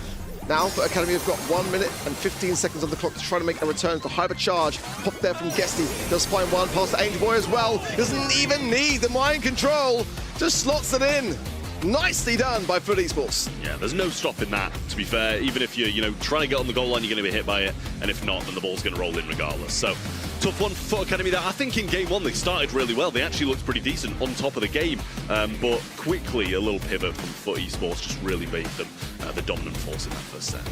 Now, for Academy, have got 1 minute and 15 seconds on the clock to try to make a return to hypercharge. Pop there from Guesty, does find one, pass to Angel Boy as well. Doesn't even need the mind control, just slots it in. Nicely done by Foot Esports. Yeah, there's no stopping that, to be fair. Even if you're trying to get on the goal line, you're going to be hit by it. And if not, then the ball's going to roll in regardless. So, tough one for Foot Academy there. I think in game one, they started really well. They actually looked pretty decent on top of the game. But quickly, a little pivot from Foot Esports just really made them the dominant force in that first set.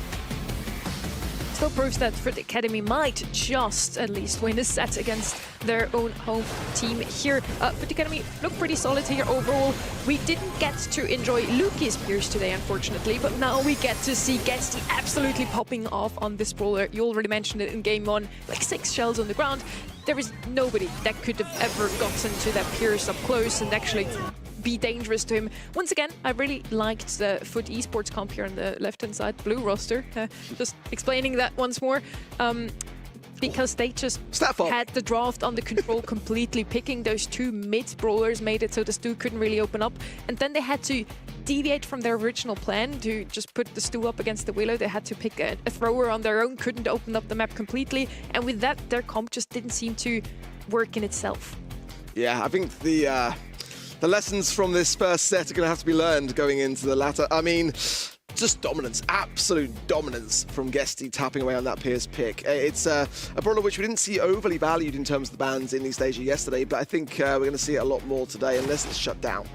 Still proves that Foot Academy might just at least win a set against their own home team here. Foot Academy look pretty solid here overall. We didn't get to enjoy Luki's Pierce today, unfortunately, but now we get to see Guesty absolutely popping off on this brawler. You already mentioned it in game one, like 6 shells on the ground. There is nobody that could have ever gotten to that Pierce up close and actually be dangerous to him. Once again, I really liked the Foot Esports comp here on the left-hand side, blue roster. Just explaining that once more. Because they just had the draft under control completely. Picking those 2 mid-brawlers made it so the Stu couldn't really open up. And then they had to deviate from their original plan to just put the Stu up against the Willow. They had to pick a thrower on their own, couldn't open up the map completely. And with that, their comp just didn't seem to work in itself. Yeah, I think the lessons from this first set are going to have to be learned going into the latter. I mean, just dominance, absolute dominance from Guesty tapping away on that Pierce pick. It's a brawler which we didn't see overly valued in terms of the bans in East Asia yesterday, but I think we're going to see it a lot more today unless it's shut down.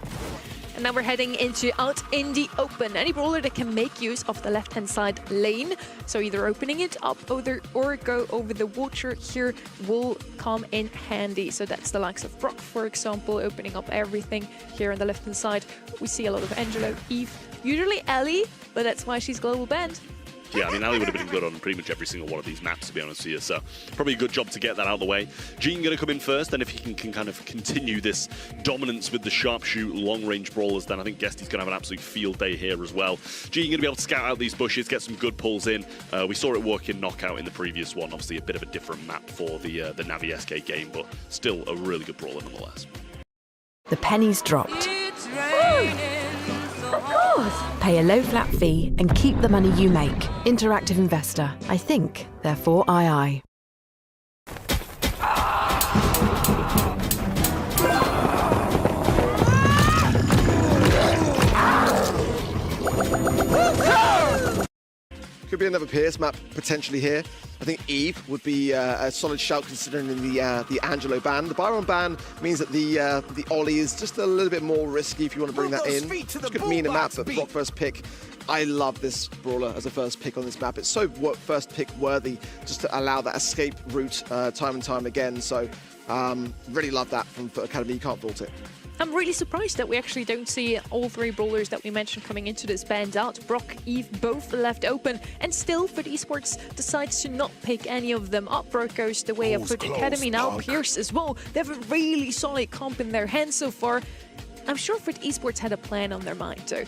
And now we're heading into out in the open. Any brawler that can make use of the left-hand side lane, so either opening it up or go over the water here will come in handy. So that's the likes of Brock, for example, opening up everything here on the left-hand side. We see a lot of Angelo, Eve, usually Ellie, but that's why she's global banned. Yeah, I mean, Ali would have been good on pretty much every single one of these maps, to be honest with you. So probably a good job to get that out of the way. Gene going to come in first, and if he can kind of continue this dominance with the sharpshoot long-range brawlers, then I think Guesty's going to have an absolute field day here as well. Gene going to be able to scout out these bushes, get some good pulls in. We saw it work in Knockout in the previous one. Obviously, a bit of a different map for the Navi SK game, but still a really good brawler nonetheless. The pennies dropped. Of course! Pay a low flat fee and keep the money you make. Interactive investor. I think, therefore I. Could be another Pierce map potentially here. I think Eve would be a solid shout considering the Angelo ban. The Byron ban means that the Ollie is just a little bit more risky if you want to bring that in. Which could mean a map, but Brock first pick. I love this brawler as a first pick on this map. It's so first pick worthy just to allow that escape route time and time again. So really love that from Foot Academy. You can't fault it. I'm really surprised that we actually don't see all 3 brawlers that we mentioned coming into this banned out. Brock, Eve, both left open, and still Foot Esports decides to not pick any of them up. Brock goes the way of Foot Academy now. Pierce as well. They have a really solid comp in their hands so far. I'm sure Foot Esports had a plan on their mind though.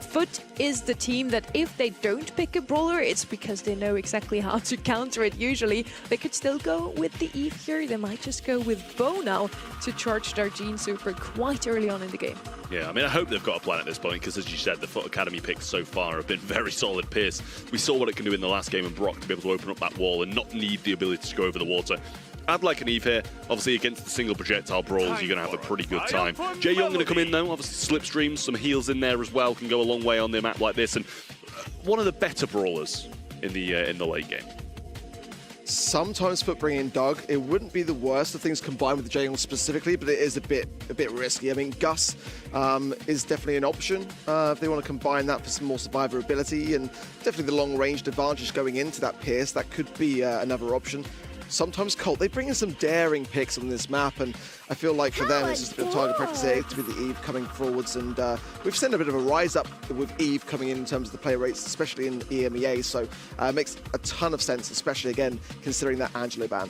Foot is the team that if they don't pick a brawler, it's because they know exactly how to counter it usually. They could still go with the Eve here. They might just go with Bo now to charge their Gene Super quite early on in the game. Yeah, I mean, I hope they've got a plan at this point because, as you said, the Foot Academy picks so far have been very solid. Pierce, we saw what it can do in the last game, and Brock to be able to open up that wall and not need the ability to go over the water. I'd like an Eve here. Obviously, against the single projectile brawls, you're going to have a pretty good time. Jay Young going to come in, though. Obviously, Slipstreams, some heals in there as well, can go a long way on the map like this. And one of the better brawlers in the late game. Sometimes Foot bringing in Doug, it wouldn't be the worst of things combined with the Jay Young specifically, but it is a bit risky. I mean, Gus is definitely an option if they want to combine that for some more survivability, and definitely the long-range advantage going into that Pierce. That could be another option. sometimes Colt. They bring in some daring picks on this map, and I feel like for them it's just a bit of target practice here to be the Eve coming forwards, and we've seen a bit of a rise up with Eve coming in terms of the play rates, especially in EMEA, so it makes a ton of sense, especially again considering that Angelo ban.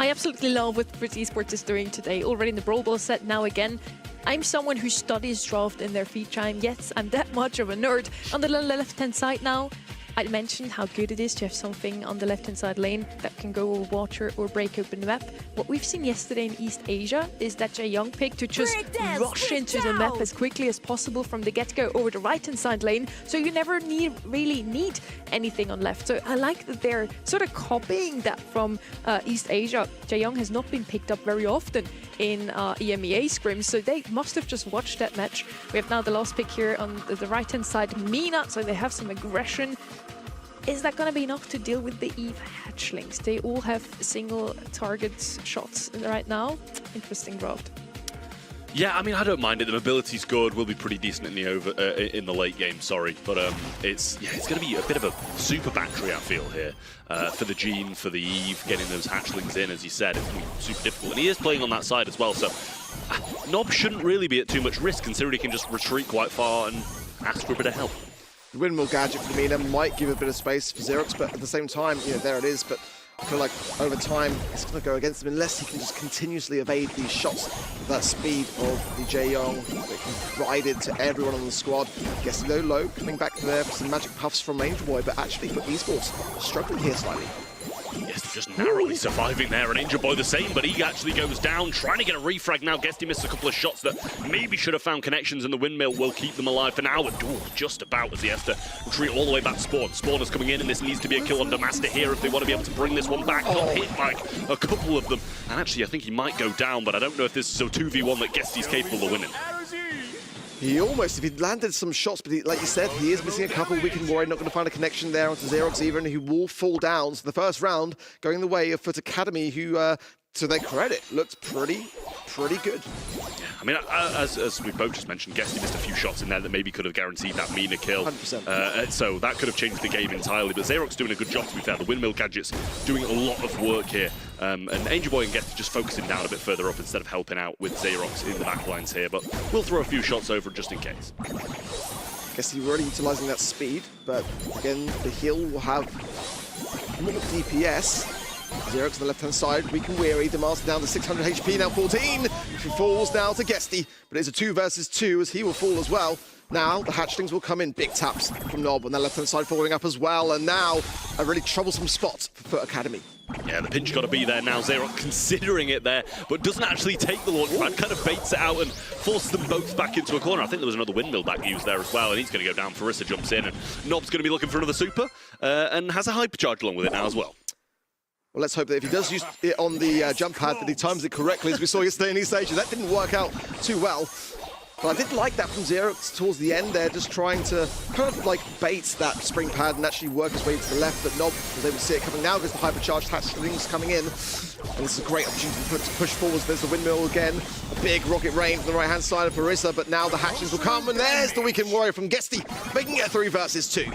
I absolutely love what Brit Esports is doing today, already in the Brawl Ball set now again. I'm someone who studies draft in their feed time. Yes, I'm that much of a nerd. On the left-hand side now, I mentioned how good it is to have something on the left-hand side lane that can go over water or break open the map. What we've seen yesterday in East Asia is that Jaeyoung picked to just rush into the map as quickly as possible from the get-go over the right-hand side lane, so you never really need anything on left. So I like that they're sort of copying that from East Asia. Jaeyoung has not been picked up very often in EMEA scrims, so they must have just watched that match. We have now the last pick here on the right-hand side, Mina, so they have some aggression. Is that going to be enough to deal with the Eve hatchlings? They all have single target shots right now. Interesting draft. Yeah, I mean, I don't mind it. The mobility's good. We'll be pretty decent in the in the late game. Sorry, but it's going to be a bit of a super battery. I feel here for the Gene, for the Eve, getting those hatchlings in. As you said, it's going to be super difficult, and he is playing on that side as well. So Nob shouldn't really be at too much risk, considering he can just retreat quite far and ask for a bit of help. The windmill gadget for Mina might give a bit of space for Xerox, but at the same time, there it is. But I feel like over time, it's going to go against him unless he can just continuously evade these shots with that speed of the Jaeyoung that can ride it to everyone on the squad. Guessing though low, coming back there for some magic puffs from Angel Boy, but actually for Esports, struggling here slightly. Yes, just narrowly surviving there, and Angel Boy the same, but he actually goes down, trying to get a refrag now. Guessed he missed a couple of shots that maybe should have found connections, and the windmill will keep them alive for now. And just about as he has to retreat all the way back to Spawn. Spawner's coming in, and this needs to be a kill on Demaster here if they want to be able to bring this one back. Got hit by a couple of them, and actually I think he might go down, but I don't know if this is a 2v1 that Guesty's capable of winning. He almost, if he'd landed some shots, but like you said, he is missing a couple. Weekend Warrior not going to find a connection there onto Xerox either, and he will fall down. So the first round going the way of Foot Academy, who, to their credit, looked pretty good. I mean, as we both just mentioned, Guesty missed a few shots in there that maybe could have guaranteed that Mina kill. 100%. So that could have changed the game entirely. But Xerox doing a good job, to be fair. The windmill gadget's doing a lot of work here. And Angel Boy and Guesty just focusing down a bit further up instead of helping out with Xerox in the backlines here. But we'll throw a few shots over just in case. Guesty really utilising that speed, but again, the heal will have more DPS. Xerox on the left-hand side, Weekend Weary, Demaster down to 600 HP, now 14. He falls now to Guesty, but it's a 2 versus 2 as he will fall as well. Now the hatchlings will come in, big taps from Nob on the left-hand side falling up as well, and now a really troublesome spot for Foot Academy. Yeah, the pinch got to be there now. Xerox considering it there, but doesn't actually take the launch pad, kind of baits it out and forces them both back into a corner. I think there was another windmill back used there as well, and he's going to go down. Farissa jumps in, and Nob's going to be looking for another super, and has a hypercharge along with it now as well. Well, let's hope that if he does use it on the jump pad, that he times it correctly, as we saw yesterday in East Asia. That didn't work out too well. But I did like that from Xerox towards the end there, just trying to kind of like bait that spring pad and actually work his way to the left, but Nob was able to see it coming now because the hypercharged hatchlings coming in. And this is a great opportunity to push forwards. There's the windmill again, a big rocket rain from the right-hand side of Farissa, but now the hatchlings will come, and there's the Weekend Warrior from Guesty, making it a 3 versus 2.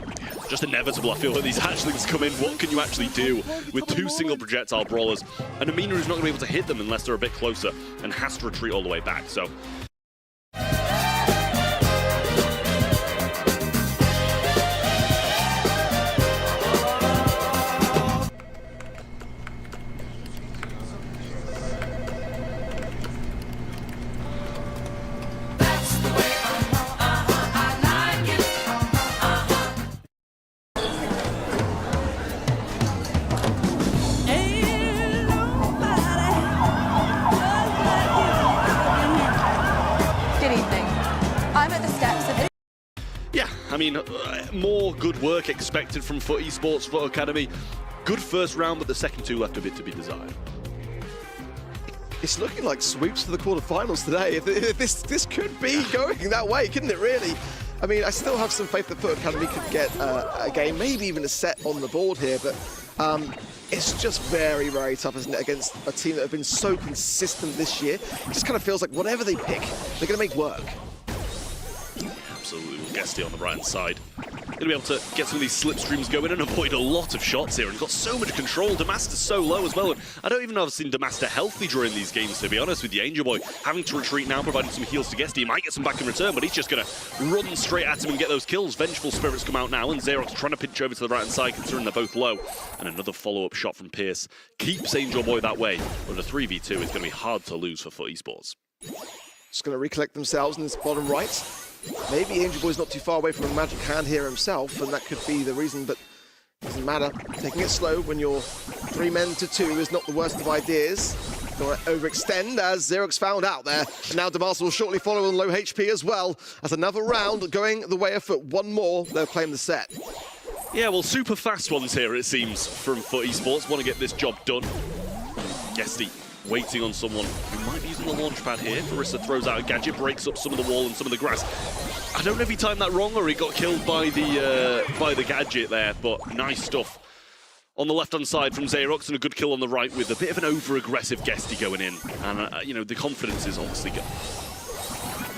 Just inevitable, I feel, that these hatchlings come in. What can you actually do with 2 single projectile brawlers? And Amina is not going to be able to hit them unless they're a bit closer and has to retreat all the way back. So I mean, more good work expected from Foot Esports, Foot Academy. Good first round, but the second 2 left a bit to be desired. It's looking like sweeps for the quarterfinals today. If this could be going that way, couldn't it really? I mean, I still have some faith that Foot Academy could get a game, maybe even a set on the board here, but it's just very, very tough, isn't it, against a team that have been so consistent this year. It just kind of feels like whatever they pick, they're going to make work. Absolutely, Guesty on the right-hand side. to be able to get some of these slipstreams going and avoid a lot of shots here. And got so much control. Demaster's so low as well. And I don't even know if I've seen Demaster healthy during these games, to be honest with you. Angel Boy having to retreat now, providing some heals to Guesty. He might get some back in return, but he's just going to run straight at him and get those kills. Vengeful Spirits come out now, and Xerox trying to pinch over to the right-hand side, considering they're both low. And another follow-up shot from Pierce keeps Angel Boy that way. But a 3v2 is going to be hard to lose for FUT Esports. Just going to recollect themselves in this bottom right. Maybe Angel Boy's not too far away from a magic hand here himself, and that could be the reason, but doesn't matter. Taking it slow when you're 3 men to 2 is not the worst of ideas. Don't want to overextend, as Xerox found out there. And now Demaster will shortly follow on low HP as well, as another round going the way of FUT. One more, they'll claim the set. Yeah, well, super fast ones here, it seems, from FUT Esports. Want to get this job done. Guesty waiting on someone who might be using the launch pad here. Farissa throws out a gadget, breaks up some of the wall and some of the grass. I don't know if he timed that wrong or he got killed by the gadget there, but nice stuff on the left-hand side from Xerox, and a good kill on the right with a bit of an over-aggressive Guesty going in. And, you know, the confidence is obviously good.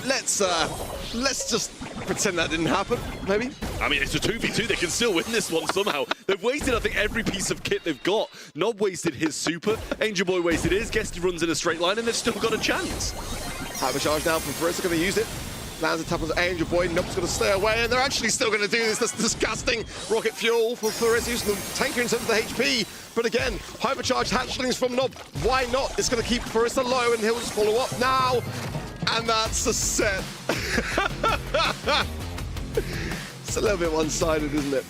Let's just pretend that didn't happen, maybe? I mean, it's a 2v2. They can still win this one somehow. They've wasted, I think, every piece of kit they've got. Nob wasted his super. Angel Boy wasted his. Guesty runs in a straight line, and they've still got a chance. Hypercharge now from Farissa, going to use it. Lands a tap on Angel Boy. Nob's going to stay away, and they're actually still going to do this. That's disgusting. Rocket fuel for Farissa, using the tanker in terms of the HP. But again, hypercharged hatchlings from Nob. Why not? It's going to keep Farissa low, and he'll just follow up now. And that's the set. It's a little bit one-sided, isn't it?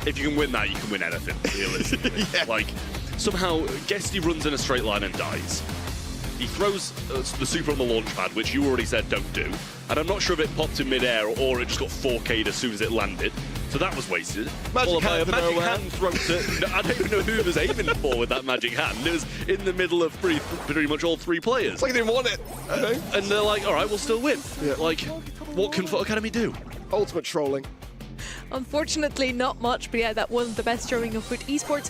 If you can win that, you can win anything, realistically. Yeah. Like, somehow, Guesty runs in a straight line and dies. He throws the super on the launch pad, which you already said don't do. And I'm not sure if it popped in mid-air or it just got 4K'd as soon as it landed. So that was wasted. Magic hand, magic hand thrown to... I don't even know who he was aiming for with that magic hand. It was in the middle of pretty much all 3 players. It's like they didn't want it. And they're like, all right, we'll still win. Yeah. Like, what can FUT Academy do? Ultimate trolling. Unfortunately, not much, but yeah, that wasn't the best showing of FUT Esports.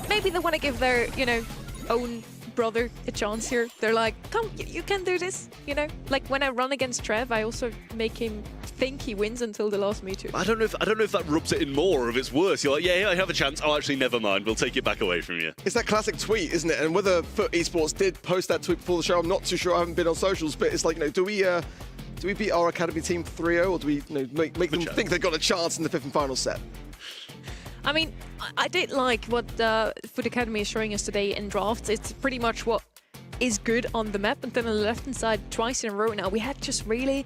Maybe they want to give their, you know, own brother a chance here. They're like, come, you can do this, you know? Like when I run against Trev, I also make him think he wins until the last meter. I don't know if that rubs it in more or if it's worse. You're like, yeah, I have a chance. Oh, actually, never mind. We'll take it back away from you. It's that classic tweet, isn't it? And whether FUT Esports did post that tweet before the show, I'm not too sure. I haven't been on socials, but it's like, you know, do we beat our academy team 3-0, or do we, you know, make them think they got a chance in the 5th and final set? I mean, I did like what FUT Academy is showing us today in drafts. It's pretty much what is good on the map. And then on the left-hand side, twice in a row now, we had just really,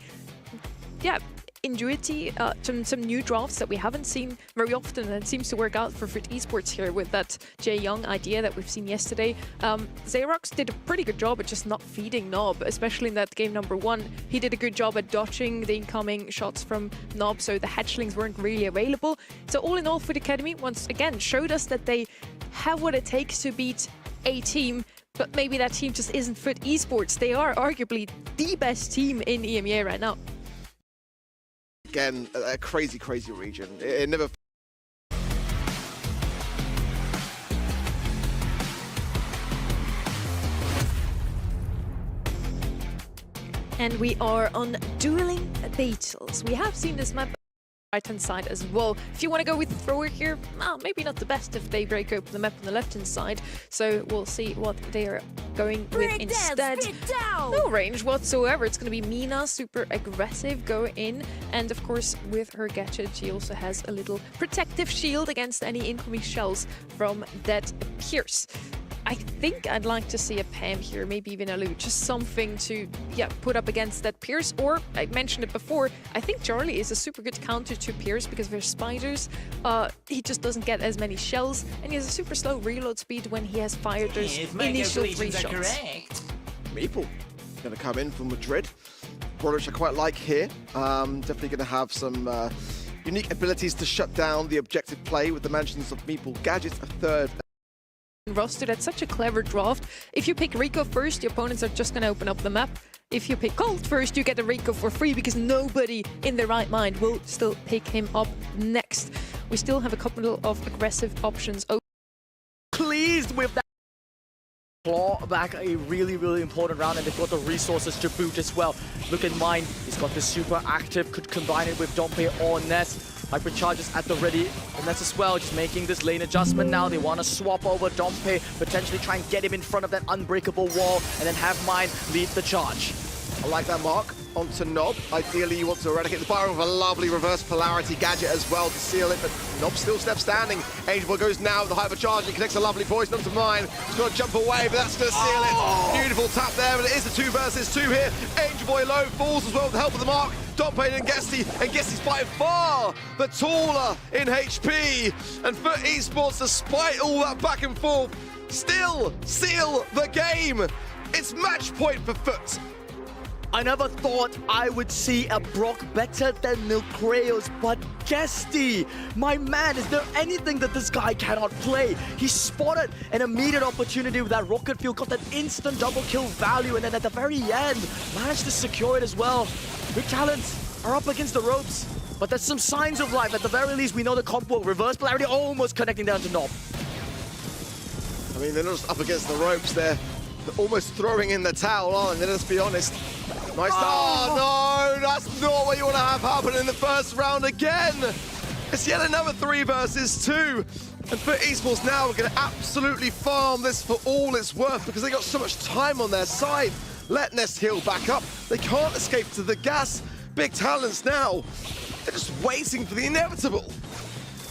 yeah, ingenuity, some new drafts that we haven't seen very often, and it seems to work out for FUT Esports here with that Jae Young idea that we've seen yesterday. Xerox did a pretty good job at just not feeding Nob, especially in that game number 1. He did a good job at dodging the incoming shots from Nob, so the hatchlings weren't really available. So all in all, FUT Academy once again showed us that they have what it takes to beat a team, but maybe that team just isn't FUT Esports. They are arguably the best team in EMEA right now. Again, a crazy, crazy region. It never... And we are on Dueling Battles. We have seen this map right-hand side as well. If you want to go with thrower here, well, maybe not the best if they break open the map on the left-hand side. So we'll see what they are going with instead. No range whatsoever. It's going to be Mina, super aggressive, go in. And of course, with her gadget, she also has a little protective shield against any incoming shells from that Pierce. I think I'd like to see a Pam here, maybe even a Lou, just something to, yeah, put up against that Pierce. Or, I mentioned it before, I think Charlie is a super good counter to Pierce because of her spiders. He just doesn't get as many shells, and he has a super slow reload speed when he has fired those initial 3 shots. Meeple going to come in from Madrid. Which I quite like here. Definitely going to have some unique abilities to shut down the objective play with the mentions of Meeple gadgets, a third. Roster, that's such a clever draft. If you pick Rico first, the opponents are just going to open up the map. If you pick Colt first, you get a Rico for free because nobody in their right mind will still pick him up next. We still have a couple of aggressive options. Pleased with that. Claw back a really, really important round, and they've got the resources to boot as well. Look at mine, he's got the super active, could combine it with Dompe or Ness. Hypercharges at the ready, and that's as well, just making this lane adjustment now. They want to swap over Dompe, potentially try and get him in front of that unbreakable wall, and then have mine lead the charge. I like that mark onto Nob. Ideally, you want to eradicate the fire with a lovely reverse polarity gadget as well to seal it, but Nob still left standing. Angel Boy goes now with the hypercharge. He connects a lovely poison onto mine. He's got to jump away, but that's going to seal it. Beautiful tap there, but it is a 2 versus 2 here. Angel Boy low falls as well with the help of the mark. Dompe and Guesty by far the taller in HP. And for esports, despite all that back and forth, still seal the game. It's match point for Foot. I never thought I would see a Brock better than Milcreos, but Guesty, my man, is there anything that this guy cannot play? He spotted an immediate opportunity with that rocket fuel, got that instant double kill value, and then at the very end, managed to secure it as well. Big Talents are up against the ropes, but there's some signs of life. At the very least, we know the comp will reverse polarity, almost connecting down to Nob. I mean, they're not just up against the ropes, they're almost throwing in the towel, aren't they? Let's be honest. Nice. Oh, no, that's not what you want to have happen in the first round again. It's yet another 3 versus 2. And for esports now, we're going to absolutely farm this for all it's worth because they got so much time on their side. Let Nest heal back up. They can't escape to the gas. Big Talents now. They're just waiting for the inevitable.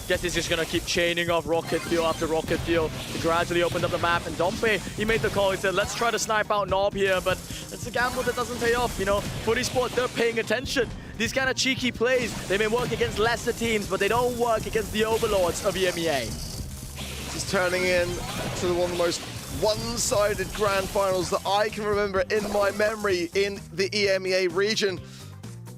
Guessy's just gonna keep chaining off rocket fuel after rocket fuel to gradually open up the map. And Dompe, he made the call. He said, let's try to snipe out Nob here, but it's a gamble that doesn't pay off. You know, for esports, they're paying attention. These kind of cheeky plays, they may work against lesser teams, but they don't work against the overlords of EMEA. This is turning in to one of the most one-sided grand finals that I can remember in my memory in the EMEA region.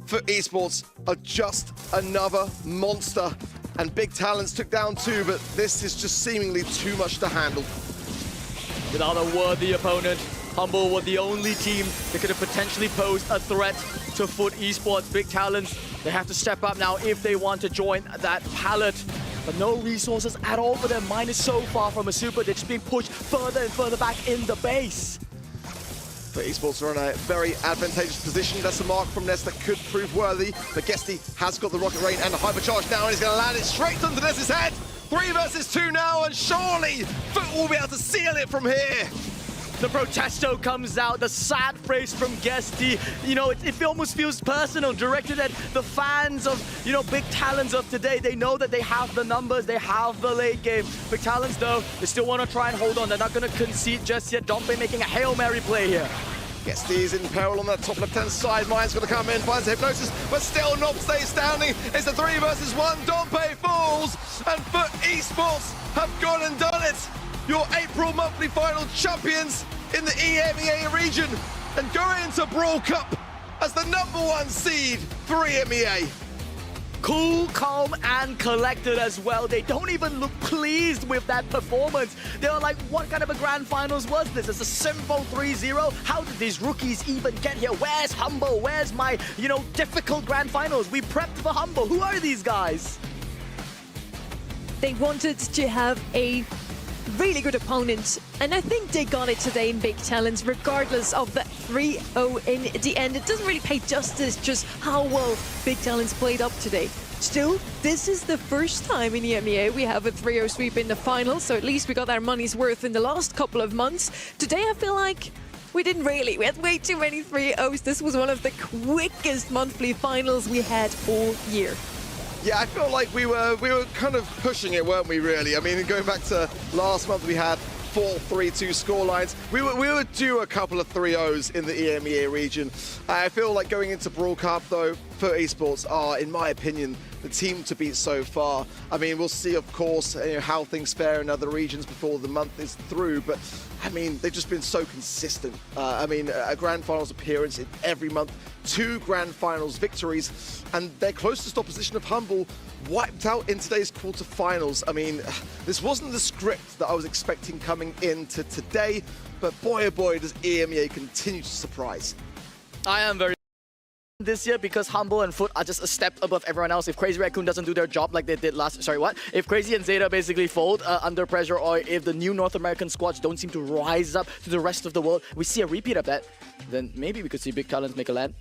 For esports are just another monster. And Big Talents took down 2, but this is just seemingly too much to handle. Without a worthy opponent, Humble were the only team that could have potentially posed a threat to Foot Esports. Big Talents, they have to step up now if they want to join that palette. But no resources at all for them. Mine is so far from a super. They're just being pushed further and further back in the base. For esports are in a very advantageous position. That's a mark from Nest that could prove worthy. But Guesty has got the rocket rain and the hypercharge now, and he's going to land it straight onto Nest's head. 3 versus 2 now, and surely Foot will be able to seal it from here. The protesto comes out, the sad phrase from Guesty. You know, it almost feels personal, directed at the fans of, you know, Big Talents of today. They know that they have the numbers, they have the late game. Big Talents, though, they still want to try and hold on. They're not going to concede just yet. Dompe making a Hail Mary play here. Guesty is in peril on that top left-hand side. Mine's going to come in, finds the hypnosis, but still Nob stays standing. It's a 3 versus 1. Dompe falls, and Foot Esports have gone and done it. Your April monthly final champions in the EMEA region, and going into Brawl Cup as the #1 seed for EMEA. Cool, calm, and collected as well. They don't even look pleased with that performance. They're like, what kind of a grand finals was this? It's a simple 3-0. How did these rookies even get here? Where's Humble? Where's my, you know, difficult grand finals? We prepped for Humble. Who are these guys? They wanted to have a really good opponent, and I think they got it today in Big Talents, regardless of the 3-0 in the end. It doesn't really pay justice just how well Big Talents played up today. Still, this is the first time in EMEA we have a 3-0 sweep in the final, so at least we got our money's worth in the last couple of months. Today I feel like we didn't really. We had way too many 3-0s. This was one of the quickest monthly finals we had all year. Yeah, I feel like we were kind of pushing it, weren't we, really? I mean, going back to last month, we had 4 3-2 scorelines. We were due a couple of 3-0s in the EMEA region. I feel like going into Brawl Cup, though, for esports are, in my opinion, the team to beat so far. I mean, we'll see, of course, how things fare in other regions before the month is through, but I mean, they've just been so consistent. I mean, a grand finals appearance in every month, 2 grand finals victories, and their closest opposition of Humble wiped out in today's quarterfinals. I mean, this wasn't the script that I was expecting coming into today, but boy, oh boy, does EMEA continue to surprise. I am very this year because Humble and Foot are just a step above everyone else. If Crazy Raccoon doesn't do their job like they did last... Sorry, what? If Crazy and Zeta basically fold under pressure, or if the new North American squads don't seem to rise up to the rest of the world, we see a repeat of that, then maybe we could see Big Talents make a land.